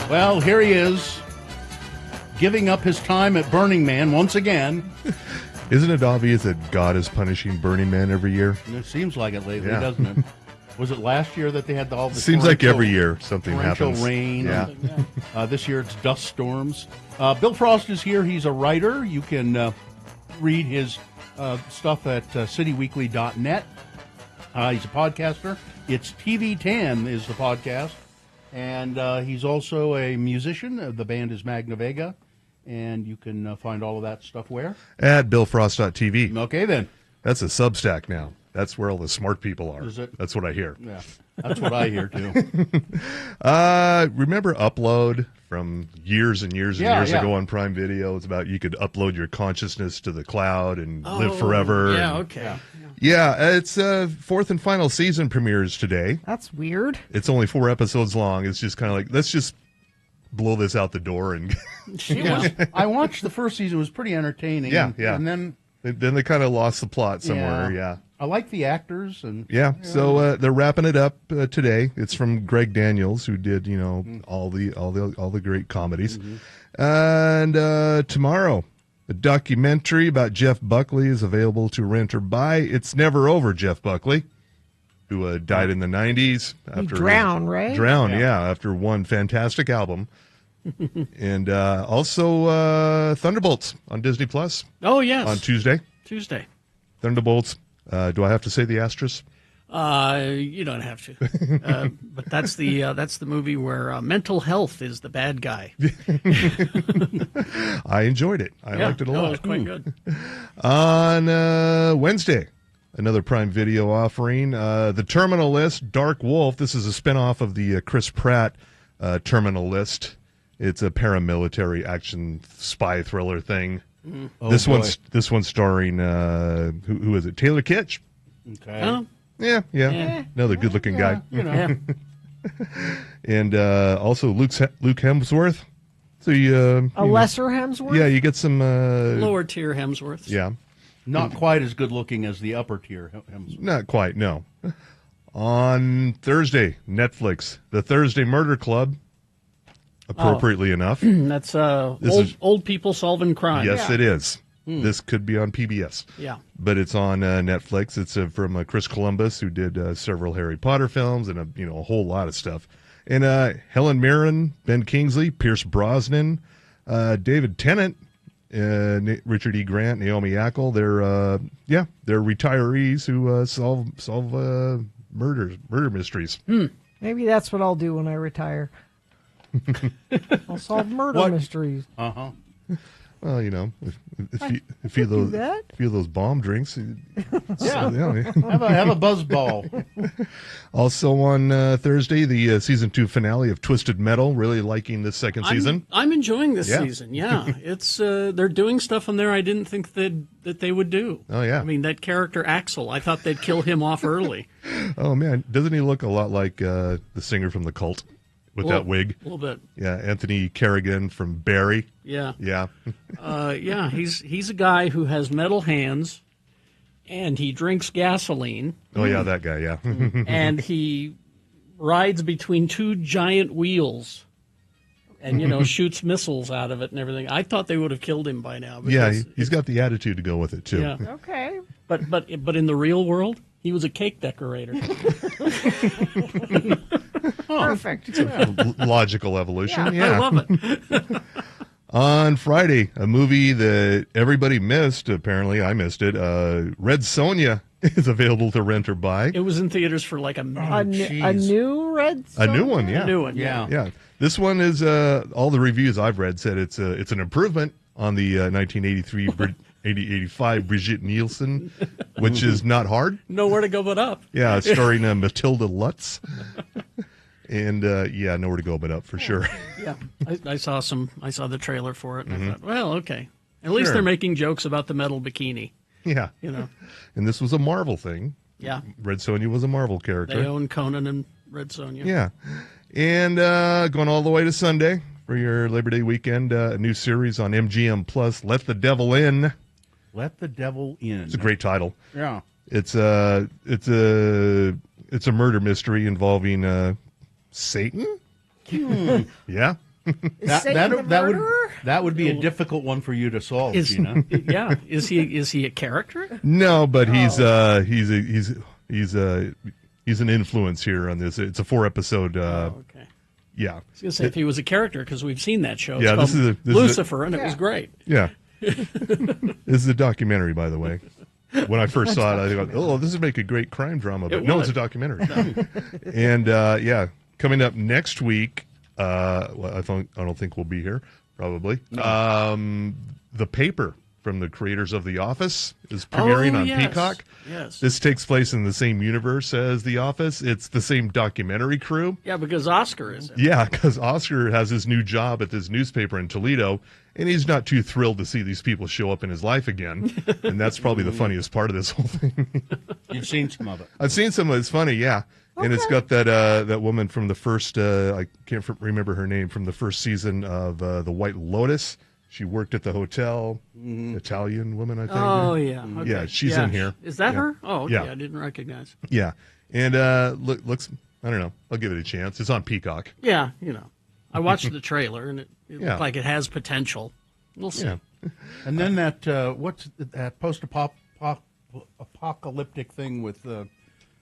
Well, here he is, giving up his time at Burning Man once again. Isn't it obvious that God is punishing Burning Man every year? It seems like it lately, Yeah. doesn't it? Was it last year that they had all the Seems like torrential- every year something torrential happens. rain? Yeah. This year it's dust storms. Bill Frost is here. He's a writer. You can read his stuff at cityweekly.net. He's a podcaster. It's TV10 is the podcast. And he's also a musician. The band is Magna Vega. And you can find all of that stuff where? At BillFrost.tv. Okay, then. That's a Substack now. That's where all the smart people are. Is it? That's what I hear. Yeah, that's what I hear, too. Remember Upload from years and years and years ago on Prime Video? It's about you could upload your consciousness to the cloud and live forever. Yeah, and, okay. Yeah, it's fourth and final season premieres today. That's weird. It's only 4 episodes long. It's just kind of like, let's just blow this out the door. And I watched the first season. It was pretty entertaining. Yeah. And then they kind of lost the plot somewhere. Yeah. I like the actors. And So they're wrapping it up today. It's from Greg Daniels, who did all the great comedies. And tomorrow, a documentary about Jeff Buckley is available to rent or buy. It's Never Over, Jeff Buckley, who died in the 90s. He drowned, right? Drowned, after one fantastic album. And also Thunderbolts on Disney Plus. Oh, yes. On Tuesday. Thunderbolts. Do I have to say the asterisk? You don't have to. But that's the movie where mental health is the bad guy. I enjoyed it. I liked it a lot. It was quite good. On Wednesday, another Prime Video offering, The Terminal List, Dark Wolf. This is a spinoff of the Chris Pratt Terminal List. It's a paramilitary action spy thriller thing. This one's starring who is it? Taylor Kitsch. Okay. Yeah. Another good-looking guy. And also Luke Hemsworth. So a lesser Hemsworth. Yeah, you get some lower tier Hemsworths. Yeah, not quite as good-looking as the upper tier Hemsworth. Not quite. No. On Thursday, Netflix, The Thursday Murder Club. Appropriately enough. That's old people solving crime. Yes, it is. This could be on PBS. Yeah. But it's on Netflix. It's from Chris Columbus, who did several Harry Potter films and a whole lot of stuff. And Helen Mirren, Ben Kingsley, Pierce Brosnan, David Tennant, Richard E. Grant, Naomi Ackel. They're retirees who solve murder mysteries. Maybe that's what I'll do when I retire. I'll solve murder mysteries. Well, a few of those bomb drinks. Have a buzz ball. Also on Thursday, the season 2 finale of Twisted Metal. Really liking this second season. I'm enjoying this season. Yeah, it's they're doing stuff on there I didn't think that they would do. Oh yeah. I mean that character Axel. I thought they'd kill him off early. Oh man, doesn't he look a lot like the singer from the Cult? With that wig. A little bit. Yeah, Anthony Kerrigan from Barry. Yeah. Yeah. He's a guy who has metal hands, and he drinks gasoline. Oh, yeah, that guy, yeah. And he rides between 2 giant wheels and, shoots missiles out of it and everything. I thought they would have killed him by now. Yeah, he's got the attitude to go with it, too. Yeah. Okay. But in the real world, he was a cake decorator. Perfect. Logical evolution. Yeah. I love it. On Friday, a movie that everybody missed, apparently I missed it, Red Sonja is available to rent or buy. It was in theaters for like a minute. A new Red Sonja? A new one, yeah. A new one, yeah. Yeah. This one is, all the reviews I've read said it's an improvement on the 1985 Brigitte Nielsen, which is not hard. Nowhere to go but up. Yeah, starring Matilda Lutz. And nowhere to go but up for sure. Yeah, I saw the trailer for it, and I thought, well, okay, at least they're making jokes about the metal bikini. Yeah, And this was a Marvel thing. Yeah, Red Sonja was a Marvel character. They own Conan and Red Sonja. Yeah, and going all the way to Sunday for your Labor Day weekend, a new series on MGM Plus, Let the Devil In. Let the Devil In. It's a great title. Yeah, it's a murder mystery involving Satan. Yeah. That would be a difficult one for you to solve, Gina. Yeah, is he a character? No, but he's an influence here on this. It's a 4-episode. Okay. Yeah. I was gonna say if he was a character because we've seen that show. Yeah, this is Lucifer, and it was great. Yeah. This is a documentary, by the way. when I first saw it, I thought, oh, this would make a great crime drama. But It no, would. it's a documentary. And yeah, coming up next week, well, I don't think we'll be here, probably. The Paper from the creators of The Office is premiering on yes. Peacock. Yes. This takes place in the same universe as The Office. It's the same documentary crew. Yeah, because Oscar is in it. Yeah, because Oscar has his new job at this newspaper in Toledo, and he's not too thrilled to see these people show up in his life again. And that's probably the funniest part of this whole thing. You've seen some of it. I've seen some of it. It's funny, yeah. And it's got that that woman from the first, I can't remember her name, from the first season of The White Lotus. She worked at the hotel, Italian woman, I think. Oh, yeah. Okay. Yeah, she's in here. Is that Yeah. her? Oh, okay. Yeah. I didn't recognize. Yeah. And looks, I don't know. I'll give it a chance. It's on Peacock. Yeah, you know. I watched the trailer, and it Yeah. looked like it has potential. We'll see. Yeah. And then that what's that post-apocalyptic thing with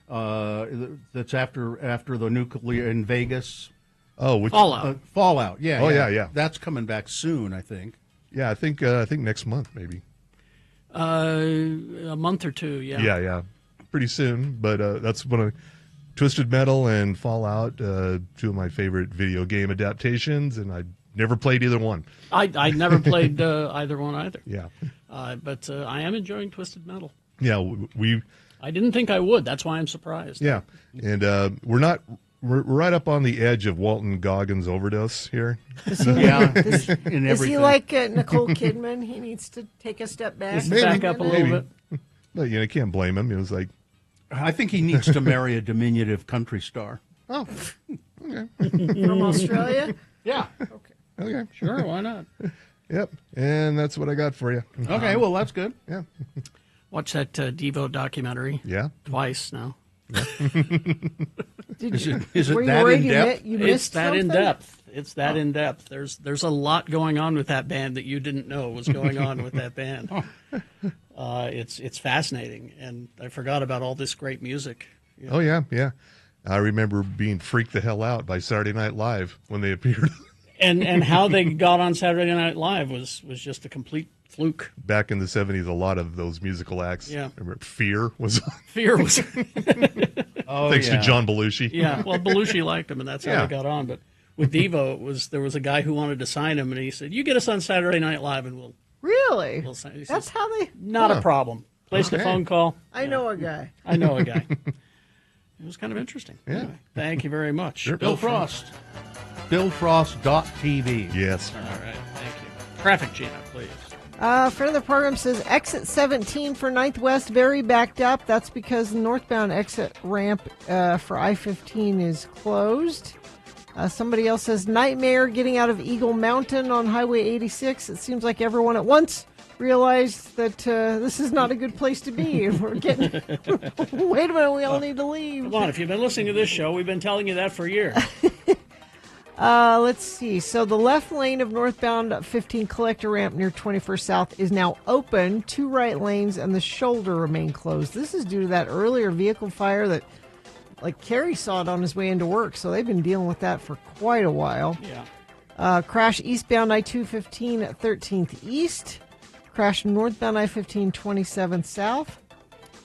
that's after the nuclear in Vegas. Oh, which Fallout. Fallout. Yeah. Oh, yeah. That's coming back soon, I think. Yeah, I think next month maybe. A month or two, yeah. Yeah, pretty soon. But that's one of Twisted Metal and Fallout, two of my favorite video game adaptations, and I never played either one. I never played either one either. Yeah, but I am enjoying Twisted Metal. yeah, we I didn't think I would. That's why I'm surprised. yeah, and we're right up on the edge of Walton Goggins overdose here. Yeah, in Is everything. he like Nicole Kidman? He needs to take a step back. Just back up a little bit. But you can't blame him. It was like, I think he needs to marry a diminutive country star. oh, okay, From Australia? Yeah. okay, Sure, why not? yep, and that's what I got for you. Okay, well, that's good. Yeah, Watch that Devo documentary yeah. twice now. Is it Were you that worried in depth? you It's missed that in something? depth. It's that in depth. There's a lot going on with that band that you didn't know was going on with that band. It's fascinating, and I forgot about all this great music. Oh yeah. I remember being freaked the hell out by Saturday Night Live when they appeared. And how they got on Saturday Night Live was just a complete fluke. Back in the 70s, a lot of those musical acts. Yeah. Remember, Fear was on. Fear was. Thanks to John Belushi. Yeah, well, Belushi liked him, and that's how Yeah. they got on. But with Devo, there was a guy who wanted to sign him, and he said, "You get us on Saturday Night Live, and we'll Really? sign." He That's says, how they. not a problem. Placed a Okay. phone call. I know a guy. I know a guy. It was kind of interesting. Yeah. Anyway, thank you very much, Sure. Bill Frost. BillFrost.tv. Yes. All right, thank you. Traffic, Gina, please. Friend of the program says exit 17 for Ninth West very backed up. That's because the northbound exit ramp for I-15 is closed. Somebody else says nightmare getting out of Eagle Mountain on Highway 86. It seems like everyone at once realized that this is not a good place to be. We're getting. Wait a minute, we all need to leave. Come on, if you've been listening to this show, we've been telling you that for years. Let's see. So the left lane of northbound 15 collector ramp near 21st South is now open. 2 right lanes and the shoulder remain closed. This is due to that earlier vehicle fire that, like, Kerry saw it on his way into work. So they've been dealing with that for quite a while. Yeah. Crash eastbound I-215 at 13th East. Crash northbound I-15 27th South.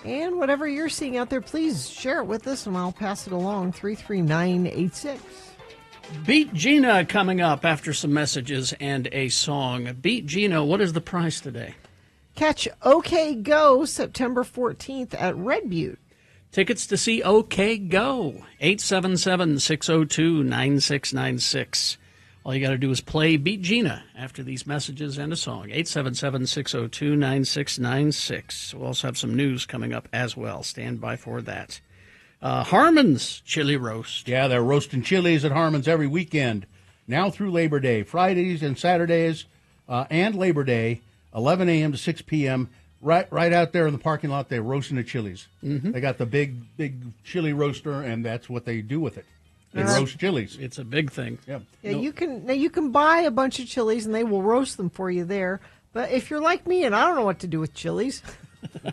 And whatever you're seeing out there, please share it with us and I'll pass it along. 33986. Beat Gina coming up after some messages and a song. Beat Gina, what is the price today? Catch OK Go September 14th at Red Butte. Tickets to see OK Go. 877-602-9696. All you got to do is play Beat Gina after these messages and a song. 877-602-9696. We'll also have some news coming up as well. Stand by for that. Harmon's Chili Roast. Yeah, they're roasting chilies at Harmon's every weekend, now through Labor Day, Fridays and Saturdays, and Labor Day, 11 a.m. to 6 p.m. Right out there in the parking lot, they're roasting the chilies. Mm-hmm. They got the big chili roaster, and that's what they do with it. They roast chilies. It's a big thing. Yep. Yeah, you can buy a bunch of chilies and they will roast them for you there. But if you're like me and I don't know what to do with chilies,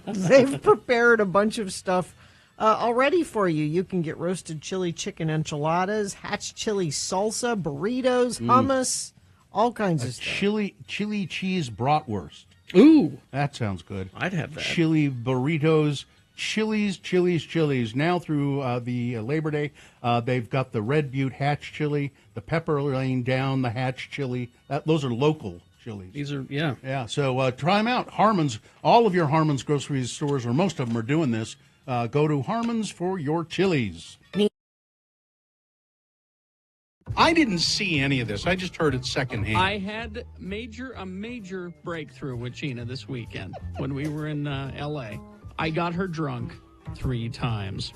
they've prepared a bunch of stuff already for you. You can get roasted chili chicken enchiladas, hatch chili salsa, burritos, hummus, all kinds of stuff. Chili cheese bratwurst. Ooh, that sounds good. I'd have that. Chili burritos, Chili's. Now through the Labor Day, they've got the Red Butte Hatch chili, the Pepper Lane Down, the Hatch chili. Those are local chilies. These are, yeah. Yeah, so try them out. Harmon's, all of your Harmon's grocery stores, or most of them, are doing this. Go to Harmon's for your chilies. I didn't see any of this. I just heard it secondhand. I had a major breakthrough with Gina this weekend when we were in L.A. I got her drunk 3 times.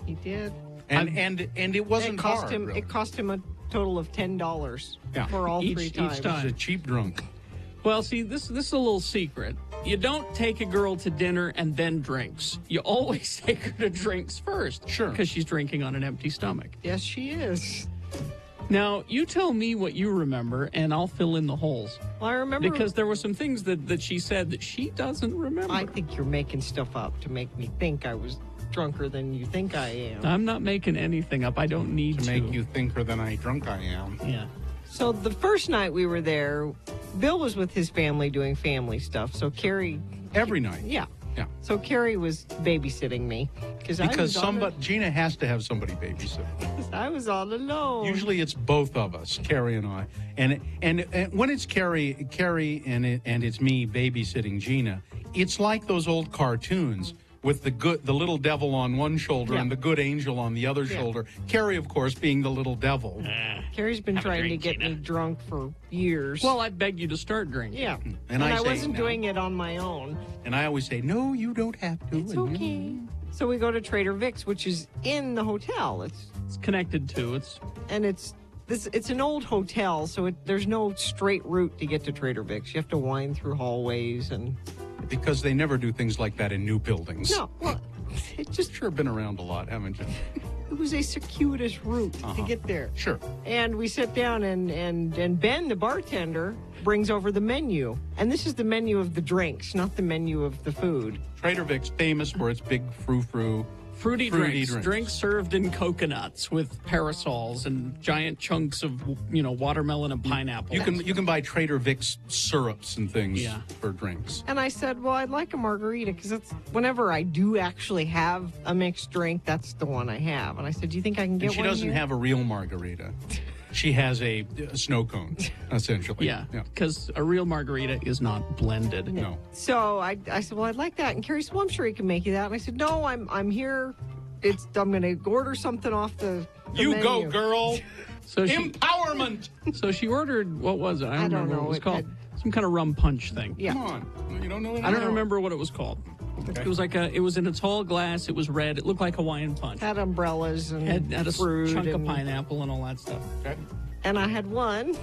He did. And it wasn't hard, him. really. It cost him a total of $10 Yeah. for all Each- 3 times. each time. He's a cheap drunk. Well, see, this is a little secret. You don't take a girl to dinner and then drinks. You always take her to drinks first. Sure. Because she's drinking on an empty stomach. Yes, she is. Now, you tell me what you remember, and I'll fill in the holes. Well, I remember Because there were some things that she said that she doesn't remember. I think you're making stuff up to make me think I was drunker than you think I am. I'm not making anything up. I don't need to. To make you thinker than I drunk I am. Yeah. So the first night we were there, Bill was with his family doing family stuff. So Carrie... Every night. Yeah. Yeah. So Carrie was babysitting me. Because Gina has to have somebody babysit. I was all alone. Usually it's both of us, Carrie and I. And when it's Carrie and it's me babysitting Gina, it's like those old cartoons with the little devil on one shoulder and the good angel on the other shoulder. Carrie, of course, being the little devil. Carrie's been trying to get me drunk for years. Well, I beg you to start drinking. Yeah. And I say, wasn't no. doing it on my own. And I always say, no, you don't have to. It's okay. So we go to Trader Vic's, which is in the hotel. It's connected to. It's an old hotel, so there's no straight route to get to Trader Vic's. You have to wind through hallways and... Because they never do things like that in new buildings. No, well, it just... Sure been around a lot, haven't you? It was a circuitous route to get there. Sure. And we sit down, and Ben, the bartender, brings over the menu. And this is the menu of the drinks, not the menu of the food. Trader Vic's, famous for its big frou-frou. Fruity drinks. Drinks served in coconuts with parasols and giant chunks of, watermelon and pineapple. You can buy Trader Vic's syrups and things for drinks. And I said, well, I'd like a margarita, because that's whenever I do actually have a mixed drink, that's the one I have. And I said, do you think I can get And she one doesn't here? have a real margarita. She has a snow cone, essentially. Yeah, because a real margarita is not blended. No. So I said, well, I'd like that. And Carrie said, well, I'm sure he can make you that. And I said, no, I'm here. I'm going to order something off the You menu. go, girl. So Empowerment. So she ordered, what was it? I don't remember know. what it was It called. Some kind of rum punch thing. Yeah. Come on. You don't know that? I don't remember what it was called. Okay. It was it was in a tall glass. It was red. It looked like Hawaiian punch. Had umbrellas and Had a fruit chunk of and- pineapple and all that stuff. Okay. And I had one.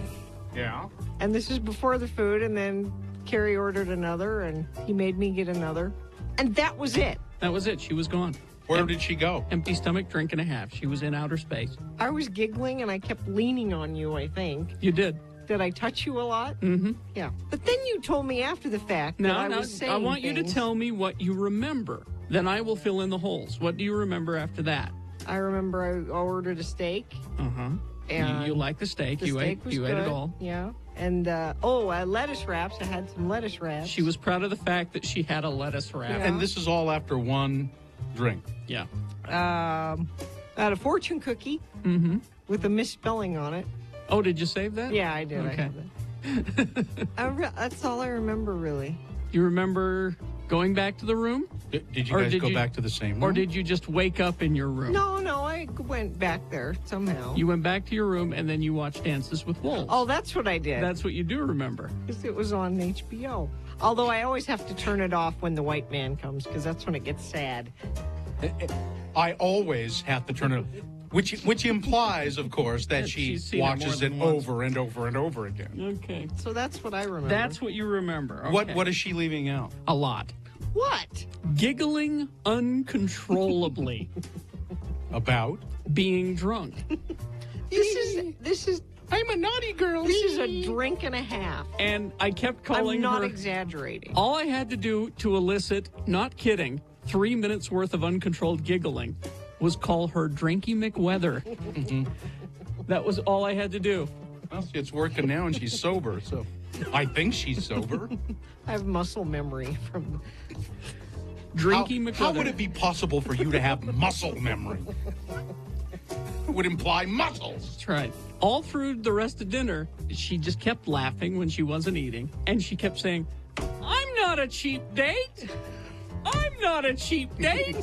Yeah. And this is before the food. And then Carrie ordered another, and he made me get another. And that was it. That was it. She was gone. Where did she go? Empty stomach, drink and a half. She was in outer space. I was giggling, and I kept leaning on you, I think. You did. Did I touch you a lot? Mm-hmm. Yeah. But then you told me after the fact that I was saying I want you to things. tell me what you remember. Then I will fill in the holes. What do you remember after that? I remember I ordered a steak. Uh-huh. And you like the steak. The you steak ate was ate good. it all. Yeah. And, lettuce wraps. I had some lettuce wraps. She was proud of the fact that she had a lettuce wrap. Yeah. And this is all after one drink. Yeah. I had a fortune cookie with a misspelling on it. Oh, did you save that? Yeah, I did. Okay. I have that. That's all I remember, really. You remember going back to the room? Did you guys go back to the same room? Or did you just wake up in your room? No, I went back there somehow. You went back to your room and then you watched Dances with Wolves. Oh, that's what I did. That's what you do remember. Because it was on HBO. Although I always have to turn it off when the white man comes, because that's when it gets sad. I always have to turn it, which implies, of course, that she She's seen it watches more it than once. over and over and over again. Okay. So that's what I remember. That's what you remember. Okay. What is she leaving out? A lot. What? Giggling uncontrollably. About? Being drunk. This is. I'm a naughty girl. This is a drink and a half. And I kept calling I'm not her. exaggerating. All I had to do to elicit, not kidding, 3 minutes worth of uncontrolled giggling was call her Drinky McWeather. That was all I had to do. Well, see, it's working now and she's sober, so. I think she's sober. I have muscle memory from Drinky How would it be possible for you to have muscle memory? It would imply muscles. That's right. All through the rest of dinner, she just kept laughing when she wasn't eating, and she kept saying, "I'm not a cheap date. I'm not a cheap date."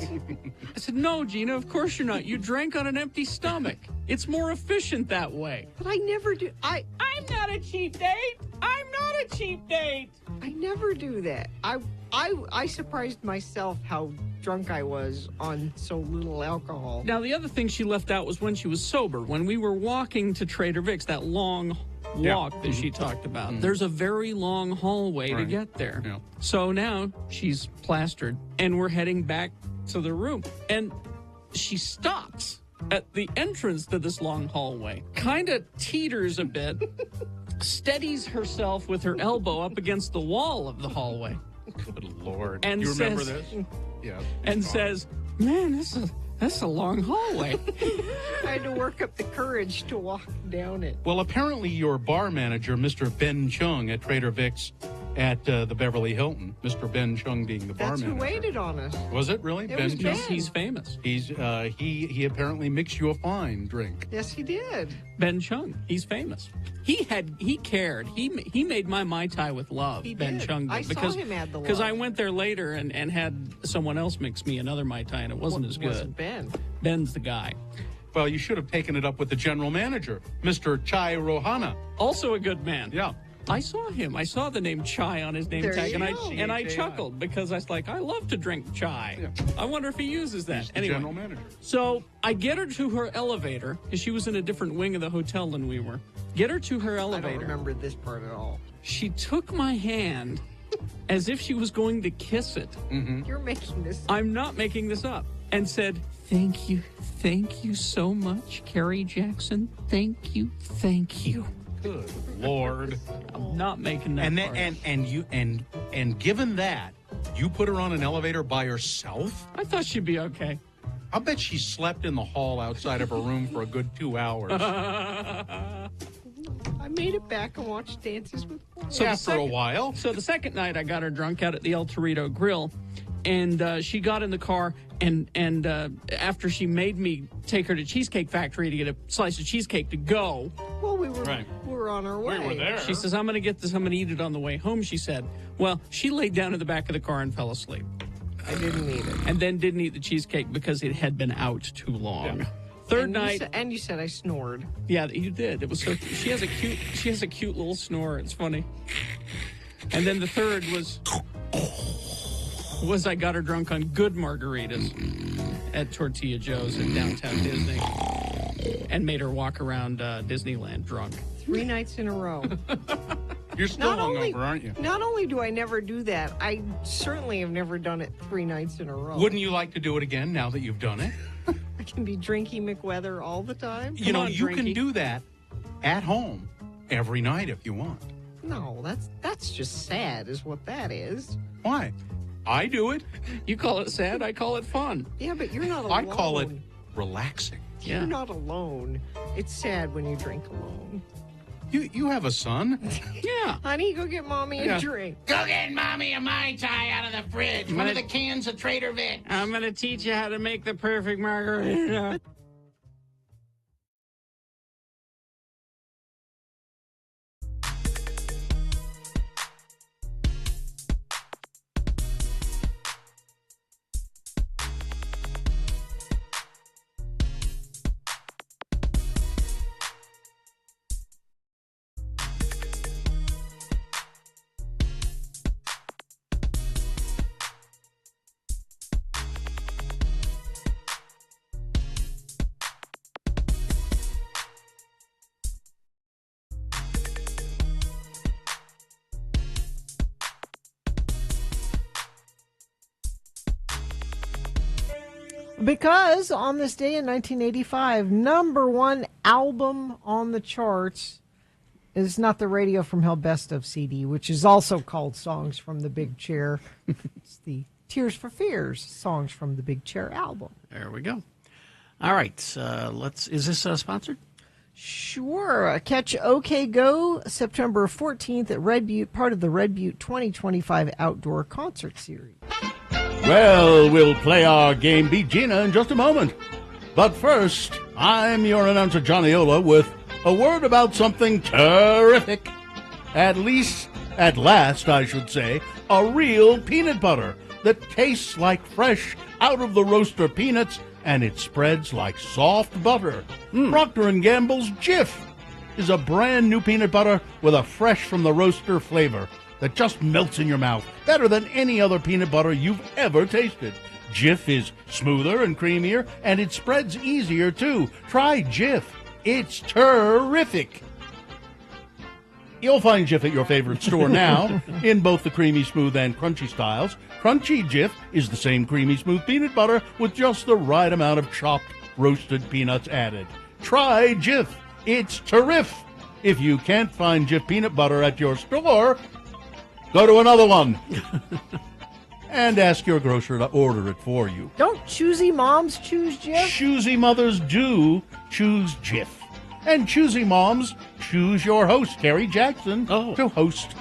I said, "No, Gina, of course you're not. You drank on an empty stomach. It's more efficient that way." But I never do. I'm not a cheap date. I'm not a cheap date. I never do that. I surprised myself how drunk I was on so little alcohol. Now, the other thing she left out was when she was sober. When we were walking to Trader Vic's, that long walk that she talked about, there's a very long hallway to get there. Yeah. So now she's plastered, and we're heading back to the room. And she stops at the entrance to this long hallway, kind of teeters a bit, steadies herself with her elbow up against the wall of the hallway. Good Lord. And you remember says, this? Yeah. And says, "Man, that's a long hallway." I had to work up the courage to walk down it. Well, apparently your bar manager, Mr. Ben Chung at Trader Vic's at the Beverly Hilton, Mr. Ben Chung being the bar That's manager. who waited on us. Was it really? It was Ben. He's famous. He apparently mixed you a fine drink. Yes, he did. Ben Chung. He's famous. He cared. He made my Mai Tai with love. He Ben did. Chung did. I saw him add the love. Because I went there later and had someone else mix me another Mai Tai, and it wasn't as good. Wasn't Ben. Ben's the guy. Well, you should have taken it up with the general manager, Mr. Chai Rohana. Also a good man. Yeah. I saw him. I saw the name Chai on his name There tag, you and go. I chuckled because I was like, I love to drink chai. Yeah. I wonder if he uses that. He's the Anyway, general manager. so I get her to her elevator because she was in a different wing of the hotel than we were. Get her to her I elevator. don't remember this part at all. She took my hand as if she was going to kiss it. You're making this. I'm not making this up. And said, Thank you so much, Carrie Jackson. Thank you. Good Lord. I'm not making that And part. then, and given that, you put her on an elevator by herself? I thought she'd be okay. I'll bet she slept in the hall outside of her room for a good 2 hours. I made it back and watched Dances with Wolves. So Yeah, the for a while. So the second night, I got her drunk out at the El Torito Grill, and she got in the car, and after she made me take her to Cheesecake Factory to get a slice of cheesecake to go, Well, we were Right. on our way. We were there. she says, "I'm going to get this. I'm going to eat it on the way home." She said, "Well, she laid down in the back of the car and fell asleep, I didn't eat it. and then didn't eat the cheesecake because it had been out too long." Yeah. Third And night, you said I snored. yeah, you did. It was so. She has a cute little snore. It's funny. And then the third was I got her drunk on good margaritas at Tortilla Joe's in downtown Disney, and made her walk around Disneyland drunk. 3 nights in a row. You're still Not only- hungover, aren't you? Not only do I never do that, I certainly have never done it 3 nights in a row. Wouldn't you like to do it again now that you've done it? I can be Drinky McWeather all the time. You know, on, you can Drinky. do that at home every night if you want. No, that's just sad, is what that is. Why? I do it. You call it sad, I call it fun. Yeah, but you're not alone. I call it relaxing. Yeah. You're not alone. It's sad when you drink alone. You have a son. Yeah. Honey, go get mommy a Yeah. drink. Go get Mommy a Mai Tai out of the fridge. One of the cans of Trader Vic's. I'm going to teach you how to make the perfect margarita. Because on this day in 1985, #1 album on the charts is not the Radio from Hell Best of CD, which is also called Songs from the Big Chair. It's the Tears for Fears Songs from the Big Chair album. There we go. All right, is this sponsored? Sure. Catch OK Go September 14th at Red Butte, part of the Red Butte 2025 Outdoor Concert Series. Well, we'll play our game Beat Gina in just a moment. But first, I'm your announcer, Johnny Ola, with a word about something terrific. At last, I should say, a real peanut butter that tastes like fresh, out-of-the-roaster peanuts, and it spreads like soft butter. Procter & Gamble's Jif is a brand new peanut butter with a fresh-from-the-roaster flavor that just melts in your mouth, better than any other peanut butter you've ever tasted. Jif is smoother and creamier, and it spreads easier, too. Try Jif. It's terrific. You'll find Jif at your favorite store now in both the creamy, smooth, and crunchy styles. Crunchy Jif is the same creamy, smooth peanut butter with just the right amount of chopped, roasted peanuts added. Try Jif. It's terrific. If you can't find Jif peanut butter at your store, go to another one and ask your grocer to order it for you. Don't choosy moms choose Jif? Choosy mothers do choose Jif. And choosy moms choose your host, Carrie Jackson, to host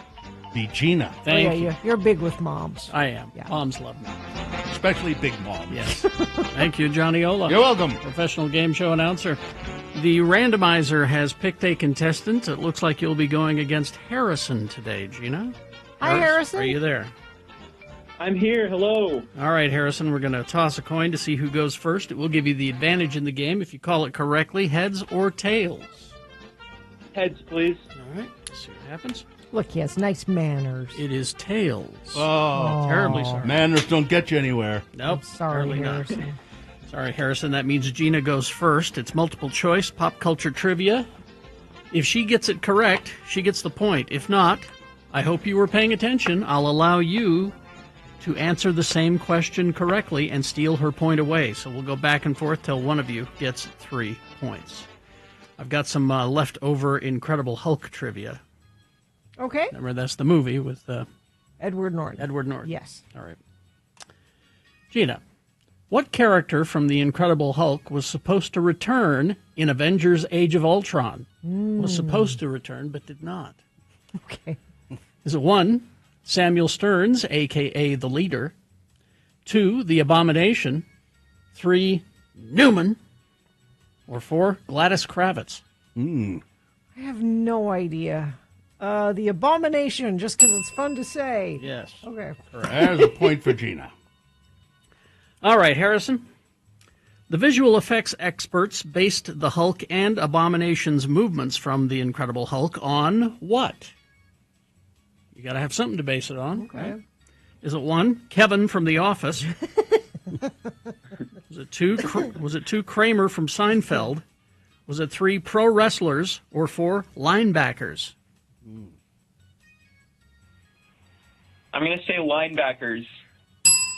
Beat Gina. Thank you. You're big with moms. I am. Moms love me. Especially big moms. Yes. Thank you, Johnny Ola. You're welcome. Professional game show announcer. The randomizer has picked a contestant. It looks like you'll be going against Harrison today, Gina. Hi, Harrison. Are you there? I'm here. Hello. All right, Harrison, we're going to toss a coin to see who goes first. It will give you the advantage in the game if you call it correctly, heads or tails. Heads, please. All right, let's see what happens. Look, he has nice manners. It is tails. Oh, terribly sorry. Manners don't get you anywhere. Nope. Sorry, apparently not. Harrison. Sorry, Harrison. That means Gina goes first. It's multiple choice, pop culture trivia. If she gets it correct, she gets the point. If not, I hope you were paying attention. I'll allow you to answer the same question correctly and steal her point away. So we'll go back and forth till one of you gets 3 points. I've got some leftover Incredible Hulk trivia. Okay. Remember, that's the movie with Edward Norton. Edward Norton. Yes. All right. Gina, what character from the Incredible Hulk was supposed to return in Avengers Age of Ultron? Was supposed to return, but did not. Okay. Is it 1, Samuel Stearns, a.k.a. the Leader, 2, the Abomination, 3, Newman, or 4, Gladys Kravitz? I have no idea. The Abomination, just because it's fun to say. Yes. Okay. There's a point for Gina. All right, Harrison. The visual effects experts based the Hulk and Abomination's movements from the Incredible Hulk on what? You got to have something to base it on. Okay. Right? Is it 1, Kevin from The Office? Was it 2, Kramer from Seinfeld? Was it 3, pro wrestlers? Or 4, linebackers? I'm going to say linebackers.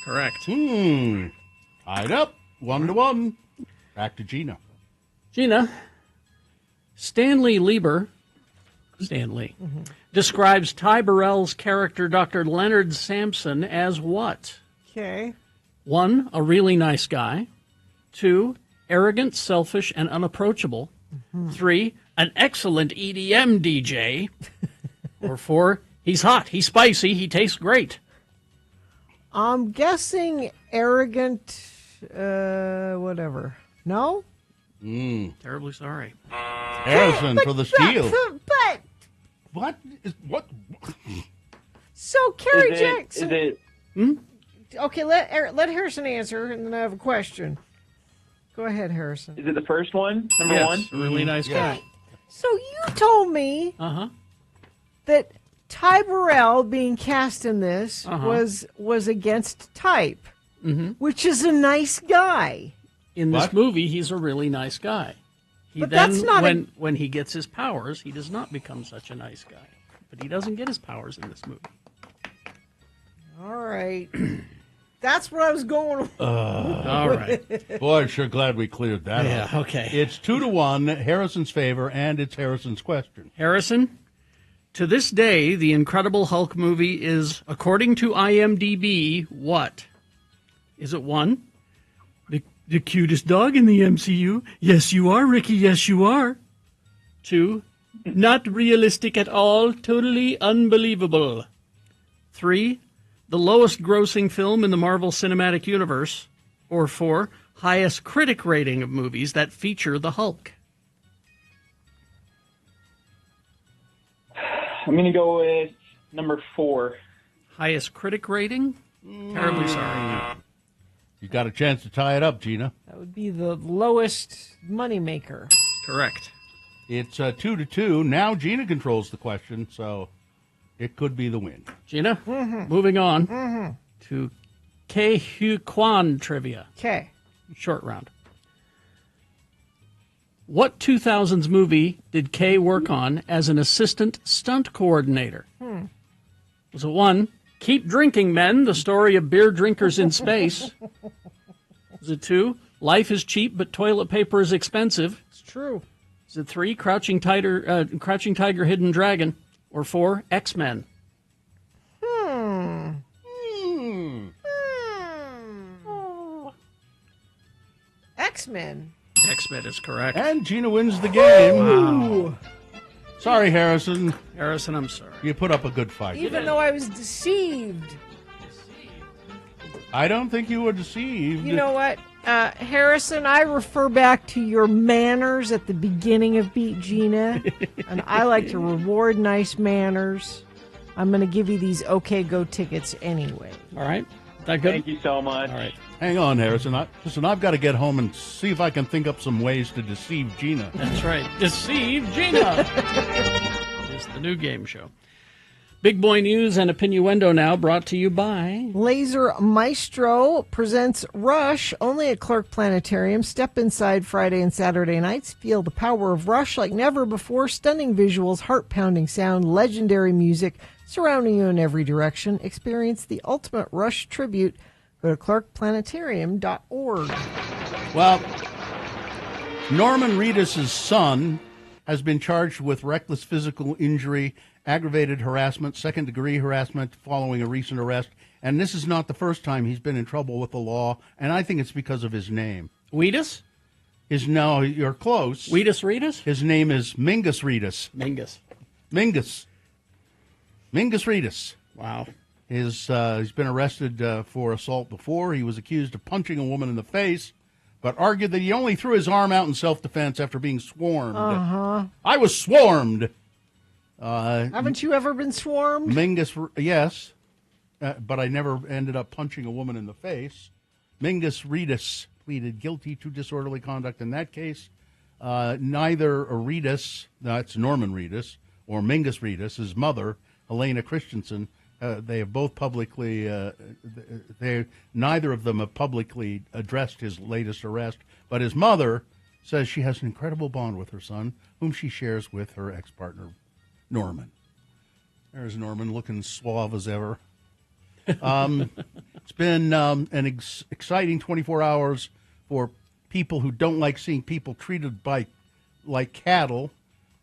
Correct. Tied up. 1-1. Back to Gina. Gina, Stan Lee describes Ty Burrell's character, Dr. Leonard Sampson, as what? Okay. 1, a really nice guy. 2, arrogant, selfish, and unapproachable. 3, an excellent EDM DJ. Or 4, he's hot, he's spicy, he tastes great. I'm guessing arrogant, whatever. No? Terribly sorry. Harrison for the steal. But What? So Carrie Is Jackson. it? Okay, let Harrison answer, and then I have a question. Go ahead, Harrison. Is it the first one? Number Yes, one? a really nice guy. So you told me that Ty Burrell being cast in this was against type, which is a nice guy. In this movie, he's a really nice guy. But that's not when he gets his powers, he does not become such a nice guy. But he doesn't get his powers in this movie. All right. That's what I was going with. All right. Boy, sure glad we cleared that up. Yeah, okay. It's 2-1, Harrison's favor, and it's Harrison's question. Harrison, to this day, the Incredible Hulk movie is, according to IMDb, what? Is it 1, the cutest dog in the MCU? Yes, you are, Ricky. Yes, you are. 2. Not realistic at all, totally unbelievable. 3. The lowest grossing film in the Marvel Cinematic Universe. Or 4. Highest critic rating of movies that feature the Hulk. I'm going to go with number 4. Highest critic rating? Terribly sorry. You got a chance to tie it up, Gina. That would be the lowest moneymaker. Correct. It's 2-2. Now Gina controls the question, so it could be the win. Gina, moving on to Ke Huy Quan trivia. Okay. Short round. What 2000s movie did Kay work on as an assistant stunt coordinator? Was it 1, Keep Drinking Men, the story of beer drinkers in space? Was it 2, Life is Cheap but Toilet Paper is Expensive? It's true. Is it 3, Crouching Tiger, Hidden Dragon? Or 4, X-Men? X-Men. X-Men is correct. And Gina wins the game. Wow. Sorry, Harrison. Harrison, I'm sorry. You put up a good fight. Even though I was deceived. I don't think you were deceived. You know what, Harrison, I refer back to your manners at the beginning of Beat Gina, and I like to reward nice manners. I'm going to give you these OK Go tickets anyway. All right. That good? Thank you so much. All right. Hang on, Harrison. Listen, I've got to get home and see if I can think up some ways to deceive Gina. That's right. Deceive Gina. It's the new game show. Big Boy News and Opinioendo now, brought to you by Laser Maestro presents Rush only at Clark Planetarium. Step inside Friday and Saturday nights. Feel the power of Rush like never before. Stunning visuals, heart-pounding sound, legendary music surrounding you in every direction. Experience the ultimate Rush tribute. Go to clarkplanetarium.org. Well, Norman Reedus' son has been charged with reckless physical injury, aggravated harassment, second-degree harassment following a recent arrest. And this is not the first time he's been in trouble with the law, and I think it's because of his name. Wheatus? No, you're close. Wheatus Reedus? His name is Mingus Reedus. Mingus. Mingus Reedus. Wow. He's been arrested for assault before. He was accused of punching a woman in the face, but argued that he only threw his arm out in self-defense after being swarmed. I was swarmed. Haven't you ever been swarmed? Mingus, yes, but I never ended up punching a woman in the face. Mingus Reedus pleaded guilty to disorderly conduct in that case. Neither Reedus, that's Norman Reedus, or Mingus Reedus, his mother, Helena Christensen, they have both publicly, neither of them have publicly addressed his latest arrest, but his mother says she has an incredible bond with her son, whom she shares with her ex-partner, Norman. There's Norman, looking suave as ever. It's been an exciting 24 hours for people who don't like seeing people treated like cattle,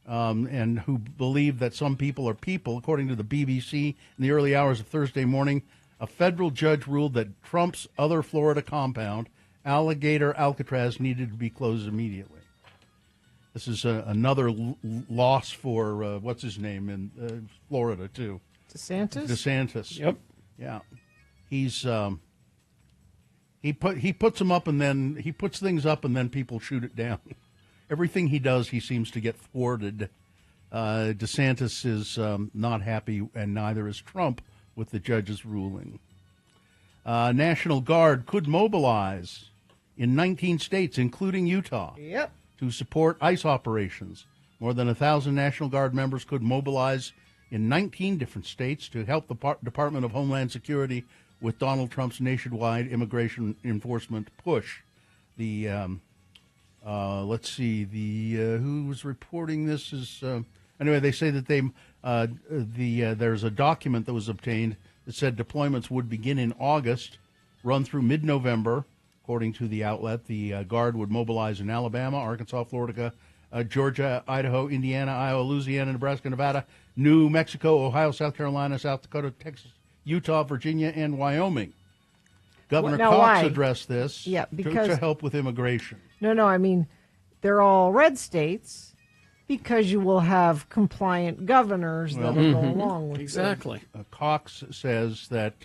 and who believe that some people are people. According to the BBC, in the early hours of Thursday morning, a federal judge ruled that Trump's other Florida compound, Alligator Alcatraz, needed to be closed immediately. This is another loss for, what's his name, in Florida, too. DeSantis? DeSantis. Yep. Yeah. He's, he puts them up and then, he puts things up and then people shoot it down. Everything he does, he seems to get thwarted. DeSantis is not happy, and neither is Trump with the judge's ruling. National Guard could mobilize in 19 states, including Utah, to support ICE operations. More than 1,000 National Guard members could mobilize in 19 different states to help the Department of Homeland Security with Donald Trump's nationwide immigration enforcement push. The let's see, who was reporting this is anyway. They say that there's a document that was obtained that said deployments would begin in August, run through mid-November. According to the outlet, the Guard would mobilize in Alabama, Arkansas, Florida, Georgia, Idaho, Indiana, Iowa, Louisiana, Nebraska, Nevada, New Mexico, Ohio, South Carolina, South Dakota, Texas, Utah, Virginia, and Wyoming. Governor Cox addressed this to help with immigration. No, I mean, they're all red states Because you will have compliant governors that will go along with Exactly. Cox says that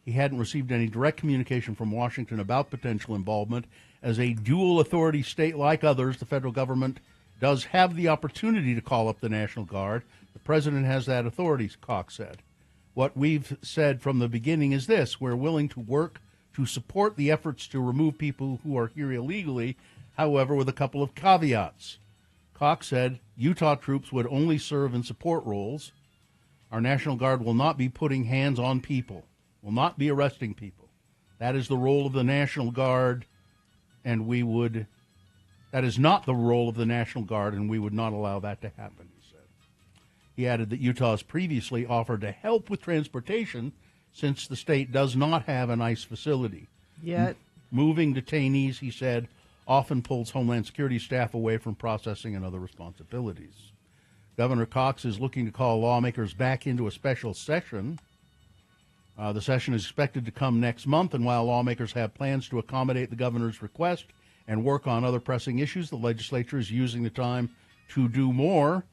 he hadn't received any direct communication from Washington about potential involvement. As a dual authority state like others, the federal government does have the opportunity to call up the National Guard. The president has that authority, Cox said. What we've said from the beginning is this: we're willing to work to support the efforts to remove people who are here illegally, however, with a couple of caveats. Cox said Utah troops would only serve in support roles. Our National Guard will not be putting hands on people, will not be arresting people. That is the role of the National Guard, and that is not the role of the National Guard, and we would not allow that to happen, he said. He added that Utah has previously offered to help with transportation since the state does not have an ICE facility. Yet. Moving detainees, he said, often pulls Homeland Security staff away from processing and other responsibilities. Governor Cox is looking to call lawmakers back into a special session. The session is expected to come next month, and while lawmakers have plans to accommodate the governor's request and work on other pressing issues, the legislature is using the time to do more.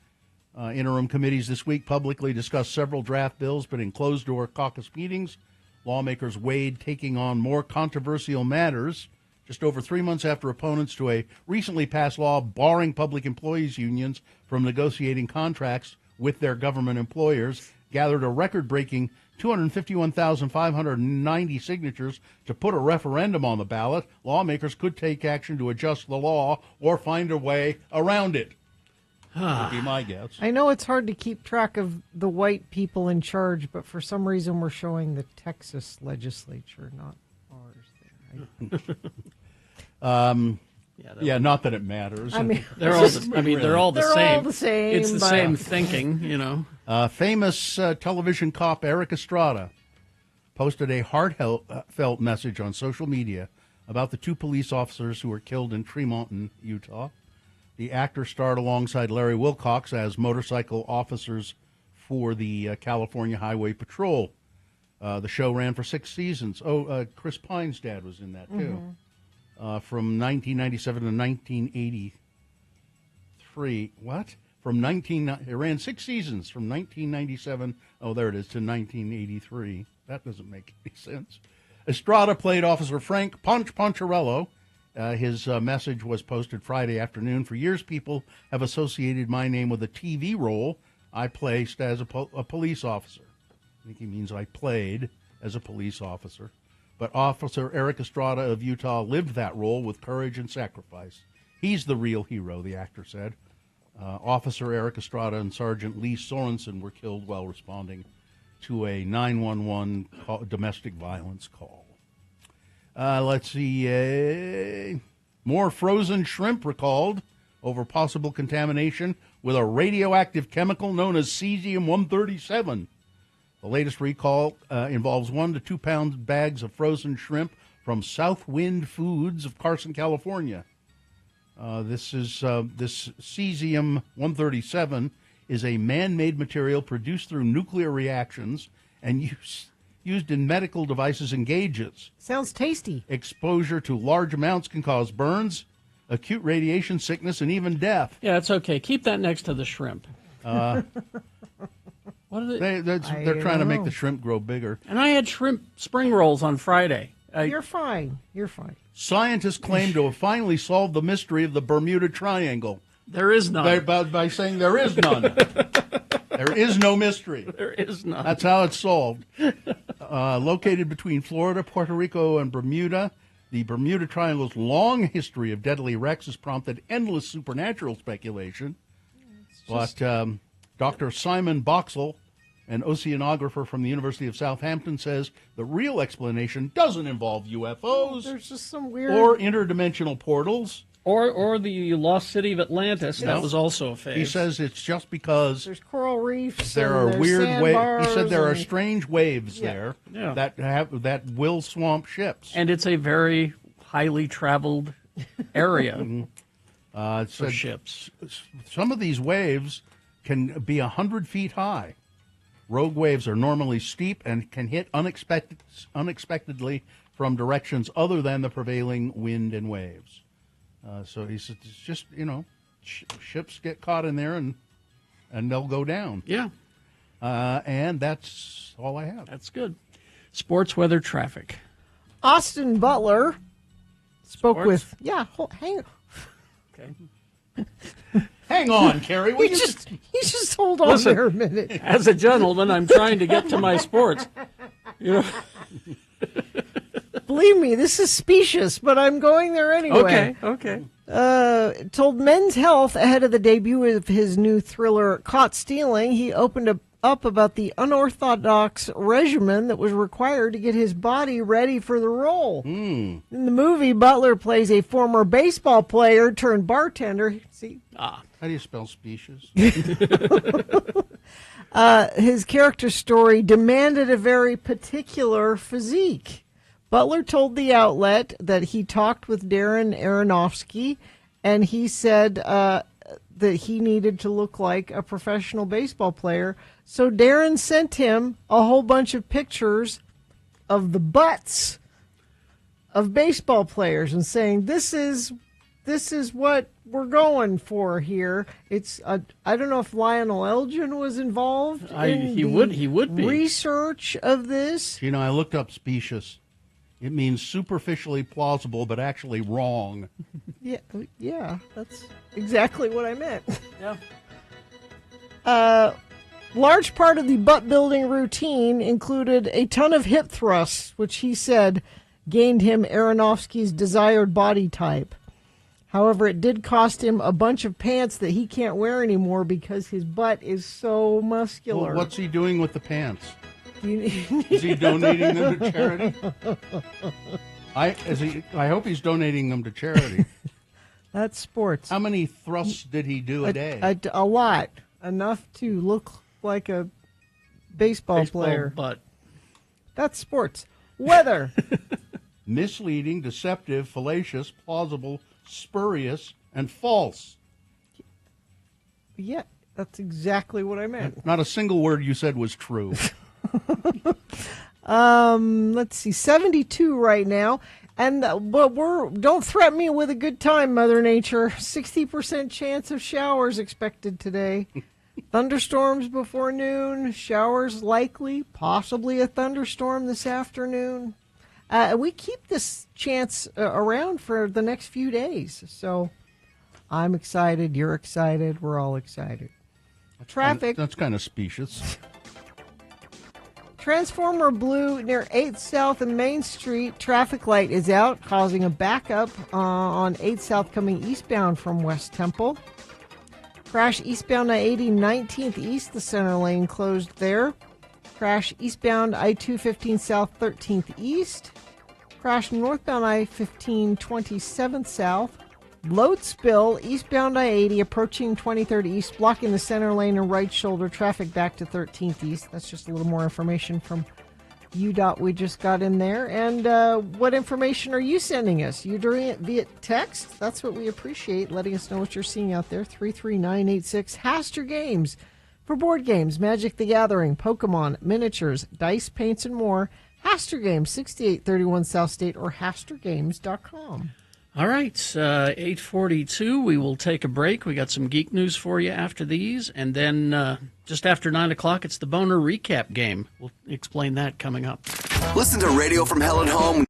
Interim committees this week publicly discussed several draft bills, but in closed-door caucus meetings, lawmakers weighed taking on more controversial matters. Just over 3 months after opponents to a recently passed law barring public employees unions from negotiating contracts with their government employers gathered a record-breaking 251,590 signatures to put a referendum on the ballot, lawmakers could take action to adjust the law or find a way around it. Would be my guess. I know it's hard to keep track of the white people in charge, but for some reason we're showing the Texas legislature, not ours. Yeah, not that it matters. I mean, they're all the same. They're all the same, It's the but- same thinking, you know. Famous television cop Eric Estrada posted a heartfelt message on social media about the two police officers who were killed in Tremont, Utah. The actor starred alongside Larry Wilcox as motorcycle officers for the California Highway Patrol. The show ran for 6 seasons. Chris Pine's dad was in that, too. From 1997 to 1983. What? It ran 6 seasons from 1997, there it is, to 1983. That doesn't make any sense. Estrada played Officer Frank Poncherello. His message was posted Friday afternoon. For years, people have associated my name with a TV role I placed as a police officer. I think he means I played as a police officer. But Officer Eric Estrada of Utah lived that role with courage and sacrifice. He's the real hero, the actor said. Officer Eric Estrada and Sergeant Lee Sorensen were killed while responding to a 911 domestic violence call. Let's see. More frozen shrimp recalled over possible contamination with a radioactive chemical known as cesium-137. The latest recall involves 1 to 2 pound bags of frozen shrimp from Southwind Foods of Carson, California. This cesium-137 is a man-made material produced through nuclear reactions and used in medical devices and gauges. Sounds tasty. Exposure to large amounts can cause burns, acute radiation sickness, and even death. Yeah, it's okay. Keep that next to the shrimp. What are they're trying to make the shrimp grow bigger. And I had shrimp spring rolls on Friday. You're fine. You're fine. Scientists claim to have finally solved the mystery of the Bermuda Triangle. There is none. By saying there is none. There is no mystery. There is none. That's how it's solved. Located between Florida, Puerto Rico, and Bermuda, the Bermuda Triangle's long history of deadly wrecks has prompted endless supernatural speculation. But Dr. Simon Boxall, an oceanographer from the University of Southampton, says the real explanation doesn't involve UFOs. There's just some weird... Or interdimensional portals. Or the lost city of Atlantis. That was also a phase. He says it's just because there's coral reefs. There are weird waves. He said there are strange waves there Yeah. that will swamp ships. And it's a very highly traveled area for ships. Some of these waves can be 100 feet high. Rogue waves are normally steep and can hit unexpectedly from directions other than the prevailing wind and waves. So he said, it's just, ships get caught in there and they'll go down. Yeah. And that's all I have. That's good. Sports, weather, traffic. Austin Butler spoke Sports? with hang Okay. Hang on, Carrie. You just hold on Listen, there a minute. As a gentleman, I'm trying to get to my sports. You know. Believe me, this is specious, but I'm going there anyway. Okay. Told Men's Health ahead of the debut of his new thriller, Caught Stealing, he opened up about the unorthodox regimen that was required to get his body ready for the role. In the movie, Butler plays a former baseball player turned bartender. See? How do you spell specious? His character story demanded a very particular physique. Butler told the outlet that he talked with Darren Aronofsky, and he said that he needed to look like a professional baseball player. So Darren sent him a whole bunch of pictures of the butts of baseball players and saying, this is what we're going for here. It's I don't know if Lionel Elgin was involved in he would be research of this. You know, I looked up specious. It means superficially plausible, but actually wrong. Yeah, that's exactly what I meant. Yeah. Large part of the butt building routine included a ton of hip thrusts, which he said gained him Aronofsky's desired body type. However, it did cost him a bunch of pants that he can't wear anymore because his butt is so muscular. Well, what's he doing with the pants? Is he donating them to charity? I hope he's donating them to charity. That's sports. How many thrusts did he do a day? A lot. Enough to look like a baseball player. Butt. That's sports. Weather. Misleading, deceptive, fallacious, plausible, spurious, and false. Yeah, that's exactly what I meant. Not a single word you said was true. Let's see, 72 right now, and but don't threaten me with a good time, Mother Nature. 60% chance of showers expected today. Thunderstorms before noon, showers likely, possibly a thunderstorm this afternoon. We keep this chance around for the next few days, so I'm excited, you're excited, we're all excited. Traffic. That's kind of specious. Transformer Blue near 8th South and Main Street. Traffic light is out, causing a backup on 8th South coming eastbound from West Temple. Crash eastbound I-80 19th East, the center lane closed there. Crash eastbound I-215 South 13th East. Crash northbound I-15 27th South. Load spill eastbound I-80 approaching 23rd East, blocking the center lane and right shoulder. Traffic back to 13th East. That's just a little more information from UDOT we just got in there. And what information are you sending us? You're doing it via text? That's what we appreciate, letting us know what you're seeing out there. 33986. Haster Games for board games, Magic the Gathering, Pokemon, miniatures, dice, paints, and more. Haster Games, 6831 South State, or hastergames.com. All right, 8:42. We will take a break. We got some geek news for you after these, and then just after 9 o'clock, it's the Boner Recap Game. We'll explain that coming up. Listen to Radio from Hell at Home.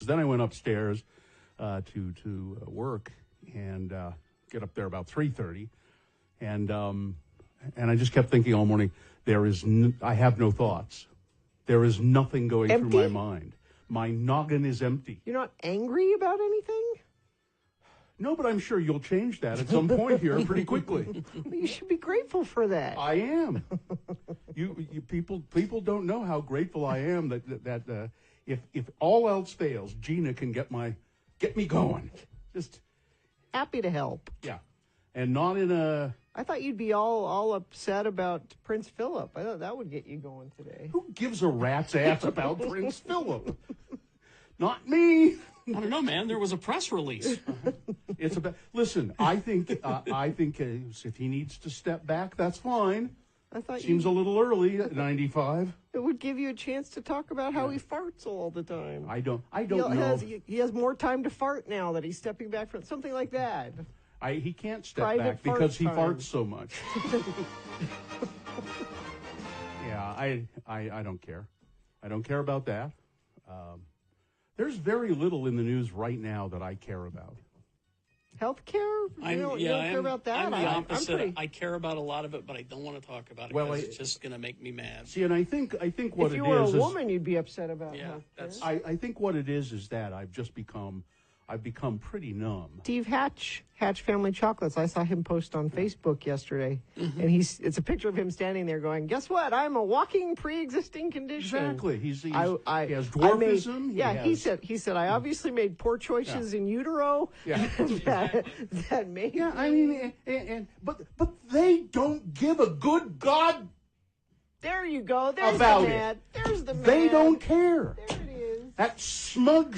Then I went upstairs to work and get up there about 3:30, and I just kept thinking all morning. I have no thoughts. There is nothing going Empty? through my mind. My noggin is empty. You're not angry about anything? No, but I'm sure you'll change that at some point here pretty quickly. You should be grateful for that. I am. You people don't know how grateful I am that if all else fails, Gina can get me going. Just happy to help. Yeah, and not in a. I thought you'd be all upset about Prince Philip. I thought that would get you going today. Who gives a rat's ass about Prince Philip? Not me. I don't know, man. There was a press release. It's about. Listen, I think if he needs to step back, that's fine. I thought Seems a little early at 95. it would give you a chance to talk about how he farts all the time. I don't know. He has more time to fart now that he's stepping back from something like that. He can't step Private back fart because he time. farts so much. Yeah, I don't care. I don't care about that. There's very little in the news right now that I care about. Healthcare? You don't care about that? I'm the opposite. pretty- I care about a lot of it, but I don't want to talk about it Well, because it's just going to make me mad. See, and I think what if it you is were a is woman, you'd be upset about Yeah, healthcare. I think what it is that I've become pretty numb. Steve Hatch Family Chocolates. I saw him post on Facebook yesterday, Mm-hmm. and it's a picture of him standing there going, "Guess what? I'm a walking pre-existing condition." Exactly. He has he dwarfism. He said I obviously made poor choices in utero. Yeah. that made. Yeah, I mean, but they don't give a good God There you go. There's about the it. mad. There's the mad. They don't care. There it is. That smug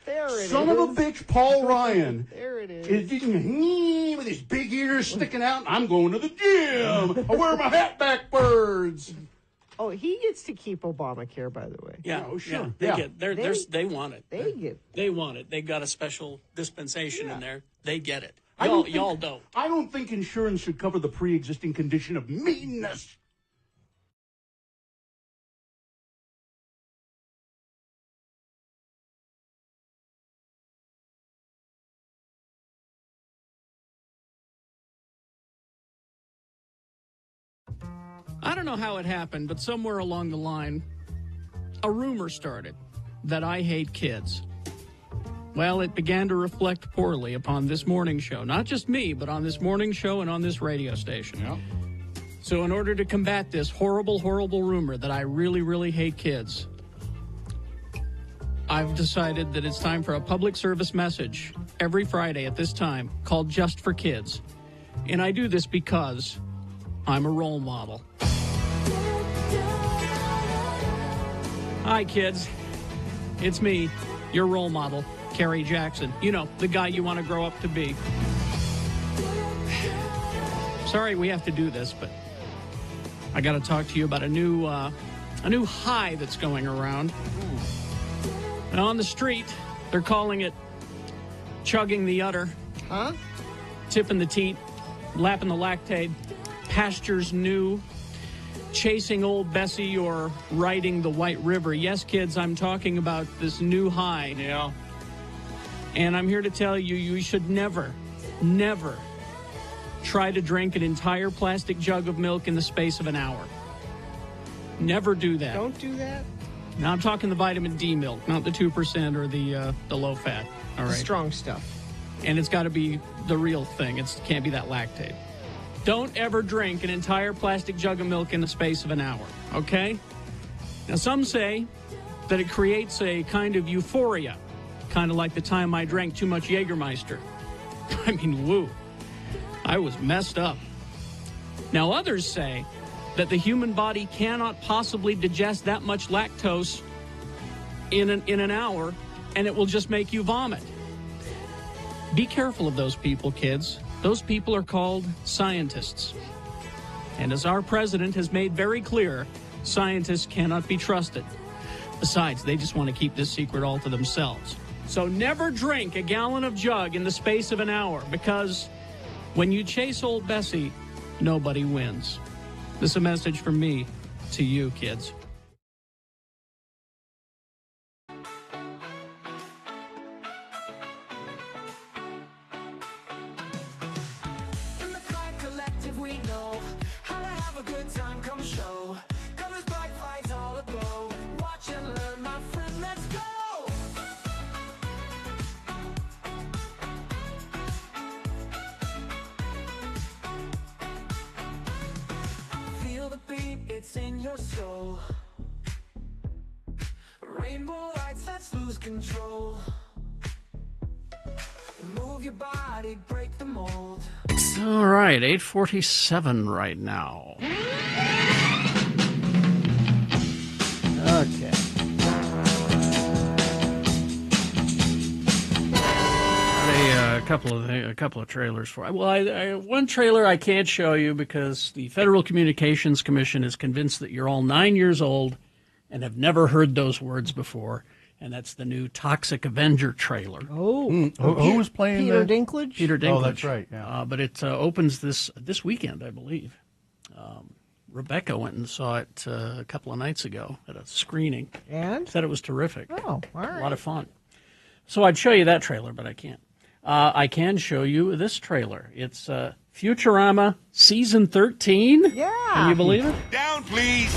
There it is. son of a bitch, Paul Ryan. There it is. With his big ears sticking out. I'm going to the gym. I wear my hat backwards. Oh, he gets to keep Obamacare, by the way. Yeah, Oh, sure. They Yeah. get. They want it. They want it. They got a special dispensation in there. They get it. Y'all don't. I don't think insurance should cover the pre-existing condition of meanness. I don't know how it happened, but somewhere along the line, a rumor started that I hate kids. Well, it began to reflect poorly upon this morning show. Not just me, but on this morning show and on this radio station. Yeah. So in order to combat this horrible, horrible rumor that I really, really hate kids, I've decided that it's time for a public service message every Friday at this time called Just for Kids. And I do this because I'm a role model. Hi, kids. It's me, your role model, Kerry Jackson. You know, the guy you want to grow up to be. Sorry we have to do this, but I got to talk to you about a new high that's going around. And on the street, they're calling it chugging the udder. Huh? Tipping the teat, lapping the lactate, pastures new, chasing old Bessie, or riding the White River. Yes, kids, I'm talking about this new high. Yeah. And I'm here to tell you, you should never, never try to drink an entire plastic jug of milk in the space of an hour. Never do that. Don't do that. Now, I'm talking the vitamin D milk, not the 2% or the low fat. All right. Strong stuff. And it's got to be the real thing. It can't be that lactate. Don't ever drink an entire plastic jug of milk in the space of an hour, okay? Now, some say that it creates a kind of euphoria, kind of like the time I drank too much Jägermeister. I mean, woo. I was messed up. Now, others say that the human body cannot possibly digest that much lactose in an hour, and it will just make you vomit. Be careful of those people, kids. Those people are called scientists. And as our president has made very clear, scientists cannot be trusted. Besides, they just want to keep this secret all to themselves. So never drink a gallon of jug in the space of an hour, because when you chase old Bessie, nobody wins. This is a message from me to you, kids. In the Flight Collective, we know how to have a good time come show. Colors, bright lights all aglow. Watch and learn, my friend, let's go. Feel the beat, it's in your soul. Rainbow lights, let's lose control. Move your body, break the mold. All right, 8:47 right now. Okay. Got a a couple of trailers for. Well, one trailer I can't show you because the Federal Communications Commission is convinced that you're all 9 years old and have never heard those words before, and that's the new Toxic Avenger trailer. Oh, who was playing Peter that? Dinklage? Peter Dinklage. Oh, that's right. Yeah. But it opens this weekend, I believe. Rebecca went and saw it a couple of nights ago at a screening. And? Said it was terrific. Oh, all right. A lot of fun. So I'd show you that trailer, but I can't. I can show you this trailer. It's Futurama Season 13. Yeah. Can you believe it? Down, please.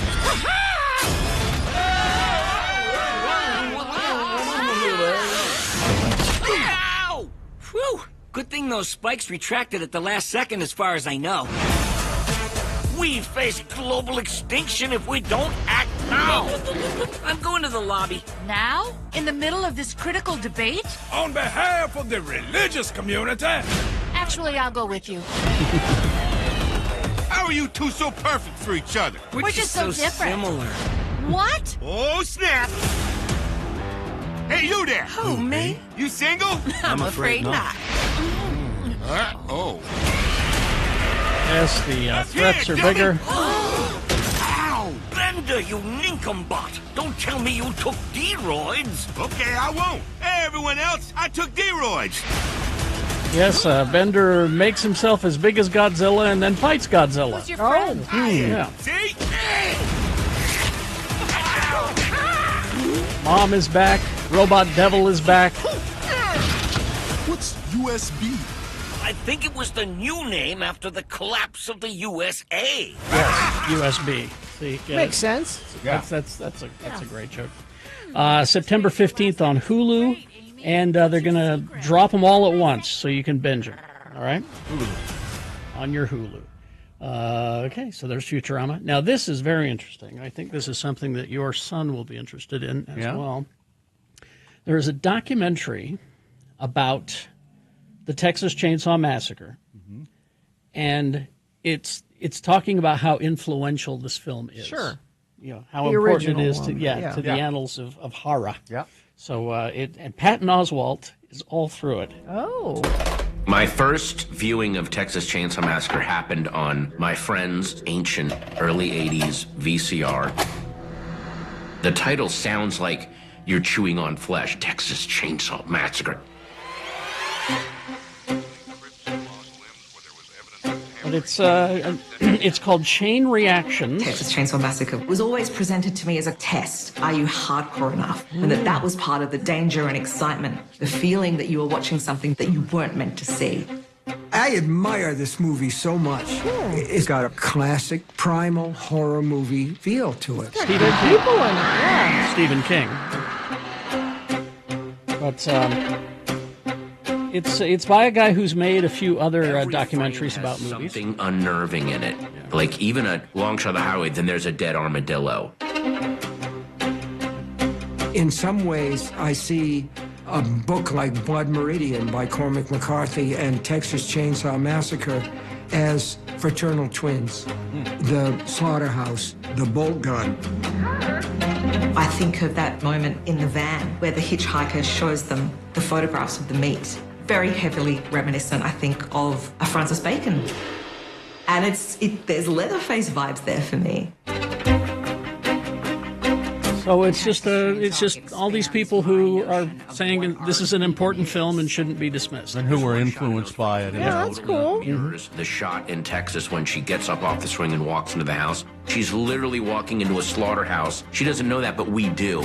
Ow! Whew! Good thing those spikes retracted at the last second as far as I know. We face global extinction if we don't act now. I'm going to the lobby. Now? In the middle of this critical debate? On behalf of the religious community. Actually, I'll go with you. How are you two so perfect for each other? We're just so different. Similar. What? Oh, snap. Hey, you there. Who, me? You single? I'm afraid not. Uh-oh. Yes, the threats are bigger. Ow! Bender, you nincombot! Don't tell me you took D-roids! Okay, I won't. Hey, everyone else, I took D-roids. Yes, Bender makes himself as big as Godzilla and then fights Godzilla. Who's your friend? Yeah. See? Mom is back. Robot Devil is back. What's USB? I think it was the new name after the collapse of the USA. Yes, USB. See, get Makes it? sense. Yeah. That's a great joke. September 15th on Hulu, and they're going to drop them all at once so you can binge them. All right? On your Hulu. Okay, so there's Futurama. Now, this is very interesting. I think this is something that your son will be interested in as well. There is a documentary about the Texas Chainsaw Massacre, and it's talking about how influential this film is. Sure. You know, how The important it original is to one, to the annals of horror. Yeah. So and Patton Oswalt is all through it. Oh. My first viewing of Texas Chainsaw Massacre happened on my friend's ancient early 80s VCR. The title sounds like you're chewing on flesh. Texas Chainsaw Massacre. But it's called Chain Reactions. Texas Chainsaw Massacre was always presented to me as a test. Are you hardcore enough? And that was part of the danger and excitement, the feeling that you were watching something that you weren't meant to see. I admire this movie so much. It's got a classic, primal horror movie feel to it. Stephen King. People in it, yeah. Stephen King. But it's by a guy who's made a few other documentaries about movies. Something unnerving in it. Like even a long shot of the highway, then there's a dead armadillo. In some ways, I see a book like Blood Meridian by Cormac McCarthy and Texas Chainsaw Massacre as fraternal twins. The slaughterhouse, the bolt gun. I think of that moment in the van where the hitchhiker shows them the photographs of the meat. Very heavily reminiscent, I think, of a Francis Bacon. And there's Leatherface vibes there for me. So it's just all these people who are saying this is an important film and shouldn't be dismissed. And who were influenced by it. Yeah, that's cool. The shot in Texas when she gets up off the swing and walks into the house. She's literally walking into a slaughterhouse. She doesn't know that, but we do.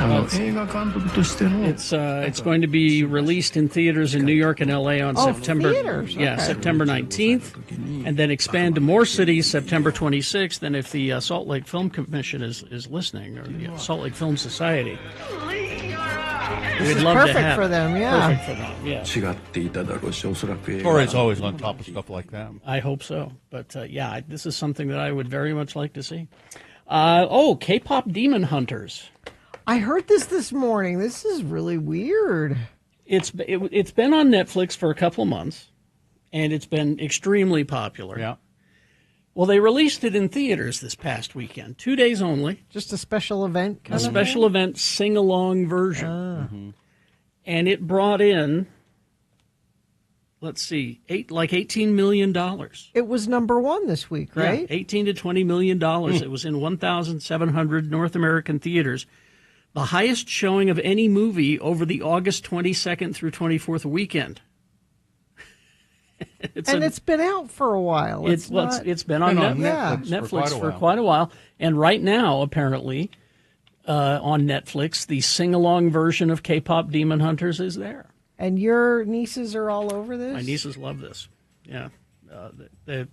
It's going to be released in theaters in New York and LA on September September 19th, and then expand to more cities September 26th. And if the Salt Lake Film Commission is listening, or the Salt Lake Film Society, we'd love perfect to have for them, yeah. Perfect for them, yeah. Tori's always on top of stuff like that. I hope so, but this is something that I would very much like to see. K-pop Demon Hunters. I heard this morning. This is really weird. It's been on Netflix for a couple of months, and it's been extremely popular. Yeah. Well, they released it in theaters this past weekend, 2 days only. Just a special event? A special event sing-along version. And it brought in, let's see, $18 million. It was number one this week, right? Yeah, 18 to $20 million. It was in 1,700 North American theaters. The highest showing of any movie over the August 22nd through 24th weekend. It's been out for a while. It's been on Netflix for quite a while. And right now, apparently, on Netflix, the sing-along version of K-pop Demon Hunters is there. And your nieces are all over this? My nieces love this. Yeah. The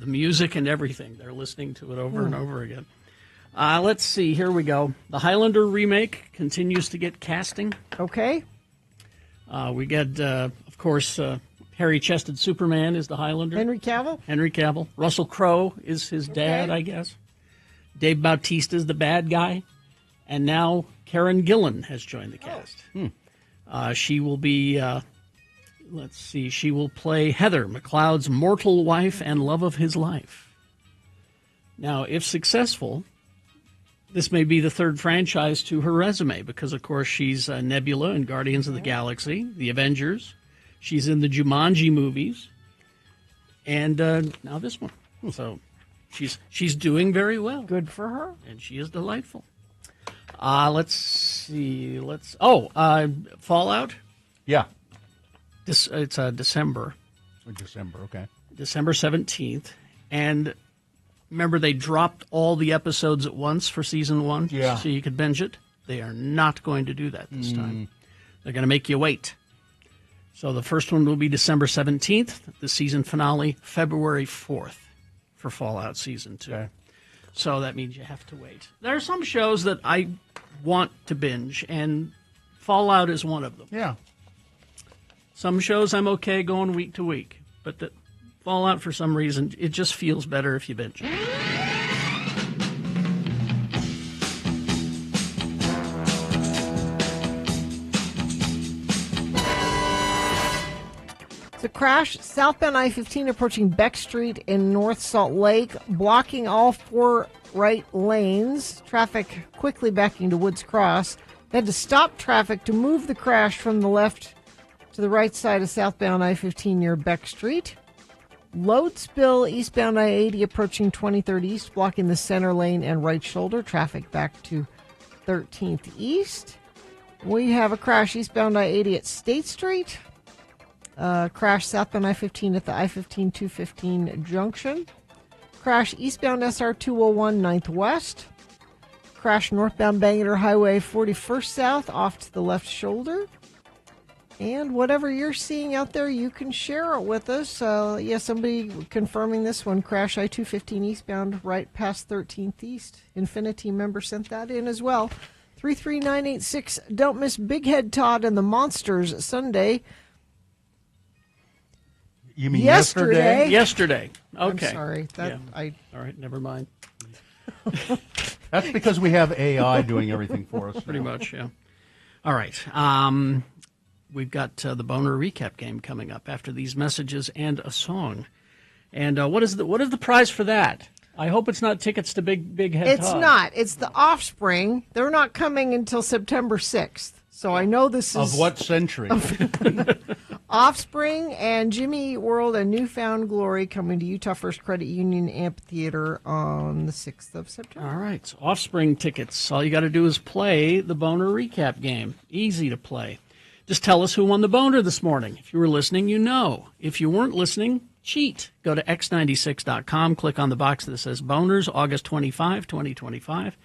music and everything. They're listening to it over and over again. Let's see. Here we go. The Highlander remake continues to get casting. Okay. We get, of course, hairy-chested Superman is the Highlander. Henry Cavill. Russell Crowe is his dad, I guess. Dave Bautista is the bad guy. And now Karen Gillan has joined the cast. She will be, she will play Heather, McLeod's mortal wife and love of his life. Now, if successful, this may be the third franchise to her resume because, of course, she's Nebula in Guardians of the Galaxy, the Avengers. She's in the Jumanji movies. And now this one. So she's doing very well. Good for her. And she is delightful. Let's see. Fallout? Yeah. It's December. December, okay. December 17th. And remember, they dropped all the episodes at once for season 1? Yeah. So you could binge it? They are not going to do that this time. They're going to make you wait. So the first one will be December 17th. The season finale, February 4th for Fallout Season 2. Okay. So that means you have to wait. There are some shows that I want to binge, and Fallout is one of them. Yeah. Some shows I'm okay going week to week, but the Fallout, for some reason, it just feels better if you binge. The crash, southbound I-15 approaching Beck Street in North Salt Lake, blocking all 4 right lanes. Traffic quickly backing to Woods Cross. They had to stop traffic to move the crash from the left to the right side of southbound I-15 near Beck Street. Load spill eastbound I-80 approaching 23rd East, blocking the center lane and right shoulder. Traffic back to 13th East. We have a crash eastbound I-80 at State Street. Crash southbound I-15 at the I-15-215 junction. Crash eastbound SR 201 9th West. Crash northbound Bangor Highway 41st South off to the left shoulder. And whatever you're seeing out there, you can share it with us. Somebody confirming this one. Crash I-215 eastbound right past 13th East. Infinity member sent that in as well. 33986. Don't miss Big Head Todd and the Monsters Sunday. You mean yesterday? Yesterday. Okay. I'm sorry. All right, never mind. That's because we have AI doing everything for us. Pretty much, yeah. All right. We've got the Boner Recap game coming up after these messages and a song. And what is the prize for that? I hope it's not tickets to Big Head It's Todd. not. It's the Offspring. They're not coming until September 6th. So I know this is... Of what century? Offspring and Jimmy World and Newfound Glory coming to Utah First Credit Union Amphitheater on the 6th of September. All right. So Offspring tickets. All you got to do is play the Boner Recap game. Easy to play. Just tell us who won the boner this morning. If you were listening, you know. If you weren't listening, cheat. Go to x96.com, click on the box that says Boners, August 25, 2025,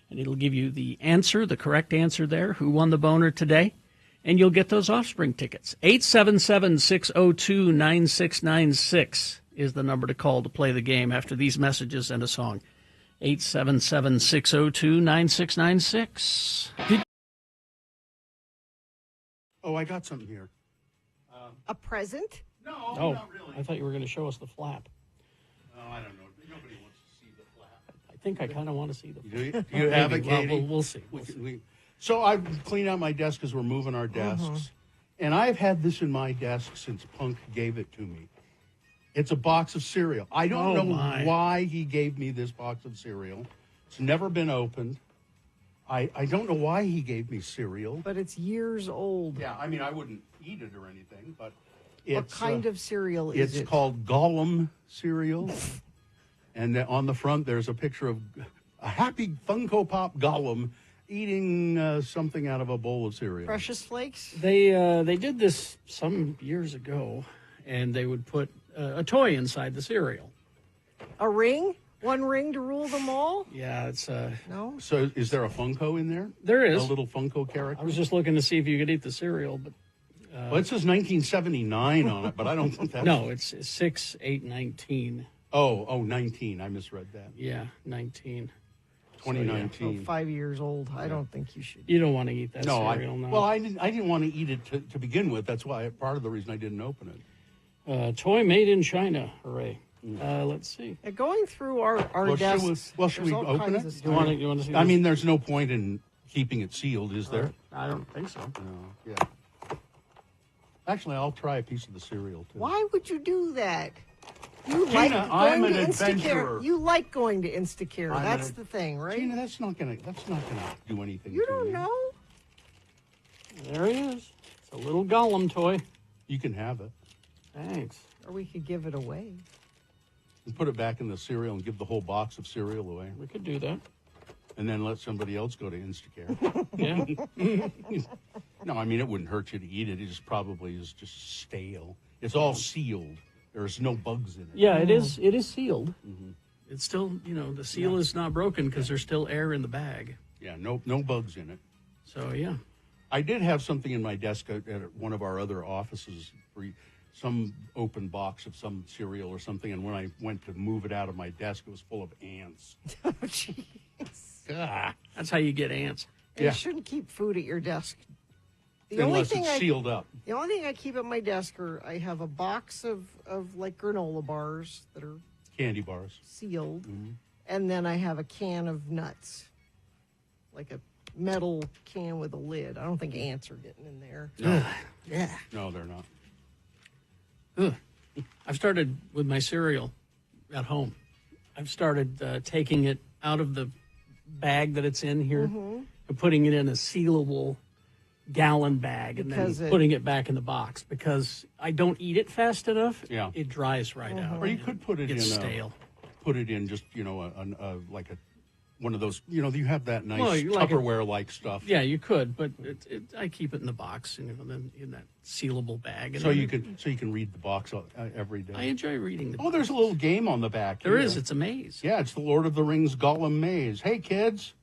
and it'll give you the answer, the correct answer there, who won the boner today, and you'll get those Offspring tickets. 877-602-9696 is the number to call to play the game after these messages and a song. 877-602-9696. Oh, I got something here. A present? No, not really. I thought you were going to show us the flap. Oh, I don't know. Nobody wants to see the flap. I think I kind of want to see the flap. Do you have it, Katie? Well, we'll see. So I've cleaned out my desk because we're moving our desks. And I've had this in my desk since Punk gave it to me. It's a box of cereal. I don't know why he gave me this box of cereal. It's never been opened. I don't know why he gave me cereal. But it's years old. Yeah, I mean, I wouldn't eat it or anything, but What kind of cereal is it? It's called Gollum cereal. And on the front, there's a picture of a happy Funko Pop Gollum eating something out of a bowl of cereal. Precious Flakes? They did this some years ago, and they would put a toy inside the cereal. A ring? One ring to rule them all? Yeah, it's No? So is there a Funko in there? There is. A little Funko character? I was just looking to see if you could eat the cereal, but Well, it says 1979 on it, but I don't think that's... no, it's 6/8/19. Oh, 19. I misread that. Yeah, 19. 2019. So 5 years old. I don't think you should. You don't want to eat that No, cereal. No. Well, I didn't want to eat it to begin with. That's why part of the reason I didn't open it. Toy made in China. Hooray. Let's see. Going through our Well, desks. should we there's all open kinds it? of stuff. You want to see I this? mean, there's no point in keeping it sealed, is there? I don't think so. No. Yeah. Actually, I'll try a piece of the cereal too. Why would you do that? You Gina, like I'm going an to Instacare. adventurer. You like going to Instacare. I'm That's an- the thing, right? Gina, that's not gonna do anything. You to don't me. know? There he is. It's a little Gollum toy. You can have it. Thanks. Or we could give it away. And put it back in the cereal and give the whole box of cereal away. We could do that. And then let somebody else go to Instacare. Yeah. No, I mean, it wouldn't hurt you to eat it. It just probably is just stale. It's all sealed. There's no bugs in it. Yeah, it is. It is sealed. Mm-hmm. It's still, the seal is not broken because there's still air in the bag. Yeah, no bugs in it. So yeah. I did have something in my desk at one of our other offices, some open box of some cereal or something, and when I went to move it out of my desk, it was full of ants. Oh, jeez. Ah. That's how you get ants. And you shouldn't keep food at your desk. Unless it's sealed up. The only thing I keep at my desk I have a box of like granola bars that are Candy bars. sealed, and then I have a can of nuts, like a metal can with a lid. I don't think ants are getting in there. No. Yeah. No, they're not. Ugh. I've started with my cereal at home. I've started taking it out of the bag that it's in here and putting it in a sealable gallon bag and then putting it back in the box because I don't eat it fast enough. Yeah. It dries right out. Or you could put it It's in stale. Put it in just, like one of those, you have that nice Well, you like Tupperware-like stuff. Yeah, you could, but I keep it in the box and then in that sealable bag. And So then you can read the box every day. I enjoy reading the box. Oh, there's a little game on the back. There here. is. It's a maze. Yeah, it's the Lord of the Rings Gollum maze. Hey, kids,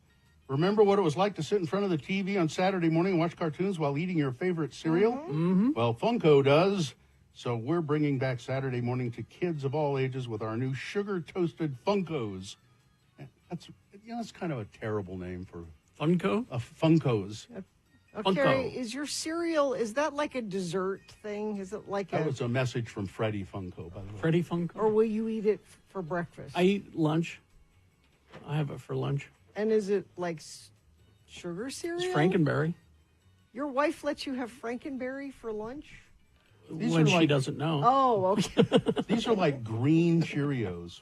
remember what it was like to sit in front of the TV on Saturday morning and watch cartoons while eating your favorite cereal? Mm-hmm. Well, Funko does. So we're bringing back Saturday morning to kids of all ages with our new sugar-toasted Funkos. That's kind of a terrible name for Funko? Funkos. Okay, is your cereal, is that like a dessert thing? Is it like That was a message from Freddie Funko, by the way. Freddie Funko? or will you eat it for breakfast? I eat lunch. I have it for lunch. And is it like sugar cereal? It's Frankenberry. Your wife lets you have Frankenberry for lunch? When she doesn't know. Oh, okay. These are like green Cheerios.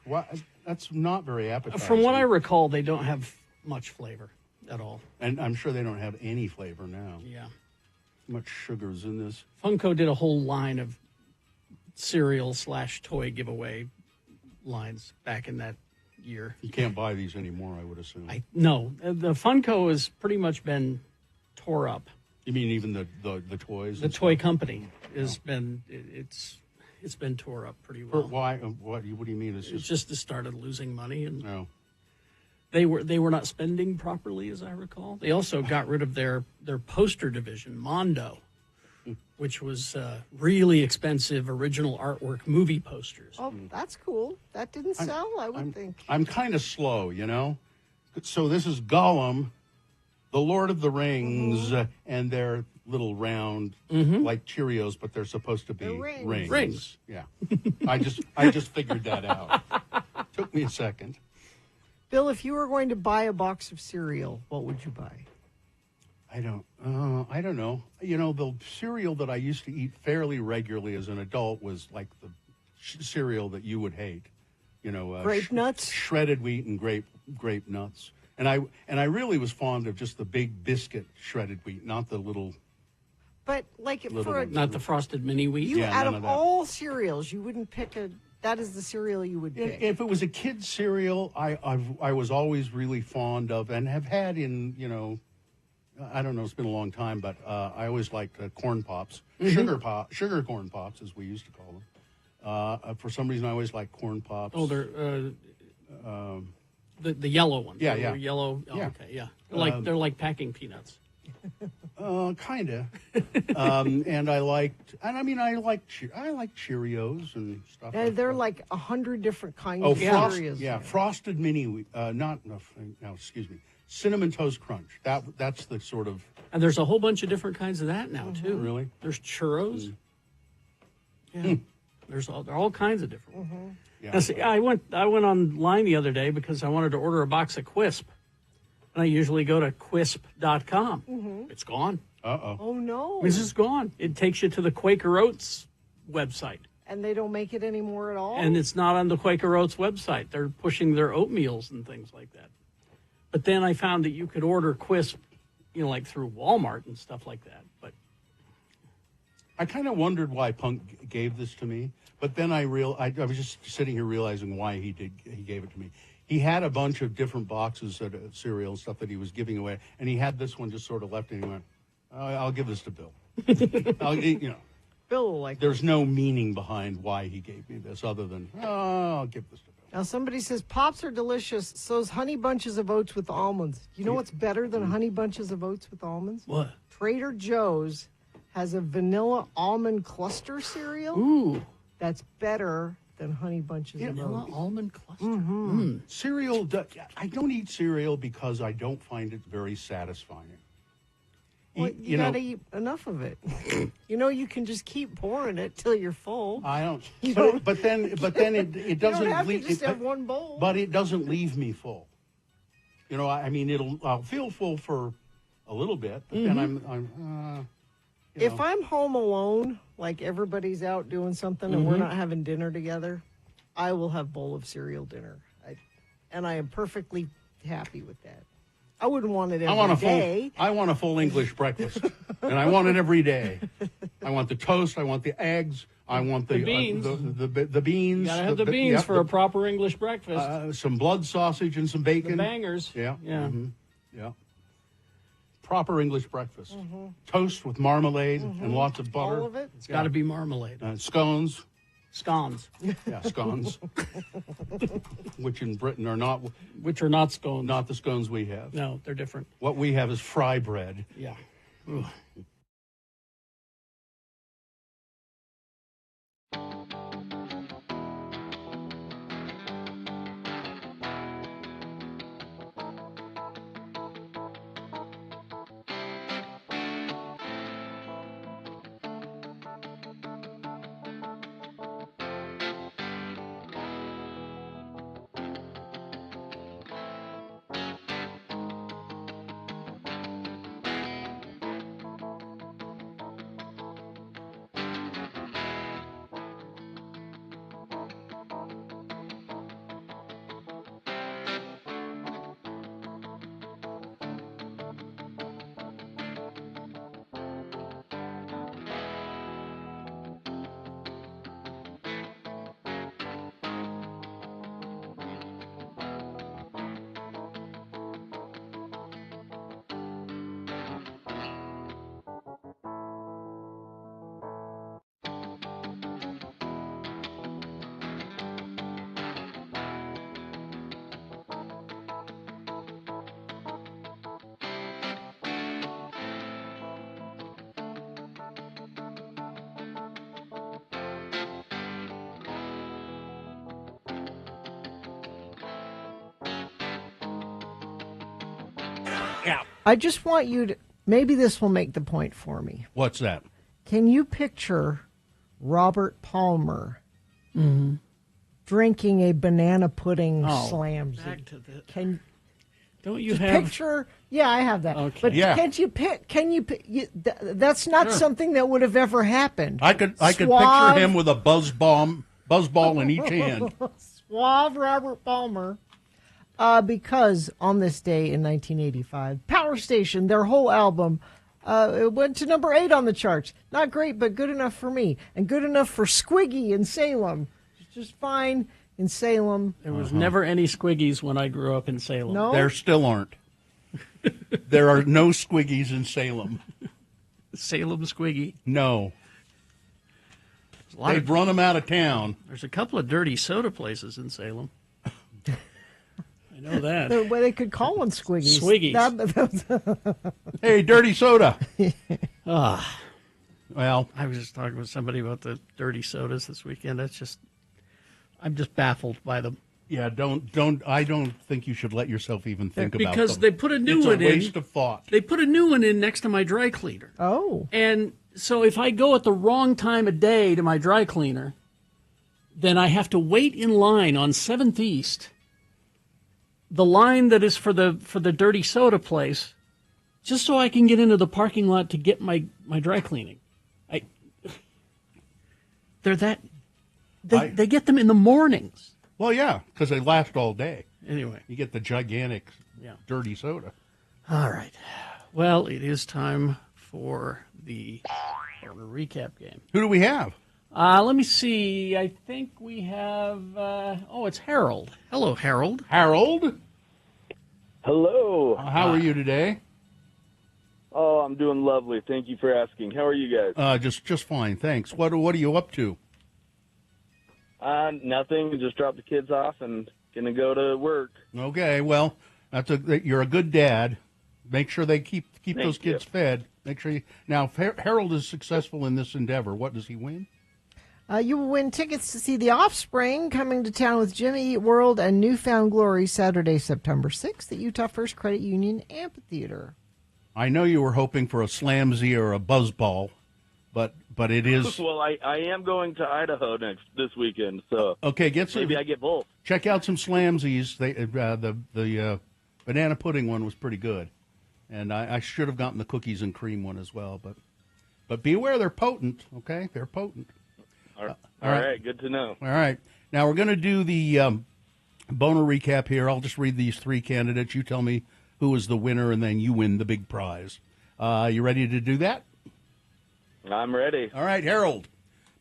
That's not very appetizing. From what I recall, they don't have much flavor at all. And I'm sure they don't have any flavor now. Yeah. Much sugar's in this. Funko did a whole line of cereal/toy giveaway lines back in that year. You can't buy these anymore, I would assume. No, the Funko has pretty much been tore up. You mean even the toys? The toy company has been it's been tore up pretty well. Why? What do you mean? It's just started losing money, and no. They were not spending properly, as I recall. They also got rid of their poster division, Mondo, which was really expensive original artwork movie posters. Oh, that's cool. That didn't sell, I would think. I'm kind of slow, So this is Gollum, the Lord of the Rings, and they're little round, like Cheerios, but they're supposed to be rings. Rings. Yeah. I just figured that out. Took me a second. Bill, if you were going to buy a box of cereal, what would you buy? I don't know. The cereal that I used to eat fairly regularly as an adult was like the cereal that you would hate. Grape nuts? Shredded wheat and grape nuts. And I really was fond of just the big biscuit shredded wheat, not the little. But like for a, not the frosted mini wheat. you Yeah, out none of of that. all cereals, you wouldn't pick a. That is the cereal you would pick. If it was a kid's cereal, I was always really fond of and have had in, I don't know, it's been a long time, but I always liked Corn Pops, Mm-hmm. sugar Corn Pops, as we used to call them. For some reason, I always liked Corn Pops. Oh, they're the yellow ones. Yeah, They're yeah. Yellow. Oh, Yeah. okay, yeah. They're like packing peanuts. Kind of. And I liked Cheerios and stuff. They're like 100 different kinds Oh, of cereals. frosted mini wheat. Excuse me, cinnamon toast crunch. That's the sort of. And there's a whole bunch of different kinds of that now too. Really? There's churros. Yeah. There are all kinds of different ones. Yeah. Now, see, I went online the other day because I wanted to order a box of Quisp. And I usually go to quisp.com. It's gone. Uh-oh. Oh, no. It's just gone. It takes you to the Quaker Oats website. And they don't make it anymore at all? And it's not on the Quaker Oats website. They're pushing their oatmeals and things like that. But then I found that you could order Quisp, like through Walmart and stuff like that. But I kind of wondered why Punk gave this to me, but then I was just sitting here realizing why he gave it to me. He had a bunch of different boxes of cereal and stuff that he was giving away, and he had this one just sort of left, and he went, I'll give this to Bill. Bill, like, there's no meaning behind why he gave me this other than, I'll give this to Bill. now somebody says Pops are delicious. So's Honey Bunches of Oats with almonds. You know what's better than Honey Bunches of Oats with almonds? What? Trader Joe's has a vanilla almond cluster cereal. Ooh. That's better than Honey Bunches of Vanilla Oats. almond cluster. Cereal, I don't eat cereal because I don't find it very satisfying. Well, you gotta eat enough of it. You can just keep pouring it till you're full. I don't. You But then it doesn't don't have to leave. just have one bowl. But it doesn't leave me full. I'll feel full for a little bit, but then I'm If I'm home alone, like everybody's out doing something and we're not having dinner together, I will have bowl of cereal dinner. And I am perfectly happy with that. I wouldn't want it every day. I want a full English breakfast, and I want it every day. I want the toast. I want the eggs. I want the beans. The beans. You gotta have the beans for a proper English breakfast. Some blood sausage and some bacon. The bangers. Yeah. Yeah. Yeah. Proper English breakfast. Toast with marmalade and lots of butter. All of it? It's got to be marmalade. Scones. Scones. Yeah, scones. Which in Britain are not. Which are not scones. Not the scones we have. No, they're different. What we have is fry bread. Yeah. Ugh. Yeah. I just want you to, maybe this will make the point for me. What's that? Can you picture Robert Palmer drinking a banana pudding slams? Back to the. Can Don't you just have picture? Yeah, I have that. Okay. But Yeah. can't you pick? Can you? That's not something that would have ever happened. I could picture him with a buzzball in each hand. Suave Robert Palmer Because on this day in 1985, Power Station, their whole album, it went to number 8 on the charts. Not great, but good enough for me. And good enough for Squiggy in Salem. Just fine in Salem. There was never any Squiggies when I grew up in Salem. No? There still aren't. There are no Squiggies in Salem. Salem Squiggy. No. They've run them out of town. There's a couple of dirty soda places in Salem. I know that. Well, they could call them Squiggies. Swiggies. Hey, dirty soda. Well, I was just talking with somebody about the dirty sodas this weekend. I'm just baffled by them. Yeah, I don't think you should let yourself even think about them. Because they put a new one in. It's a waste of thought. They put a new one in next to my dry cleaner. Oh. And so if I go at the wrong time of day to my dry cleaner, then I have to wait in line on 7th East, the line that is for the dirty soda place, just so I can get into the parking lot to get my dry cleaning. They get them in the mornings. Well, yeah, because they last all day. Anyway. You get the gigantic dirty soda. All right. Well, it is time for the recap game. Who do we have? Let me see. I think we have, it's Harold. Hello, Harold. Harold? Hello. How are you today? Oh, I'm doing lovely. Thank you for asking. How are you guys? Just fine, thanks. What are you up to? Nothing. Just dropped the kids off and gonna go to work. Okay, well, you're a good dad. Make sure they keep those kids fed. Make sure now. If Harold is successful in this endeavor, what does he win? You will win tickets to see The Offspring coming to town with Jimmy Eat World and Newfound Glory Saturday, September 6th at Utah First Credit Union Amphitheater. I know you were hoping for a Slamsy or a Buzzball, but it is. Well, I am going to Idaho this weekend, so okay. Maybe I get both. Check out some Slamsies. The banana pudding one was pretty good, and I should have gotten the cookies and cream one as well. But beware, they're potent. Okay, they're potent. All right, good to know. All right, now we're going to do the Boner recap here. I'll just read these 3 candidates. You tell me who is the winner, and then you win the big prize. You ready to do that? I'm ready. All right, Harold.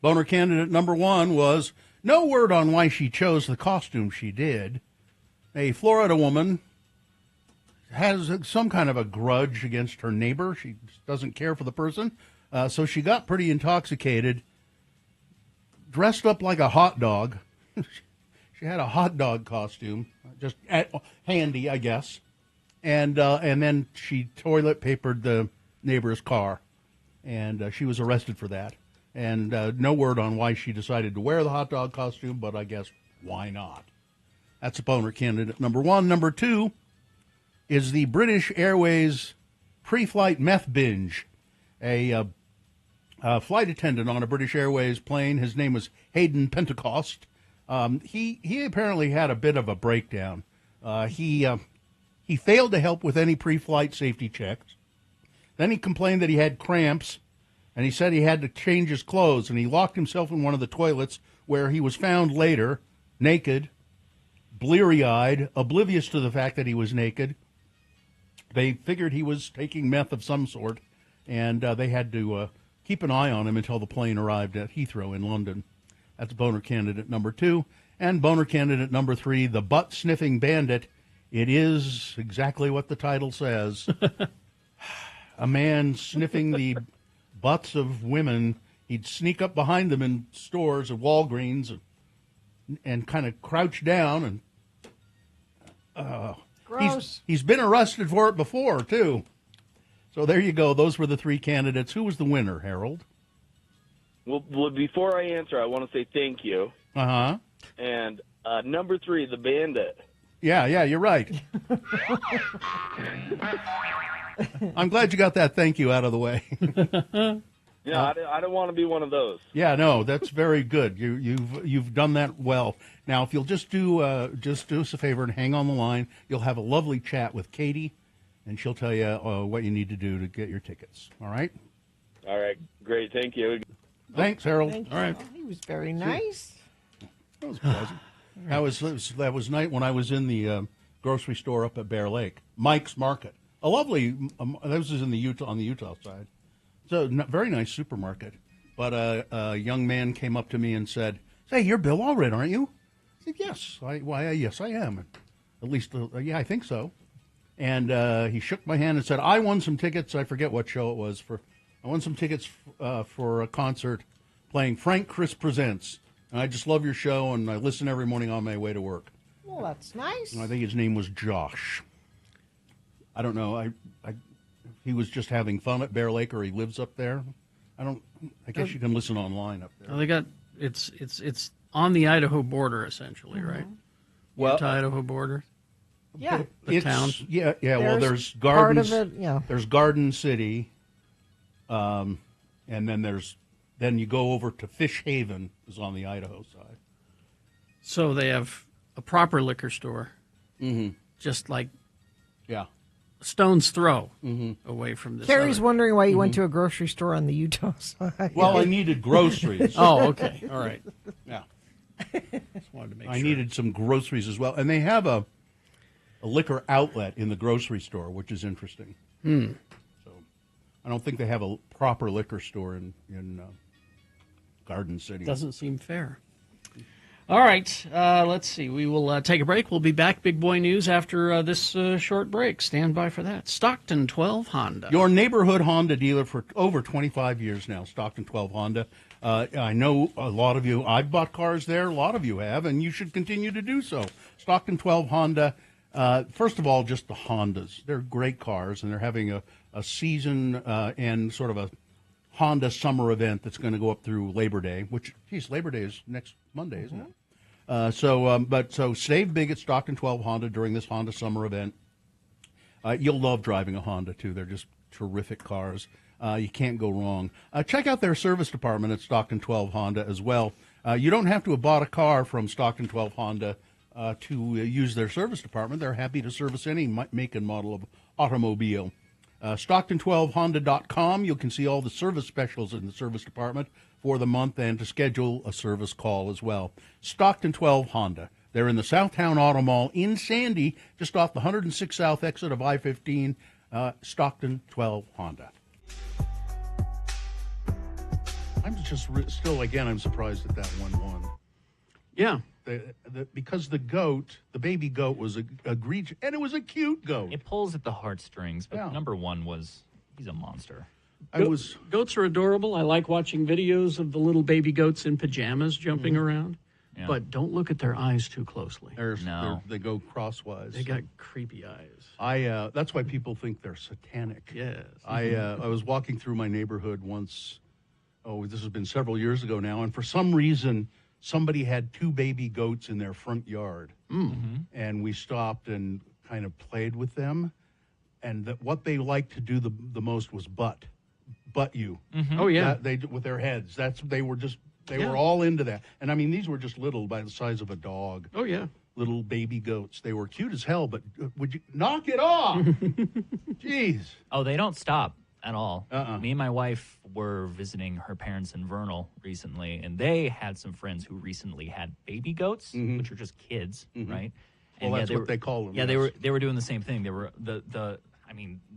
Boner candidate number 1 was no word on why she chose the costume she did. A Florida woman has some kind of a grudge against her neighbor. She doesn't care for the person, so she got pretty intoxicated, dressed up like a hot dog. She had a hot dog costume, just handy, I guess. And then she toilet papered the neighbor's car, and she was arrested for that. And no word on why she decided to wear the hot dog costume, but I guess why not? That's a Boner candidate number 1. Number 2 is the British Airways pre-flight meth binge. A flight attendant on a British Airways plane, his name was Hayden Pentecost. He apparently had a bit of a breakdown. He failed to help with any pre-flight safety checks. Then he complained that he had cramps, and he said he had to change his clothes, and he locked himself in one of the toilets where he was found later, naked, bleary-eyed, oblivious to the fact that he was naked. They figured he was taking meth of some sort, and they had to keep an eye on him until the plane arrived at Heathrow in London. That's Boner candidate number 2. And Boner candidate number 3, the butt-sniffing bandit. It is exactly what the title says. A man sniffing the butts of women. He'd sneak up behind them in stores at Walgreens and kind of crouch down. And gross. He's been arrested for it before, too. So there you go. Those were the 3 candidates. Who was the winner, Harold? Well, before I answer, I want to say thank you. Uh-huh. And number 3, the bandit. Yeah, you're right. I'm glad you got that thank you out of the way. Yeah, I don't want to be one of those. Yeah, no, that's very good. You've done that well. Now, if you'll just do us a favor and hang on the line, you'll have a lovely chat with Katie, and she'll tell you what you need to do to get your tickets. All right? All right, great. Thank you. Thanks, Harold. Thank All right. He was very nice. That was pleasant. That was night when I was in the grocery store up at Bear Lake, Mike's Market. A lovely, this is on the Utah side. It's a very nice supermarket. But a young man came up to me and said, "Say, you're Bill Allred, aren't you?" I said, "Yes." Yes, I am. At least, yeah, I think so. And he shook my hand and said, "I won some tickets." I forget what show it was. I won some tickets for a concert playing Frank Chris Presents. And I just love your show, and I listen every morning on my way to work. Well, that's nice. And I think his name was Josh. I don't know. He was just having fun at Bear Lake, or he lives up there. I guess you can listen online up there. Well, they got it's on the Idaho border essentially, right? Well, Utah-Idaho border. Yeah, the town. Yeah. Well, there's part Gardens. of it, yeah. There's Garden City, and then you go over to Fish Haven, is on the Idaho side. So they have a proper liquor store, just like stone's throw away from this. Carrie's wondering why you went to a grocery store on the Utah side. Well, I needed groceries. Oh, okay. All right. Yeah. Just wanted to make I sure. needed some groceries as well. And they have a liquor outlet in the grocery store, which is interesting. So I don't think they have a proper liquor store in Garden City. Doesn't seem fair. All right, let's see. We will take a break. We'll be back, Big Boy News, after this short break. Stand by for that. Stockton 12 Honda. Your neighborhood Honda dealer for over 25 years now, Stockton 12 Honda. I know a lot of you, I've bought cars there, a lot of you have, and you should continue to do so. Stockton 12 Honda, first of all, just the Hondas. They're great cars, and they're having a season and sort of a Honda summer event that's going to go up through Labor Day, which, geez, Labor Day is next Monday, isn't it? So save big at Stockton 12 Honda during this Honda summer event. You'll love driving a Honda, too. They're just terrific cars. You can't go wrong. Check out their service department at Stockton 12 Honda as well. You don't have to have bought a car from Stockton 12 Honda to use their service department. They're happy to service any make and model of automobile. Stockton12honda.com. You can see all the service specials in the service department for the month and to schedule a service call as well. Stockton 12 Honda. They're in the Southtown Auto Mall in Sandy, just off the 106 South exit of I-15. Stockton 12 Honda. I'm just still, again, I'm surprised that 1-1. Yeah. Because the baby goat was egregious, and it was a cute goat. It pulls at the heartstrings, but number one he's a monster. Goats are adorable. I like watching videos of the little baby goats in pajamas jumping around. Yeah. But don't look at their eyes too closely. They go crosswise. They got creepy eyes. That's why people think they're satanic. Yes. I was walking through my neighborhood once. Oh, this has been several years ago now, and for some reason, somebody had 2 baby goats in their front yard, and we stopped and kind of played with them. And what they liked to do the most was butt you. Oh yeah, they with their heads. They were all into that. And I mean, these were just little, by the size of a dog. Oh yeah, little baby goats. They were cute as hell. But would you knock it off? Jeez. Oh, they don't stop at all. Me and my wife were visiting her parents in Vernal recently, and they had some friends who recently had baby goats, which are just kids, right? Well, and that's what they call them. Yeah, they were doing the same thing. They were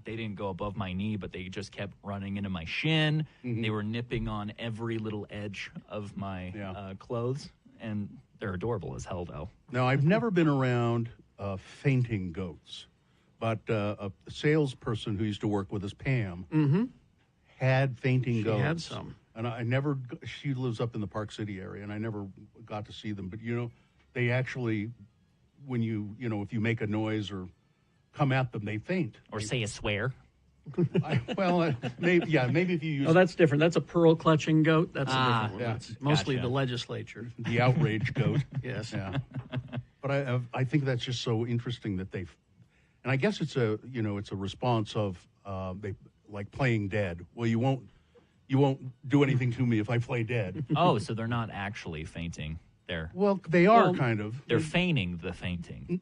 they didn't go above my knee, but they just kept running into my shin. They were nipping on every little edge of my clothes, and they're adorable as hell, though. Now, I've never been around fainting goats. But a salesperson who used to work with us, Pam, had fainting goats. She had some. And she lives up in the Park City area, and I never got to see them. But, they actually, when if you make a noise or come at them, they faint. Or say a swear. Maybe if you use... Oh, that's different. That's a pearl-clutching goat. That's a different one. That's mostly the legislature. The outrage goat. Yes. Yeah. But I think that's just so interesting that they've... And I guess it's a response of they like playing dead. Well, you won't do anything to me if I play dead. Oh, so they're not actually fainting. They are kind of. They're feigning the fainting.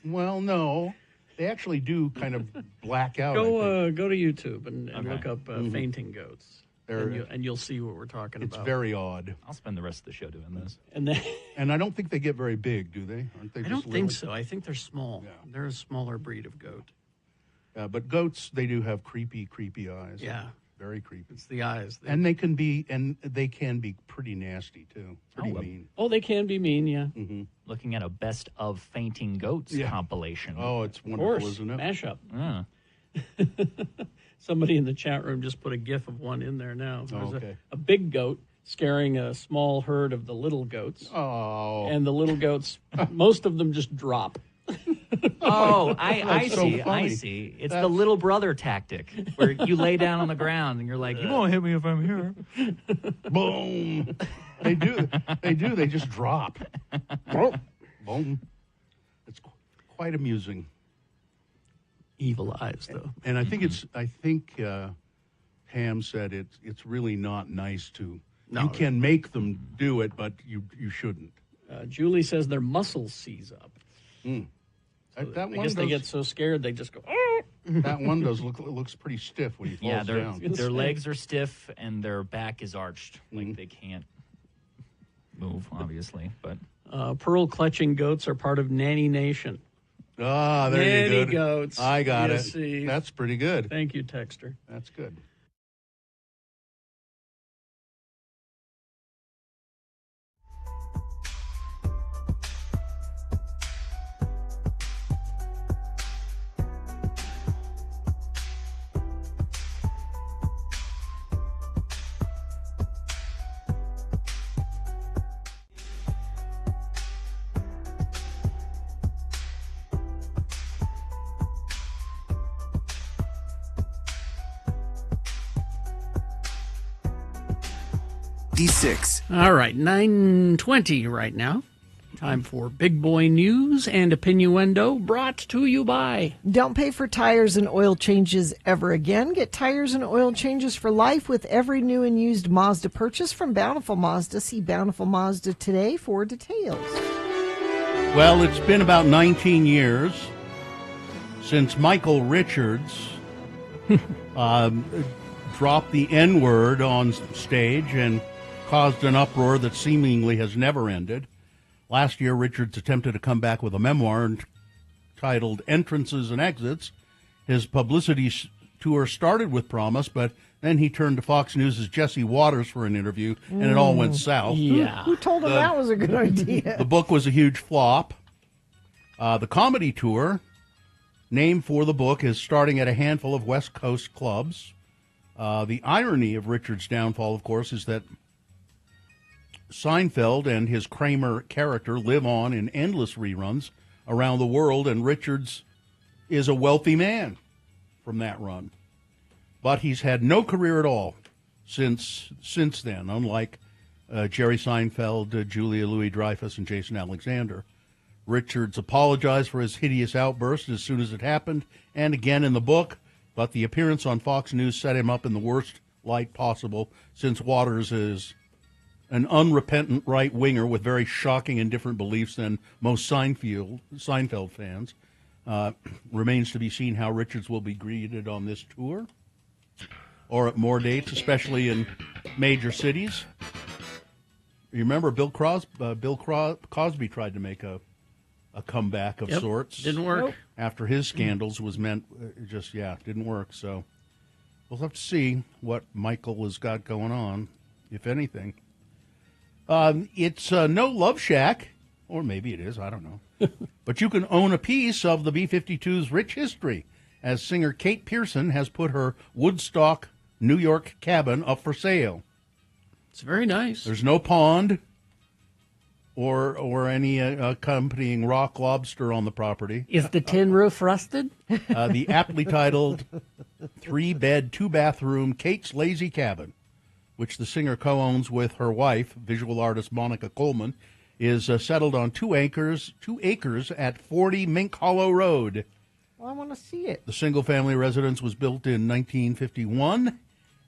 Well, no, they actually do kind of black out. Go to YouTube and look up fainting goats. and you'll see what we're talking It's about. very odd. I'll spend the rest of the show doing this. And then, And I don't think they get very big, do they? Aren't they? I just don't think little? so. I think they're small. They're a smaller breed of goat. But goats, they do have creepy eyes. Yeah. Very creepy. It's the eyes. And they can be pretty nasty too. Pretty mean. Oh, they can be mean, yeah. Mm-hmm. Looking at a best of fainting goats compilation. Oh, it's Of wonderful, course, isn't it? mashup. Yeah. Somebody in the chat room just put a GIF of one in there now. Oh, There's okay. a big goat scaring a small herd of the little goats. Oh. And the little goats, most of them just drop. Oh, I That's so see. I funny. see. It's the little brother tactic where you lay down on the ground and you're like, you won't hit me if I'm here. Boom. They do. They just drop. Boom. It's quite amusing. Evil eyes, though. And I think Pam said it's really not nice to. No. You can make them do it, but you shouldn't. Julie says their muscles seize up. Mm. So That I one guess they does- get so scared they just go. That one looks pretty stiff when he falls Yeah, down. their legs are stiff and their back is arched. Like they can't move, obviously. But Pearl clutching goats are part of Nanny Nation. Ah, there Nanny you go. goats. I got You it. see. That's pretty good. Thank you, Texter. That's good. D6. All right, 9:20 right now. Time for Big Boy News and Opinioendo, brought to you by... Don't pay for tires and oil changes ever again. Get tires and oil changes for life with every new and used Mazda purchase from Bountiful Mazda. See Bountiful Mazda today for details. Well, it's been about 19 years since Michael Richards dropped the N-word on stage and caused an uproar that seemingly has never ended. Last year, Richards attempted to come back with a memoir titled Entrances and Exits. His publicity tour started with promise, but then he turned to Fox News' Jesse Waters for an interview, and it all went south. Yeah. Who told him that was a good idea? The book was a huge flop. The comedy tour, named for the book, is starting at a handful of West Coast clubs. The irony of Richards' downfall, of course, is that Seinfeld and his Kramer character live on in endless reruns around the world, and Richards is a wealthy man from that run. But he's had no career at all since then, unlike Jerry Seinfeld, Julia Louis-Dreyfus, and Jason Alexander. Richards apologized for his hideous outburst as soon as it happened, and again in the book, but the appearance on Fox News set him up in the worst light possible, since Waters is an unrepentant right-winger with very shocking and different beliefs than most Seinfeld fans. Remains to be seen how Richards will be greeted on this tour or at more dates, especially in major cities. You remember Bill Cosby tried to make a comeback of sorts. Didn't work. Nope. After his scandals didn't work. So we'll have to see what Michael has got going on, if anything. It's no Love Shack, or maybe it is, I don't know. But you can own a piece of the B-52's rich history, as singer Kate Pearson has put her Woodstock, New York cabin up for sale. It's very nice. There's no pond or any accompanying rock lobster on the property. Is the tin roof rusted? The aptly titled 3-bed, 2-bathroom Kate's Lazy Cabin, which the singer co-owns with her wife, visual artist Monica Coleman, is settled on 2 acres at 40 Mink Hollow Road. Well, I want to see it. The single-family residence was built in 1951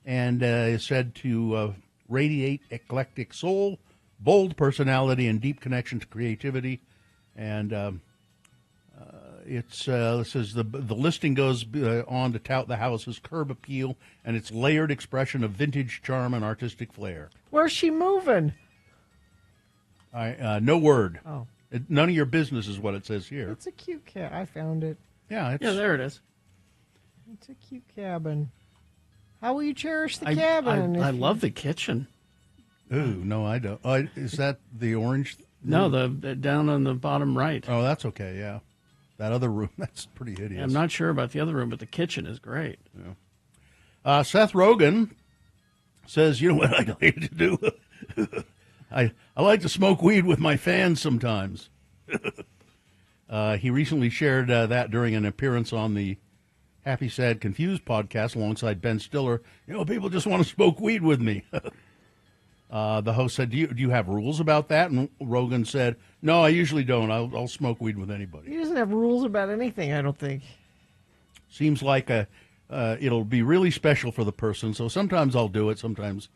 and is said to radiate eclectic soul, bold personality, and deep connection to creativity. And It says the listing goes on to tout the house's curb appeal and its layered expression of vintage charm and artistic flair. Where's she moving? No word. Oh. None of your business is what it says here. It's a cute cat. I found it. Yeah, there it is. It's a cute cabin. How will you cherish the cabin? I love the kitchen. Ooh, no, I don't. Is that the orange? No, the down on the bottom right. Oh, that's okay, yeah. That other room, that's pretty hideous. I'm not sure about the other room, but the kitchen is great. Yeah. Seth Rogen says, you know what I like to do? I like to smoke weed with my fans sometimes. He recently shared that during an appearance on the Happy, Sad, Confused podcast alongside Ben Stiller. You know, people just want to smoke weed with me. The host said, do you have rules about that? And Rogan said, no, I usually don't. I'll smoke weed with anybody. He doesn't have rules about anything, I don't think. Seems like it'll be really special for the person. So sometimes I'll do it. Sometimes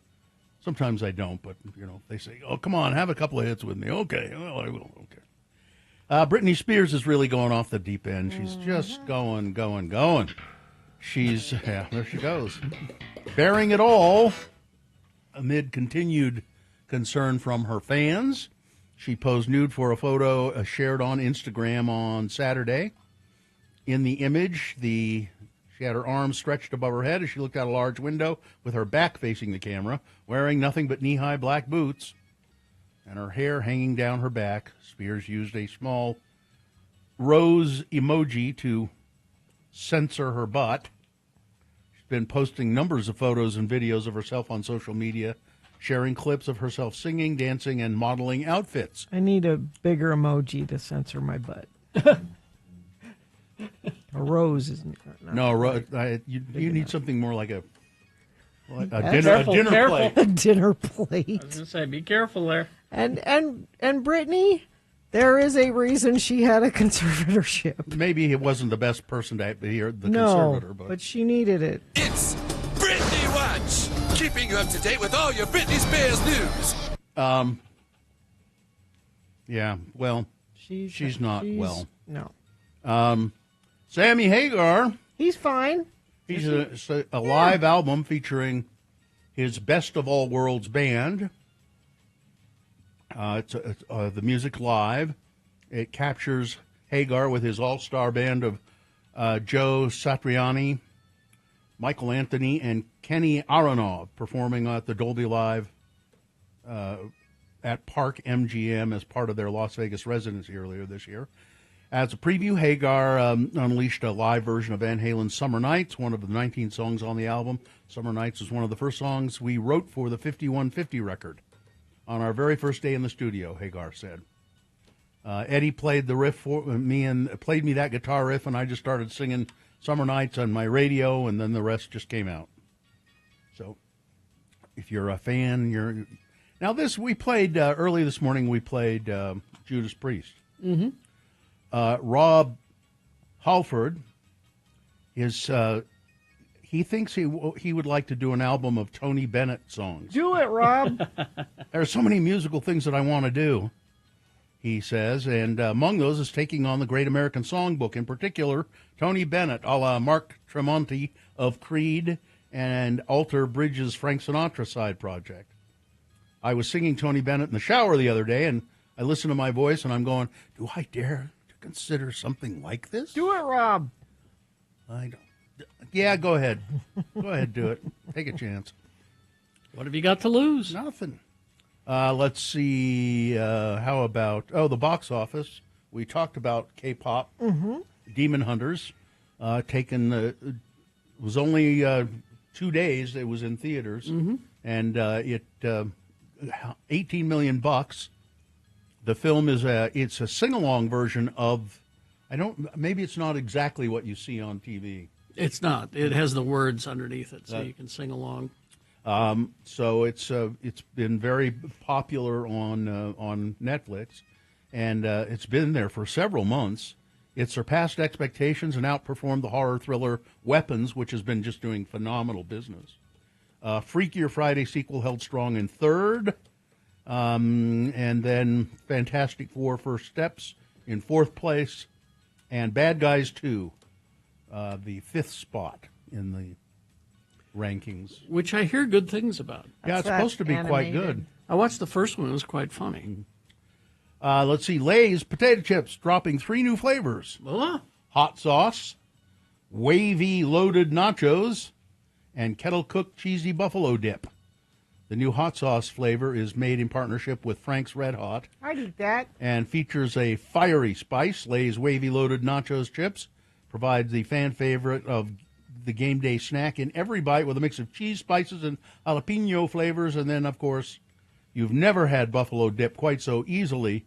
I don't. But, you know, they say, oh, come on, have a couple of hits with me. Okay, well, I will. Okay. Britney Spears is really going off the deep end. She's just going. She's, there she goes. Bearing it all amid continued concern from her fans. She posed nude for a photo shared on Instagram on Saturday. In the image, she had her arms stretched above her head as she looked out a large window with her back facing the camera, wearing nothing but knee-high black boots and her hair hanging down her back. Spears used a small rose emoji to censor her butt. She's been posting numbers of photos and videos of herself on social media, sharing clips of herself singing, dancing, and modeling outfits. I need a bigger emoji to censor my butt. A rose isn't. You need something more like a Careful, dinner plate. A dinner plate. I was going to say, be careful there. And Brittany, there is a reason she had a conservatorship. Maybe he wasn't the best person to hear the No, conservator, but she needed it. It's Britney Watch, keeping you up to date with all your Britney Spears news. Yeah, well, she's not well. No. Sammy Hagar. He's fine. He's a live album featuring his Best of All Worlds band. It's the music live. It captures Hagar with his all-star band of Joe Satriani, Michael Anthony, and Kenny Aronoff performing at the Dolby Live at Park MGM as part of their Las Vegas residency earlier this year. As a preview, Hagar unleashed a live version of Van Halen's Summer Nights, one of the 19 songs on the album. Summer Nights was one of the first songs we wrote for the 5150 record. On our very first day in the studio, Hagar said. Eddie played the riff for me and played me that guitar riff, and I just started singing Summer Nights on my radio, and then the rest just came out. So, if you're a fan, now this we played early this morning. We played Judas Priest. Mm-hmm. Rob Halford is he thinks he would like to do an album of Tony Bennett songs. Do it, Rob. There are so many musical things that I want to do, he says, and among those is taking on the Great American Songbook, in particular Tony Bennett, a la Mark Tremonti of Creed and Alter Bridge's Frank Sinatra side project. I was singing Tony Bennett in the shower the other day, and I listened to my voice, and I'm going, do I dare consider something like this? Do it, Rob. I don't. Yeah, go ahead. Go ahead, do it. Take a chance. What have you got to lose? Nothing. Let's see. How about the box office? We talked about K-pop. Mm-hmm. Demon Hunters. It was only 2 days. It was in theaters, Mm-hmm. and it $18 million. The film is it's a sing-along version of, maybe it's not exactly what you see on TV. It's not. It has the words underneath it, so you can sing along. So it's been very popular on Netflix, and it's been there for several months. It surpassed expectations and outperformed the horror thriller Weapons, which has been just doing phenomenal business. Freakier Friday sequel held strong in third. And then Fantastic Four First Steps in fourth place. And Bad Guys 2, the 5th spot in the rankings. Which I hear good things about. Yeah, it's supposed to be quite good. I watched the first one. It was quite funny. Let's see. Lay's potato chips dropping 3 new flavors. Voila. Hot sauce, wavy loaded nachos, and kettle-cooked cheesy buffalo dip. The new hot sauce flavor is made in partnership with Frank's Red Hot I'd eat that. and features a fiery spice. Lay's wavy loaded nachos chips provides the fan favorite of the game day snack in every bite with a mix of cheese, spices, and jalapeno flavors. And then, of course, you've never had buffalo dip quite so easily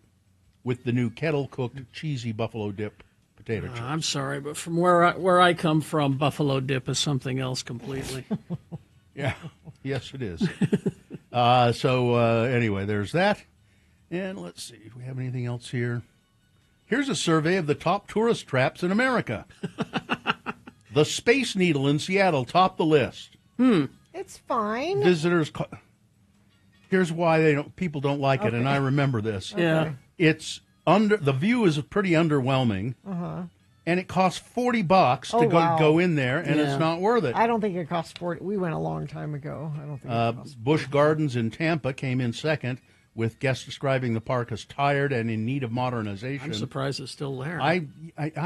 with the new kettle-cooked cheesy buffalo dip potato chips. I'm sorry, but from where I come from, buffalo dip is something else completely. Yeah, yes, it is. Anyway, there's that. And let's see if we have anything else here. Here's a survey of the top tourist traps in America. The Space Needle in Seattle topped the list. It's fine. Visitors. Here's why people don't like it, and I remember this. Yeah. It's the view is pretty underwhelming. Uh-huh. And it costs $40 to go in there, and it's not worth it. I don't think it costs $40. We went a long time ago. I don't think it costs Busch Gardens in Tampa came in second, with guests describing the park as tired and in need of modernization. I'm surprised it's still there. I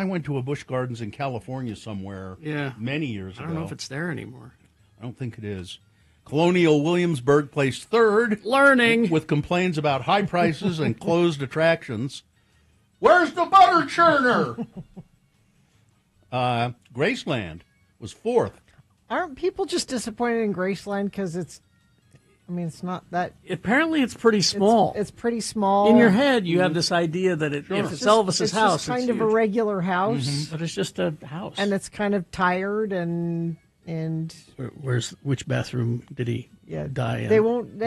went to a Busch Gardens in California somewhere many years ago. I don't know if it's there anymore. I don't think it is. Colonial Williamsburg placed third. Learning. With complaints about high prices and closed attractions. Where's the butter churner? Graceland was fourth. Aren't people just disappointed in Graceland because it's not that... Apparently it's pretty small. It's pretty small. In your head, you have this idea that if it's Elvis's house, it's kind it's of a huge. regular house. Mhm. But it's just a house. And it's kind of tired and Which bathroom did he die in? they won't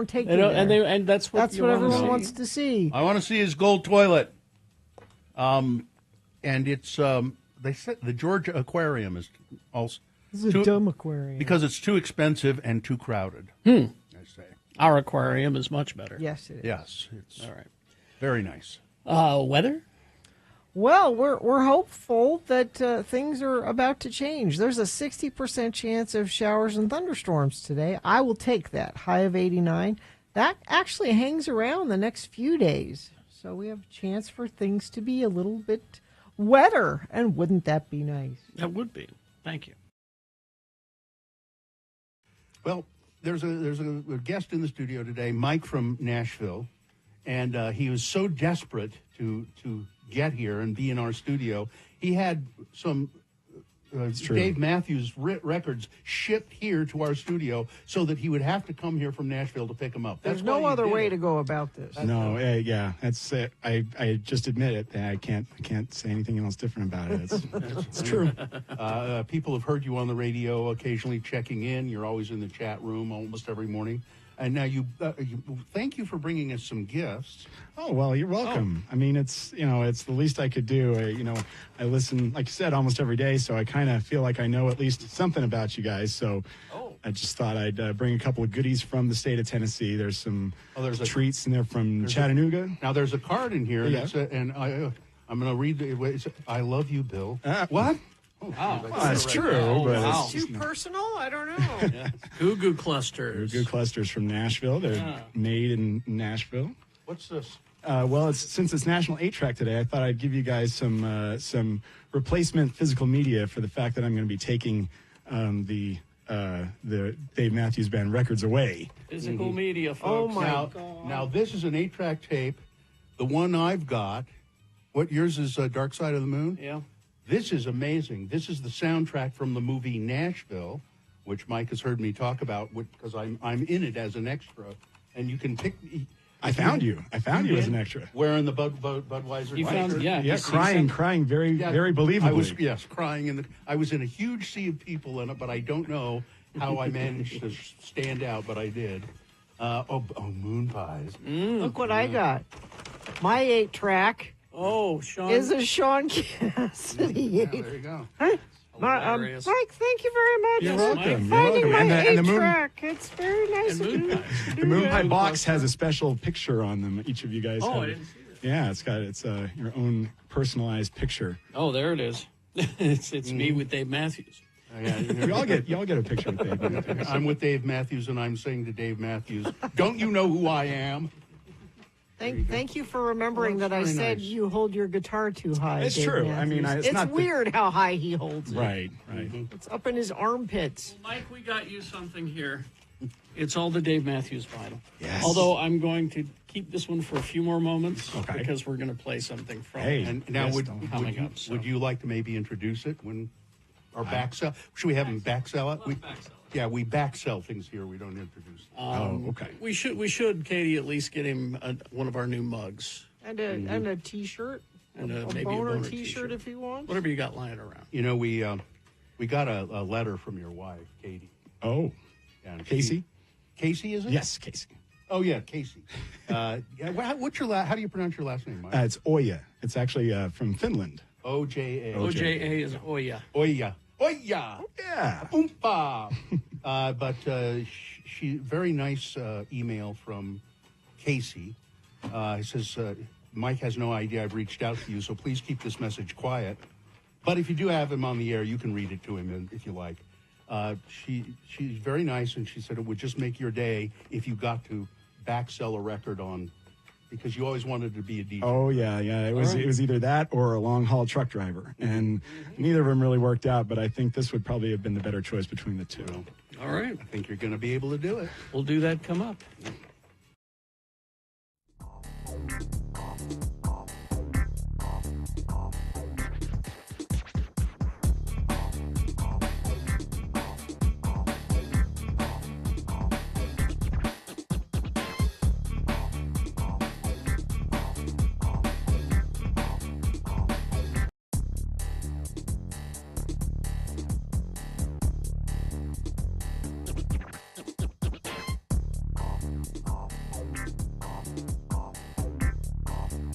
take They you don't- there. and that's what you what wanna everyone see. wants to see. I want to see his gold toilet. And it's they said the Georgia Aquarium is also This is a dumb aquarium. because it's too expensive and too crowded. I say Our aquarium is much better. Yes, it is. Yes, it's all right. Very nice. Weather? Well, we're hopeful that things are about to change. There's a 60% chance of showers and thunderstorms today. I will take that. High of 89. That actually hangs around the next few days. So we have a chance for things to be a little bit wetter. And wouldn't that be nice? That would be. Thank you. Well, there's a guest in the studio today, Mike from Nashville, and he was so desperate to get here and be in our studio. He had some Dave Matthews records shipped here to our studio so that he would have to come here from Nashville to pick them up. There's no other way to go about this. No, yeah, that's it. I just admit it. I can't say anything else different about it. It's true. People have heard you on the radio, occasionally checking in. You're always in the chat room almost every morning. And now you thank you for bringing us some gifts. Oh, well, you're welcome. I mean, it's the least I could do. I listen, like you said, almost every day, so I kind of feel like I know at least something about you guys. So I just thought I'd bring a couple of goodies from the state of Tennessee. There's some treats in there from Chattanooga. Now, there's a card in here, Yeah. and I'm going to read it. I love you, Bill. What? Wow. Well, that's true, but It's too personal? I don't know. Goo Goo Clusters. Goo Goo Clusters from Nashville. They're made in Nashville. What's this? Well, since it's National 8-Track today, I thought I'd give you guys some replacement physical media for the fact that I'm going to be taking the Dave Matthews Band records away. Physical media, Oh, folks. my God. Now, this is an 8-track tape. The one I've got, yours is Dark Side of the Moon? Yeah. This is amazing. This is the soundtrack from the movie Nashville, which Mike has heard me talk about because I'm in it as an extra. And you can pick... I found you as an extra. Wearing the Budweiser You found- t-shirt. yeah, crying very believably. Crying I was in a huge sea of people in it, but I don't know how I managed to stand out, but I did. Moon pies. Look what I got. My 8-track Sean. is a Sean Cassidy. Yeah, there you go. Mike, thank you very much You're for welcome. finding my And the moon- 8-track. It's very nice of you. The moon pie box has a special picture on them. Each of you guys have. I didn't see Yeah, it's your own personalized picture. Oh, there it is. It's me with Dave Matthews. Y'all get a picture with Dave Matthews. I'm with Dave Matthews, and I'm saying to Dave Matthews, "Don't you know who I am?" Thank you for remembering that I said you hold your guitar too high. It's Dave true. Matthews. I mean, it's it's not weird how high he holds it. Right. It's up in his armpits. Mike, we got you something here. It's all the Dave Matthews vinyl. Yes. Although I'm going to keep this one for a few more moments because we're going to play something from it. And now, coming up. would you like to maybe introduce it or back sell? Should we have him back sell it? Yeah, we back sell things here. We don't introduce. Okay. We should, Katie, at least get him one of our new mugs And a T-shirt. and a maybe boner a boner T-shirt if he wants. Whatever you got lying around. You know, we got a letter from your wife, Katie. Oh, And Casey? Casey, is it? Yes, Casey. Oh yeah, Casey. What's your how do you pronounce your last name, Mike? It's Oya. It's actually from Finland. OJA. OJA is Oya. Oya. Oya. Yeah. Oompa. But she very nice email from Casey. He says, Mike has no idea I've reached out to you, so please keep this message quiet. But if you do have him on the air, you can read it to him if you like. She's very nice, and she said it would just make your day if you got to back sell a record on, because you always wanted to be a DJ. Oh yeah. It was either that or a long haul truck driver, and neither of them really worked out. But I think this would probably have been the better choice between the two. All right. I think you're going to be able to do it. We'll do that come up.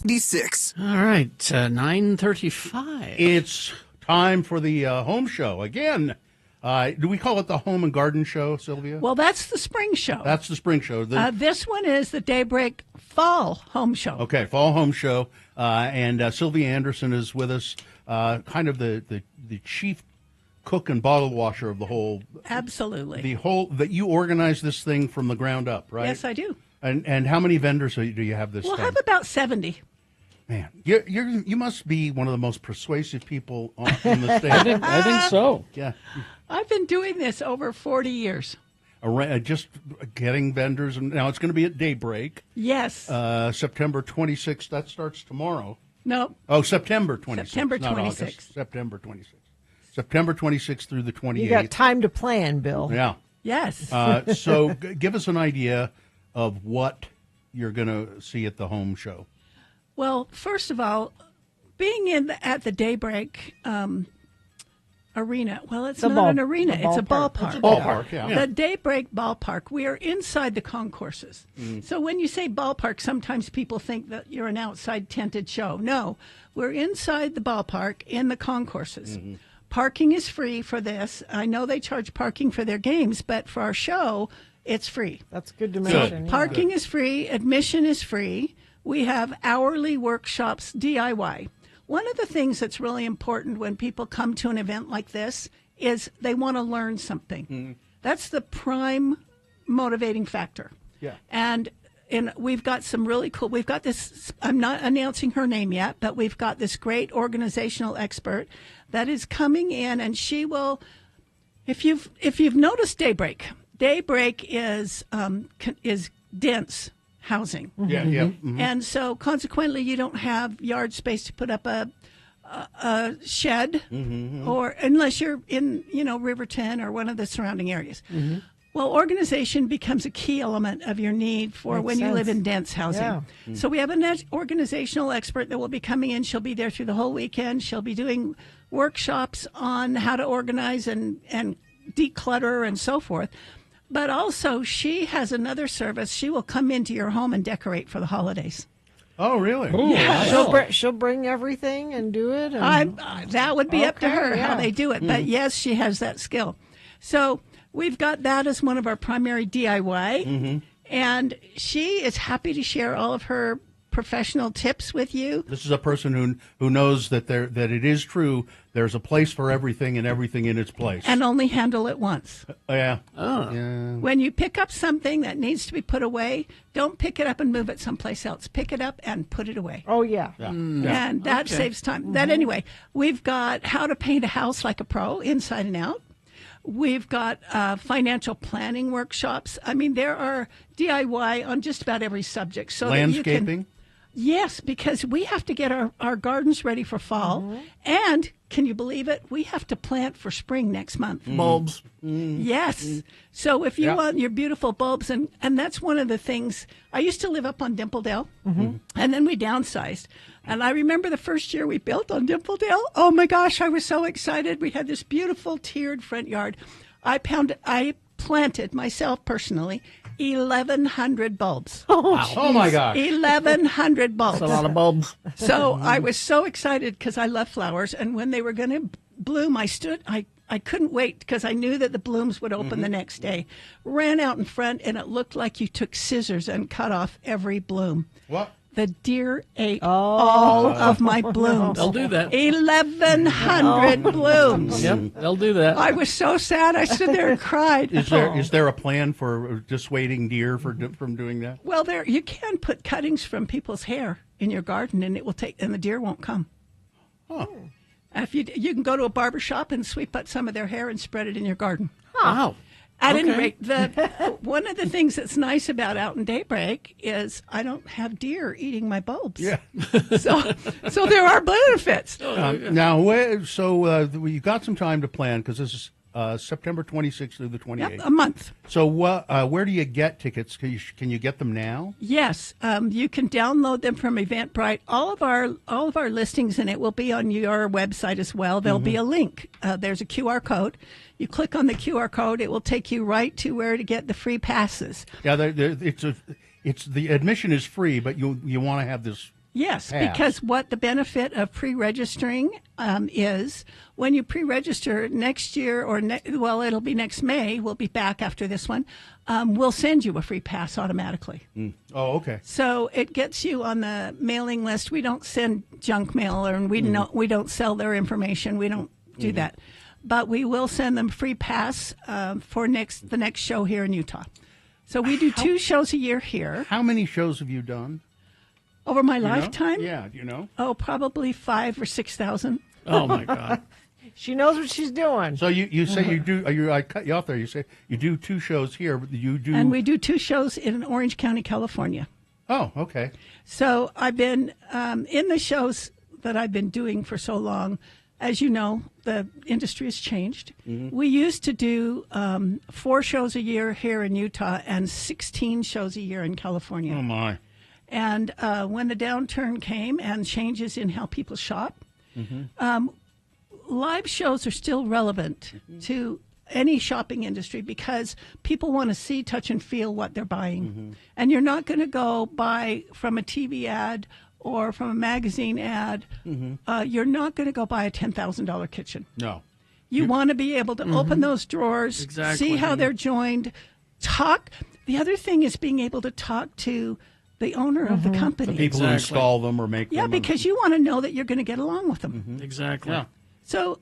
D6. All right, 9:35. It's time for the home show again. Do we call it the home and garden show, Sylvia? Well, that's the spring show. That's the spring show. This one is the Daybreak Fall Home Show. Okay, fall home show. And Sylvia Anderson is with us, kind of the chief cook and bottle washer of the whole. Absolutely. That you organize this thing from the ground up, right? Yes, I do. And how many vendors do you have this We'll time? have about 70. Man, you must be one of the most persuasive people in the state. I think so. Yeah. I've been doing this over 40 years. Just getting vendors, and now it's going to be at Daybreak. Yes. September 26th. That starts tomorrow. No. Oh, September 26th. September not 26th. August. September 26th. September 26th through the 28th. You got time to plan, Bill. Yeah. Yes. So give us an idea of what you're going to see at the home show. Well, first of all, being at the Daybreak arena, well, it's not an arena, it's a ballpark. It's a ballpark, yeah. The Daybreak ballpark, we are inside the concourses. So when you say ballpark, sometimes people think that you're an outside tented show. No, we're inside the ballpark in the concourses. Parking is free for this. I know they charge parking for their games, but for our show, it's free. That's good to mention. Yeah. Parking is free. Admission is free. We have hourly workshops, DIY. One of the things that's really important when people come to an event like this is they want to learn something. That's the prime motivating factor. Yeah. And we've got some really cool, we've got this, I'm not announcing her name yet, but we've got this great organizational expert that is coming in, and she will, if you've noticed Daybreak is dense housing. Yeah, yeah. And so consequently you don't have yard space to put up a shed or unless you're in, Riverton or one of the surrounding areas. Well, organization becomes a key element of your need for when you live in dense housing. Yeah. So we have an organizational expert that will be coming in. She'll be there through the whole weekend. She'll be doing workshops on how to organize and declutter and so forth. But also, she has another service. She will come into your home and decorate for the holidays. Oh, really? Ooh, Yeah. She'll bring everything and do it. And... That would be up to her how yeah. they do it. But yes, she has that skill. So we've got that as one of our primary DIY. And she is happy to share all of her professional tips with you. This is a person who knows that that it is true. There's a place for everything and everything in its place. And only handle it once. Yeah. Oh. Yeah. When you pick up something that needs to be put away, don't pick it up and move it someplace else. Pick it up and put it away. Oh, yeah. And that saves time. That anyway, we've got how to paint a house like a pro, inside and out. We've got financial planning workshops. I mean, there are DIY on just about every subject. So Landscaping? That you can, yes, because we have to get our gardens ready for fall. And can you believe it? We have to plant for spring next month. Bulbs. Yes. So if you want your beautiful bulbs, and that's one of the things, I used to live up on Dimpledale, and then we downsized. And I remember the first year we built on Dimpledale. Oh my gosh, I was so excited. We had this beautiful tiered front yard. I planted myself personally 1,100 bulbs. Oh my gosh. 1,100 bulbs. That's a lot of bulbs. So I was so excited because I love flowers. And when they were going to bloom, I couldn't wait because I knew that the blooms would open the next day. Ran out in front, and it looked like you took scissors and cut off every bloom. What? The deer ate all of my blooms. They'll do that. 1,100 blooms. Yep, they'll do that. I was so sad. I stood there and cried. Is there a plan for dissuading deer from doing that? Well, you can put cuttings from people's hair in your garden, and the deer won't come. Huh. If you can go to a barber shop and sweep out some of their hair and spread it in your garden. Wow. At any rate, one of the things that's nice about Out in Daybreak is I don't have deer eating my bulbs. Yeah. So there are benefits. Now, you got some time to plan because this is September 26th through the 28th. Yep, a month. So where do you get tickets? Can you get them now? Yes, you can download them from Eventbrite. All of our listings, and it will be on your website as well. There'll be a link. There's a QR code. You click on the QR code, it will take you right to where to get the free passes. Yeah, it's the admission is free, but you want to have this. Yes, pass. because what the benefit of pre-registering is when you pre-register next year it'll be next May. We'll be back after this one. We'll send you a free pass automatically. Oh, okay. So it gets you on the mailing list. We don't send junk mail, and we don't sell their information. We don't do that. But we will send them free pass for the next show here in Utah. So we do 2 shows a year here. How many shows have you done? Over my lifetime? Yeah, do you know? Oh, probably 5,000 or 6,000. Oh, my God. She knows what she's doing. So you say you do, I cut you off there. You say you do 2 shows here, but you do. And we do 2 shows in Orange County, California. Oh, okay. So I've been in the shows that I've been doing for so long. As you know, the industry has changed. We used to do 4 shows a year here in Utah and 16 shows a year in California. Oh, my. And when the downturn came and changes in how people shop, live shows are still relevant to any shopping industry because people want to see, touch, and feel what they're buying. And you're not going to go buy from a TV ad or from a magazine ad. You're not going to go buy a $10,000 kitchen. No. You want to be able to open those drawers, see how they're joined, talk. The other thing is being able to talk to the owner of the company. The people who install them or make them. Yeah, because you want to know that you're going to get along with them. Exactly. Yeah. So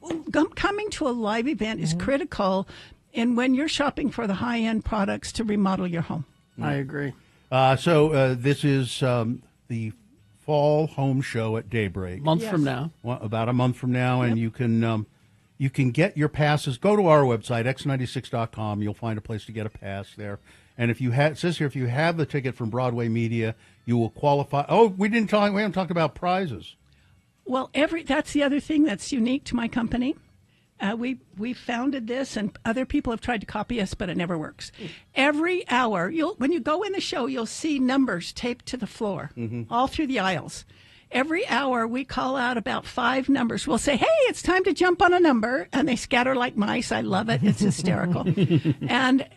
coming to a live event is critical in when you're shopping for the high-end products to remodel your home. I agree. So this is the Fall Home Show at Daybreak. Month from now. Well, about a month from now, and you can get your passes. Go to our website, x96.com. You'll find a place to get a pass there. And if you it says here, if you have the ticket from Broadway Media, you will qualify. Oh, we haven't talked about prizes. Well, that's the other thing that's unique to my company. We founded this, and other people have tried to copy us, but it never works. Every hour, when you go in the show, you'll see numbers taped to the floor, all through the aisles. Every hour, we call out about 5 numbers. We'll say, hey, it's time to jump on a number. And they scatter like mice. I love it. It's hysterical. and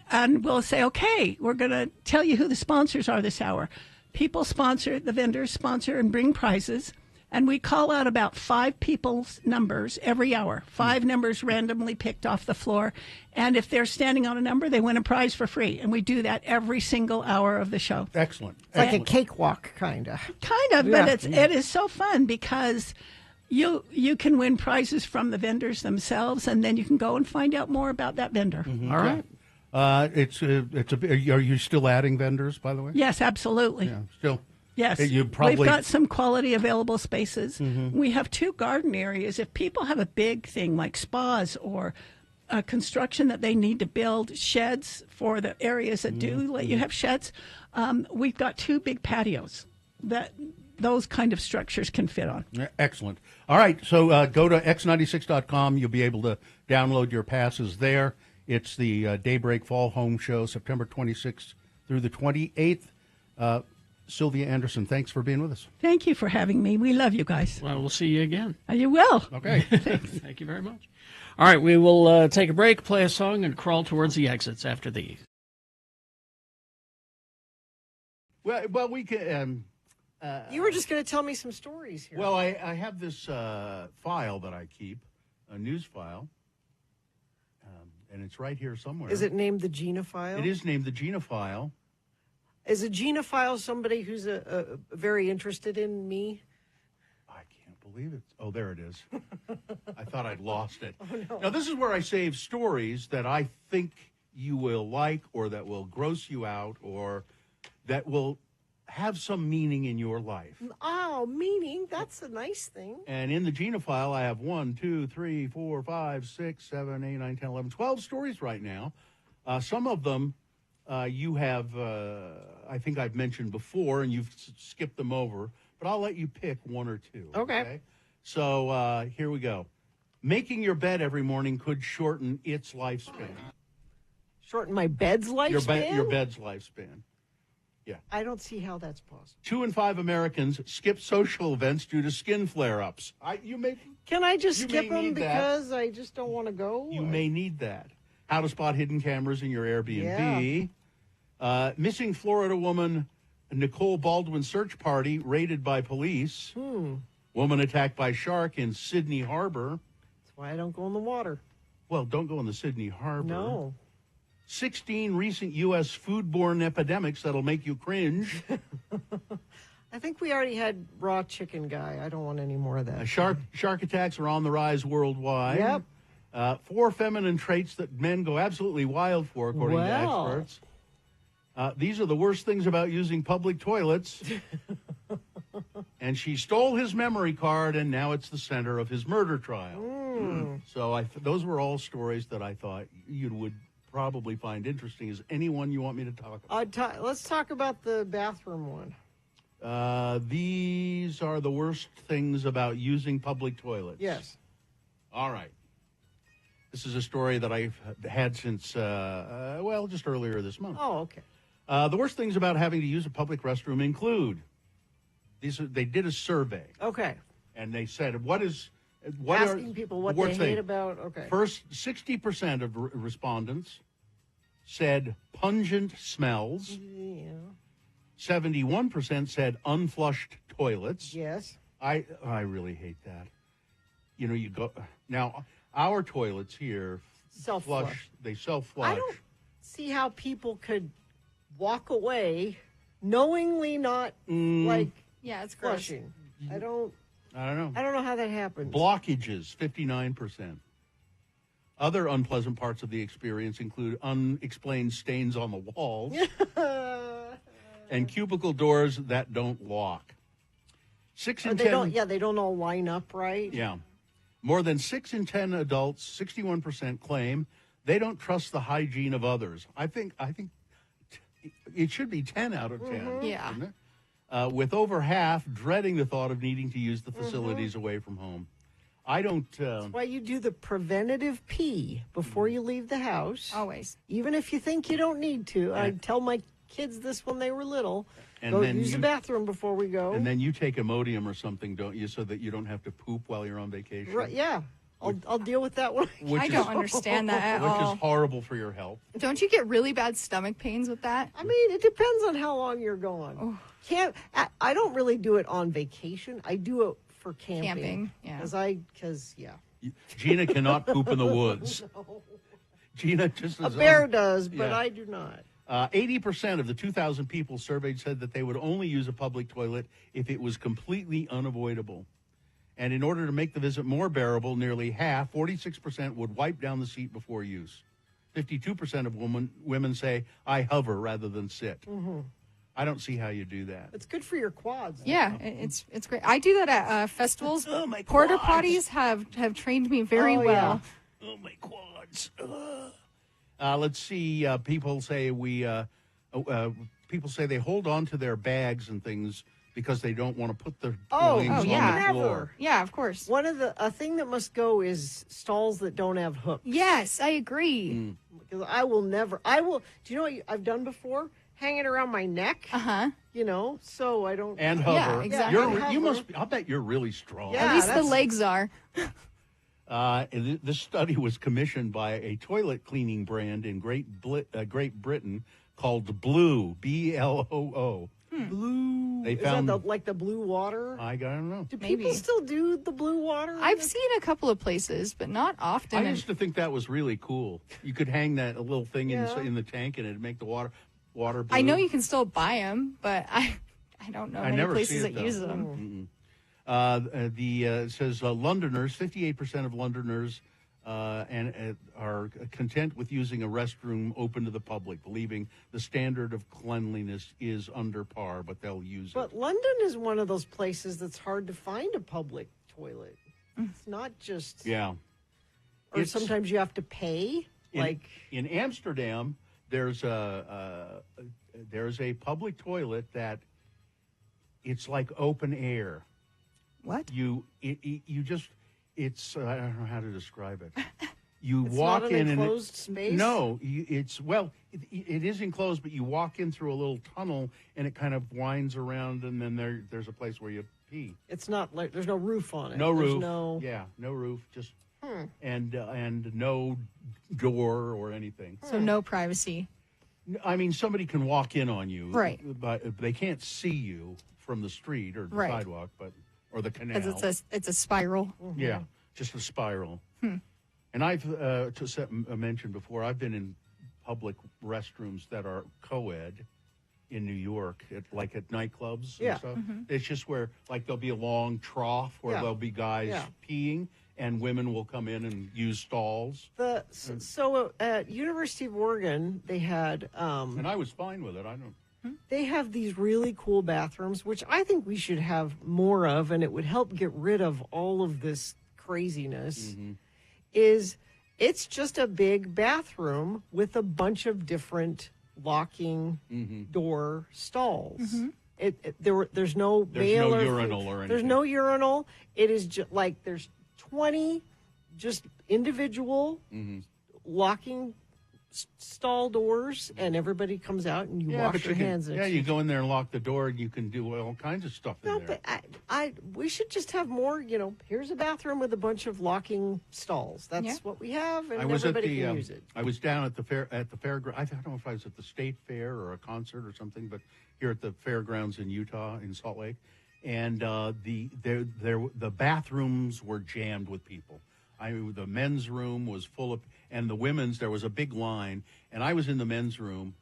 we'll say, okay, we're going to tell you who the sponsors are this hour. People sponsor, the vendors sponsor and bring prizes. And we call out about 5 people's numbers every hour, 5 numbers randomly picked off the floor. And if they're standing on a number, they win a prize for free. And we do that every single hour of the show. Excellent. It's like a cakewalk, kind of. Kind of, Yeah. but it is so fun because you can win prizes from the vendors themselves, and then you can go and find out more about that vendor. Mm-hmm. All right. Are you still adding vendors, by the way? Yes, absolutely. Yeah, still. Yes, You probably we've got some quality available spaces. Mhm. We have 2 garden areas. If people have a big thing like spas or construction that they need to build, sheds for the areas that do let you have sheds, we've got 2 big patios that those kind of structures can fit on. Excellent. All right, so go to x96.com. You'll be able to download your passes there. It's the Daybreak Fall Home Show, September 26th through the 28th. Sylvia Anderson, thanks for being with us. Thank you for having me. We love you guys. Well, we'll see you again. You will. Okay. Thank you very much. All right, we will take a break, play a song, and crawl towards the exits after these. Well, we can. You were just going to tell me some stories here. Well, I have this file that I keep, a news file, and it's right here somewhere. Is it named the Gina file? It is named the Gina file. Is a Gina file somebody who's very interested in me? Can't believe it. Oh, there it is. I thought I'd lost it. Oh, no. Now, this is where I save stories that I think you will like, or that will gross you out, or that will have some meaning in your life. Oh, meaning? That's a nice thing. And in the Gina file, I have 1, 2, 3, 4, 5, 6, 7, 8, 9, 10, 11, 12 stories right now. Some of them you have, I think I've mentioned before, and you've skipped them over, but I'll let you pick 1 or 2. Okay. So here we go. Making your bed every morning could shorten its lifespan. Shorten my bed's lifespan? Your bed's lifespan. Yeah. I don't see how that's possible. 2 in 5 Americans skip social events due to skin flare-ups. Can I just you skip may them need that. because I just don't want to go? You may need that. How to spot hidden cameras in your Airbnb. Missing Florida woman Nicole Baldwin search party raided by police. Woman attacked by shark in Sydney Harbor. That's why I don't go in the water. Well, don't go in the Sydney Harbor. No. 16 recent U.S. foodborne epidemics that'll make you cringe. I think we already had raw chicken guy. I don't want any more of that. Shark attacks are on the rise worldwide. Yep. 4 feminine traits that men go absolutely wild for, according to experts. These are the worst things about using public toilets. And she stole his memory card, and now it's the center of his murder trial. So those were all stories that I thought you would probably find interesting. Is anyone you want me to talk about? Let's talk about the bathroom one. These are the worst things about using public toilets. Yes. All right. This is a story that I've had since, just earlier this month. Oh, okay. The worst things about having to use a public restroom include they did a survey. Okay. And they said, asking people what they hate about. Okay. First, 60% of respondents said pungent smells. Yeah. 71% said unflushed toilets. Yes. I really hate that. You know, you go now. Our toilets here Self-flush. They self-flush. I don't see how people could walk away knowingly not yeah, it's gross. flushing. I don't know. I don't know how that happens. Blockages, 59%. Other unpleasant parts of the experience include unexplained stains on the walls and cubicle doors that don't lock. 6 in 10. They don't all line up right. Yeah. More than 6 in 10 adults, 61% claim they don't trust the hygiene of others. I think it should be 10 out of 10. Mm-hmm. Yeah. Isn't it? With over half dreading the thought of needing to use the facilities away from home. I don't. That's why you do the preventative pee before you leave the house. Always. Even if you think you don't need to. I tell my kids this when they were little. And go then use the bathroom before we go. And then you take Imodium or something, don't you, so that you don't have to poop while you're on vacation? Right, yeah. I'll deal with that one. I don't understand that at all. Which is horrible for your health. Don't you get really bad stomach pains with that? I mean, it depends on how long you're gone. I don't really do it on vacation. I do it for camping. Camping, yeah. Because Gina cannot poop in the woods. No. Gina just A bear does, but Yeah. I do not. 80% of the 2,000 people surveyed said that they would only use a public toilet if it was completely unavoidable. And in order to make the visit more bearable, nearly half, 46%, would wipe down the seat before use. 52% of women say, I hover rather than sit. Mm-hmm. I don't see how you do that. It's good for your quads. Yeah, it's great. I do that at festivals. my Porta quads. potties have trained me very Oh, well. Oh, my quads. Let's see. People say people say they hold on to their bags and things because they don't want to put their things on the floor. Yeah, of course. A thing that must go is stalls that don't have hooks. Yes, I agree. Because do you know what I've done before? Hang it around my neck. You know, so I don't. And hover. Yeah, exactly. You must. I'll bet you're really strong. At least the legs are. This study was commissioned by a toilet cleaning brand in Great Britain called Blue, Bloo. Blue. They Is found that like the blue water? I don't know. Do people still do the blue water? I've seen a couple of places, but not often. I used to think that was really cool. You could hang that little thing Yeah. in the tank, and it'd make the water blue. I know you can still buy them, but I don't know I many never places see it, that use though. them. It says Londoners, 58% of Londoners are content with using a restroom open to the public, believing the standard of cleanliness is under par, but they'll use it. But London is one of those places that's hard to find a public toilet. It's not just. Yeah. Or sometimes you have to pay. In Amsterdam, there's a public toilet that it's like open air. What? It's I don't know how to describe it. You It's walk not an in enclosed and space? No, it is enclosed, but you walk in through a little tunnel and it kind of winds around, and then there's a place where you pee. It's not like there's no roof on it. No There's roof. No. Yeah, no roof. Just and no door or anything. So no privacy. I mean, somebody can walk in on you, Right. But they can't see you from the street or the Right. sidewalk, or the canal. Because it's a spiral. Yeah, just a spiral. And I've mentioned before, I've been in public restrooms that are co-ed in New York, like at nightclubs Yeah. and stuff. Mhm. It's just where, like, there'll be a long trough where Yeah. there'll be guys Yeah. peeing, and women will come in and use stalls. So at University of Oregon, they had. And I was fine with it. I don't. They have these really cool bathrooms, which I think we should have more of, and it would help get rid of all of this craziness. It's just a big bathroom with a bunch of different locking door stalls. There's no male no or urinal or There's anything. no urinal. It is just like there's 20 just individual locking stall doors, and everybody comes out and you wash but your you can- hands. Yeah, you go in there and lock the door, and you can do all kinds of stuff in No, there. but we should just have more. Here's a bathroom with a bunch of locking stalls. That's Yeah. what we have, and I was everybody can use it. I was down at the fairground. I don't know if I was at the state fair or a concert or something, but here at the fairgrounds in Utah, in Salt Lake, and the bathrooms were jammed with people. The men's room was full of, and the women's, there was a big line, and I was in the men's room,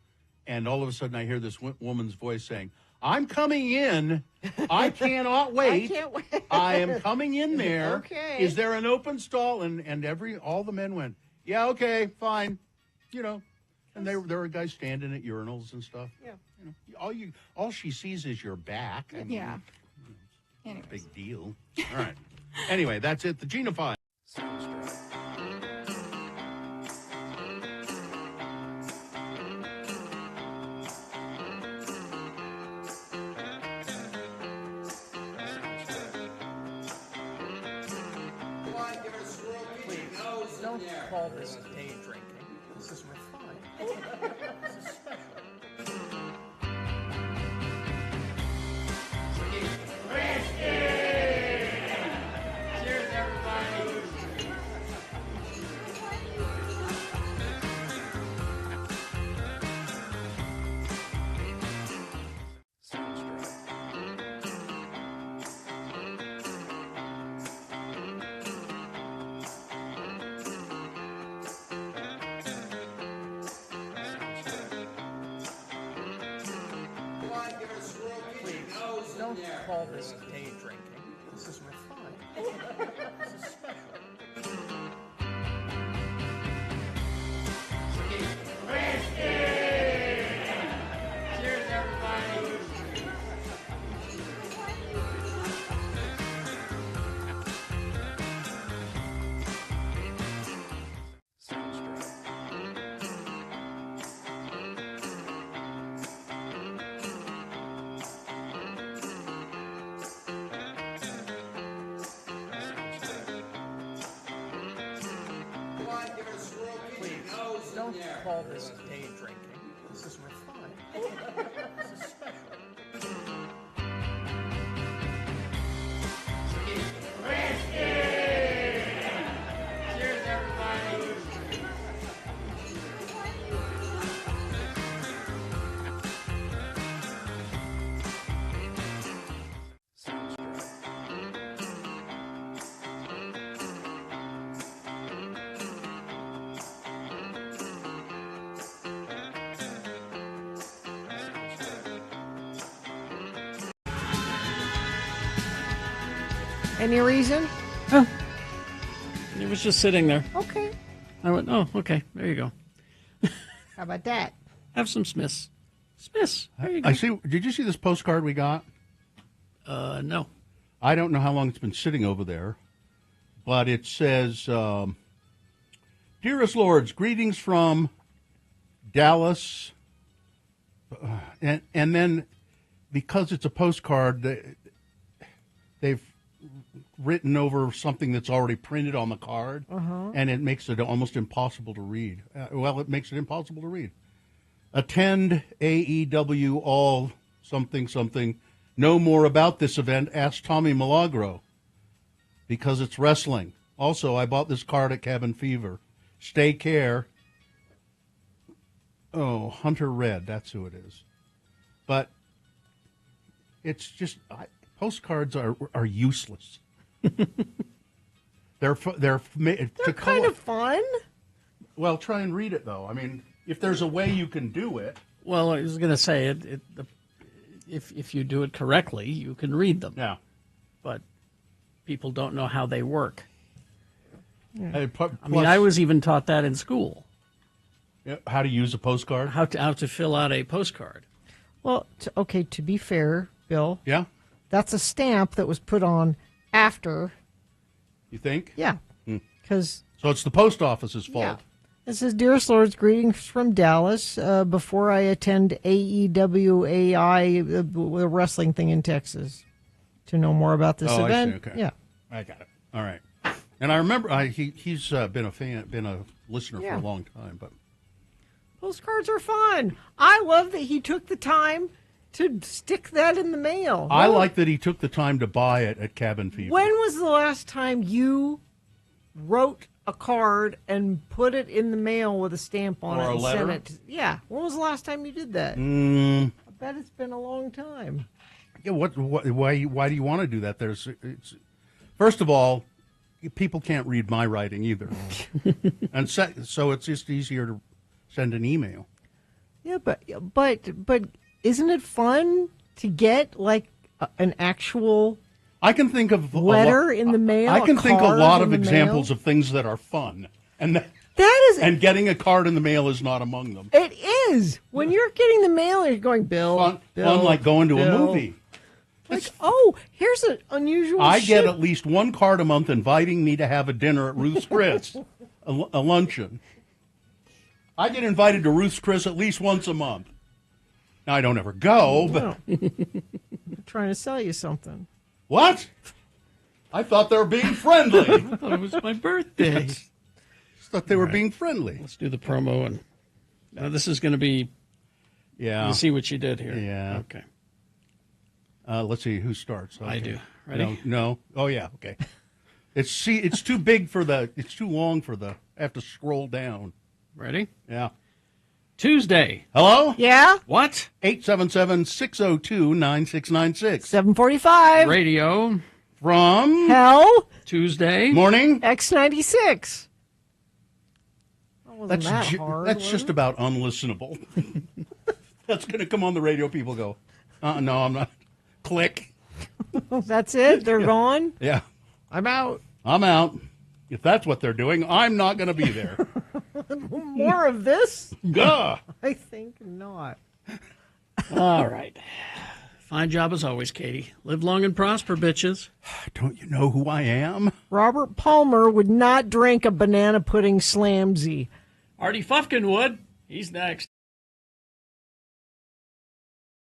and all of a sudden I hear this woman's voice saying, "I'm coming in. I cannot wait. I can't wait. I am coming in there. Okay. Is there an open stall?" And all the men went, "Yeah, okay, fine." And there were guys standing at urinals and stuff. Yeah. All she sees is your back. I mean, Yeah. big deal. All right. Anyway, that's it. The Gina File. Don't call this day drinking. This is refined. This is special. Cheers, everybody. call this day drinking. This is refined. This is special. Cheers, everybody. Please, don't call this day drinking. This is refined. This is special. Cheers, everybody. Any reason? Oh. It was just sitting there. Okay. I went, oh, okay, there you go. How about that? Have some Smiths. Smiths. There you go. I see. Did you see this postcard we got? No. I don't know how long it's been sitting over there, but it says, "Dearest Lords, greetings from Dallas," and then because it's a postcard, they've written over something that's already printed on the card, and it makes it almost impossible to read. It makes it impossible to read. Attend AEW all something something. Know more about this event, ask Tommy Milagro, because it's wrestling. Also, I bought this card at Cabin Fever. Stay care. Oh, Hunter Red, that's who it is. But it's just, postcards are useless. They're kind of fun. Well, try and read it, though. I mean, if there's a way you can do it. Well, I was going to say, if you do it correctly, you can read them. Yeah. But people don't know how they work. Yeah. I mean, I was even taught that in school. Yeah, how to use a postcard? How to fill out a postcard. Well, to be fair, Bill. Yeah? That's a stamp that was put on after. You think? Yeah. Because. So it's the post office's fault. Yeah. It says, "Dearest Lords, greetings from Dallas. Before I attend AEWAI, the wrestling thing in Texas, to know more about this event." I see. Okay. Yeah. I got it. All right. And I remember he's been a listener for a long time, but Postcards are fun. I love that he took the time to stick that in the mail. I like that he took the time to buy it at Cabin Fever. When was the last time you wrote a card and put it in the mail with a stamp on Or it a and letter? sent it? Yeah. When was the last time you did that? Mm. I bet it's been a long time. Yeah. Why do you want to do that? First of all, people can't read my writing either, and so it's just easier to send an email. Yeah, but isn't it fun to get like an actual? I can think of letter in the mail. I can think a card lot in of the examples mail? of things that are fun, and that is, and getting a card in the mail is not among them. It is when you're getting the mail and you're going, Bill. Fun like going to a Bill. movie. Like, here's an unusual. I get ship. at least one card a month inviting me to have a dinner at Ruth's Chris, a luncheon. I get invited to Ruth's Chris at least once a month. Now, I don't ever go, but... I'm trying to sell you something. What? I thought they were being friendly. I thought it was my birthday. Just thought they were being friendly. Let's do the promo, and now this is going to be... Yeah. You see what you did here. Yeah. Okay. Let's see who starts. Okay. I do. Ready? No. Oh yeah. Okay. It's too big for the. It's too long for the. I have to scroll down. Ready? Yeah. Tuesday. Hello? Yeah? What? 877-602-9696. 7:45. Radio. From? Hell. Tuesday. Morning? X96. That's hard, that's was just it? about unlistenable. That's going to come on the radio. People go, no, I'm not. Click. That's it? They're gone? Yeah. I'm out. I'm out. If that's what they're doing, I'm not going to be there. More of this? Gah. I think not. All right. Fine job as always, Katie. Live long and prosper, bitches. Don't you know who I am? Robert Palmer would not drink a banana pudding slamsy. Artie Fufkin would. He's next.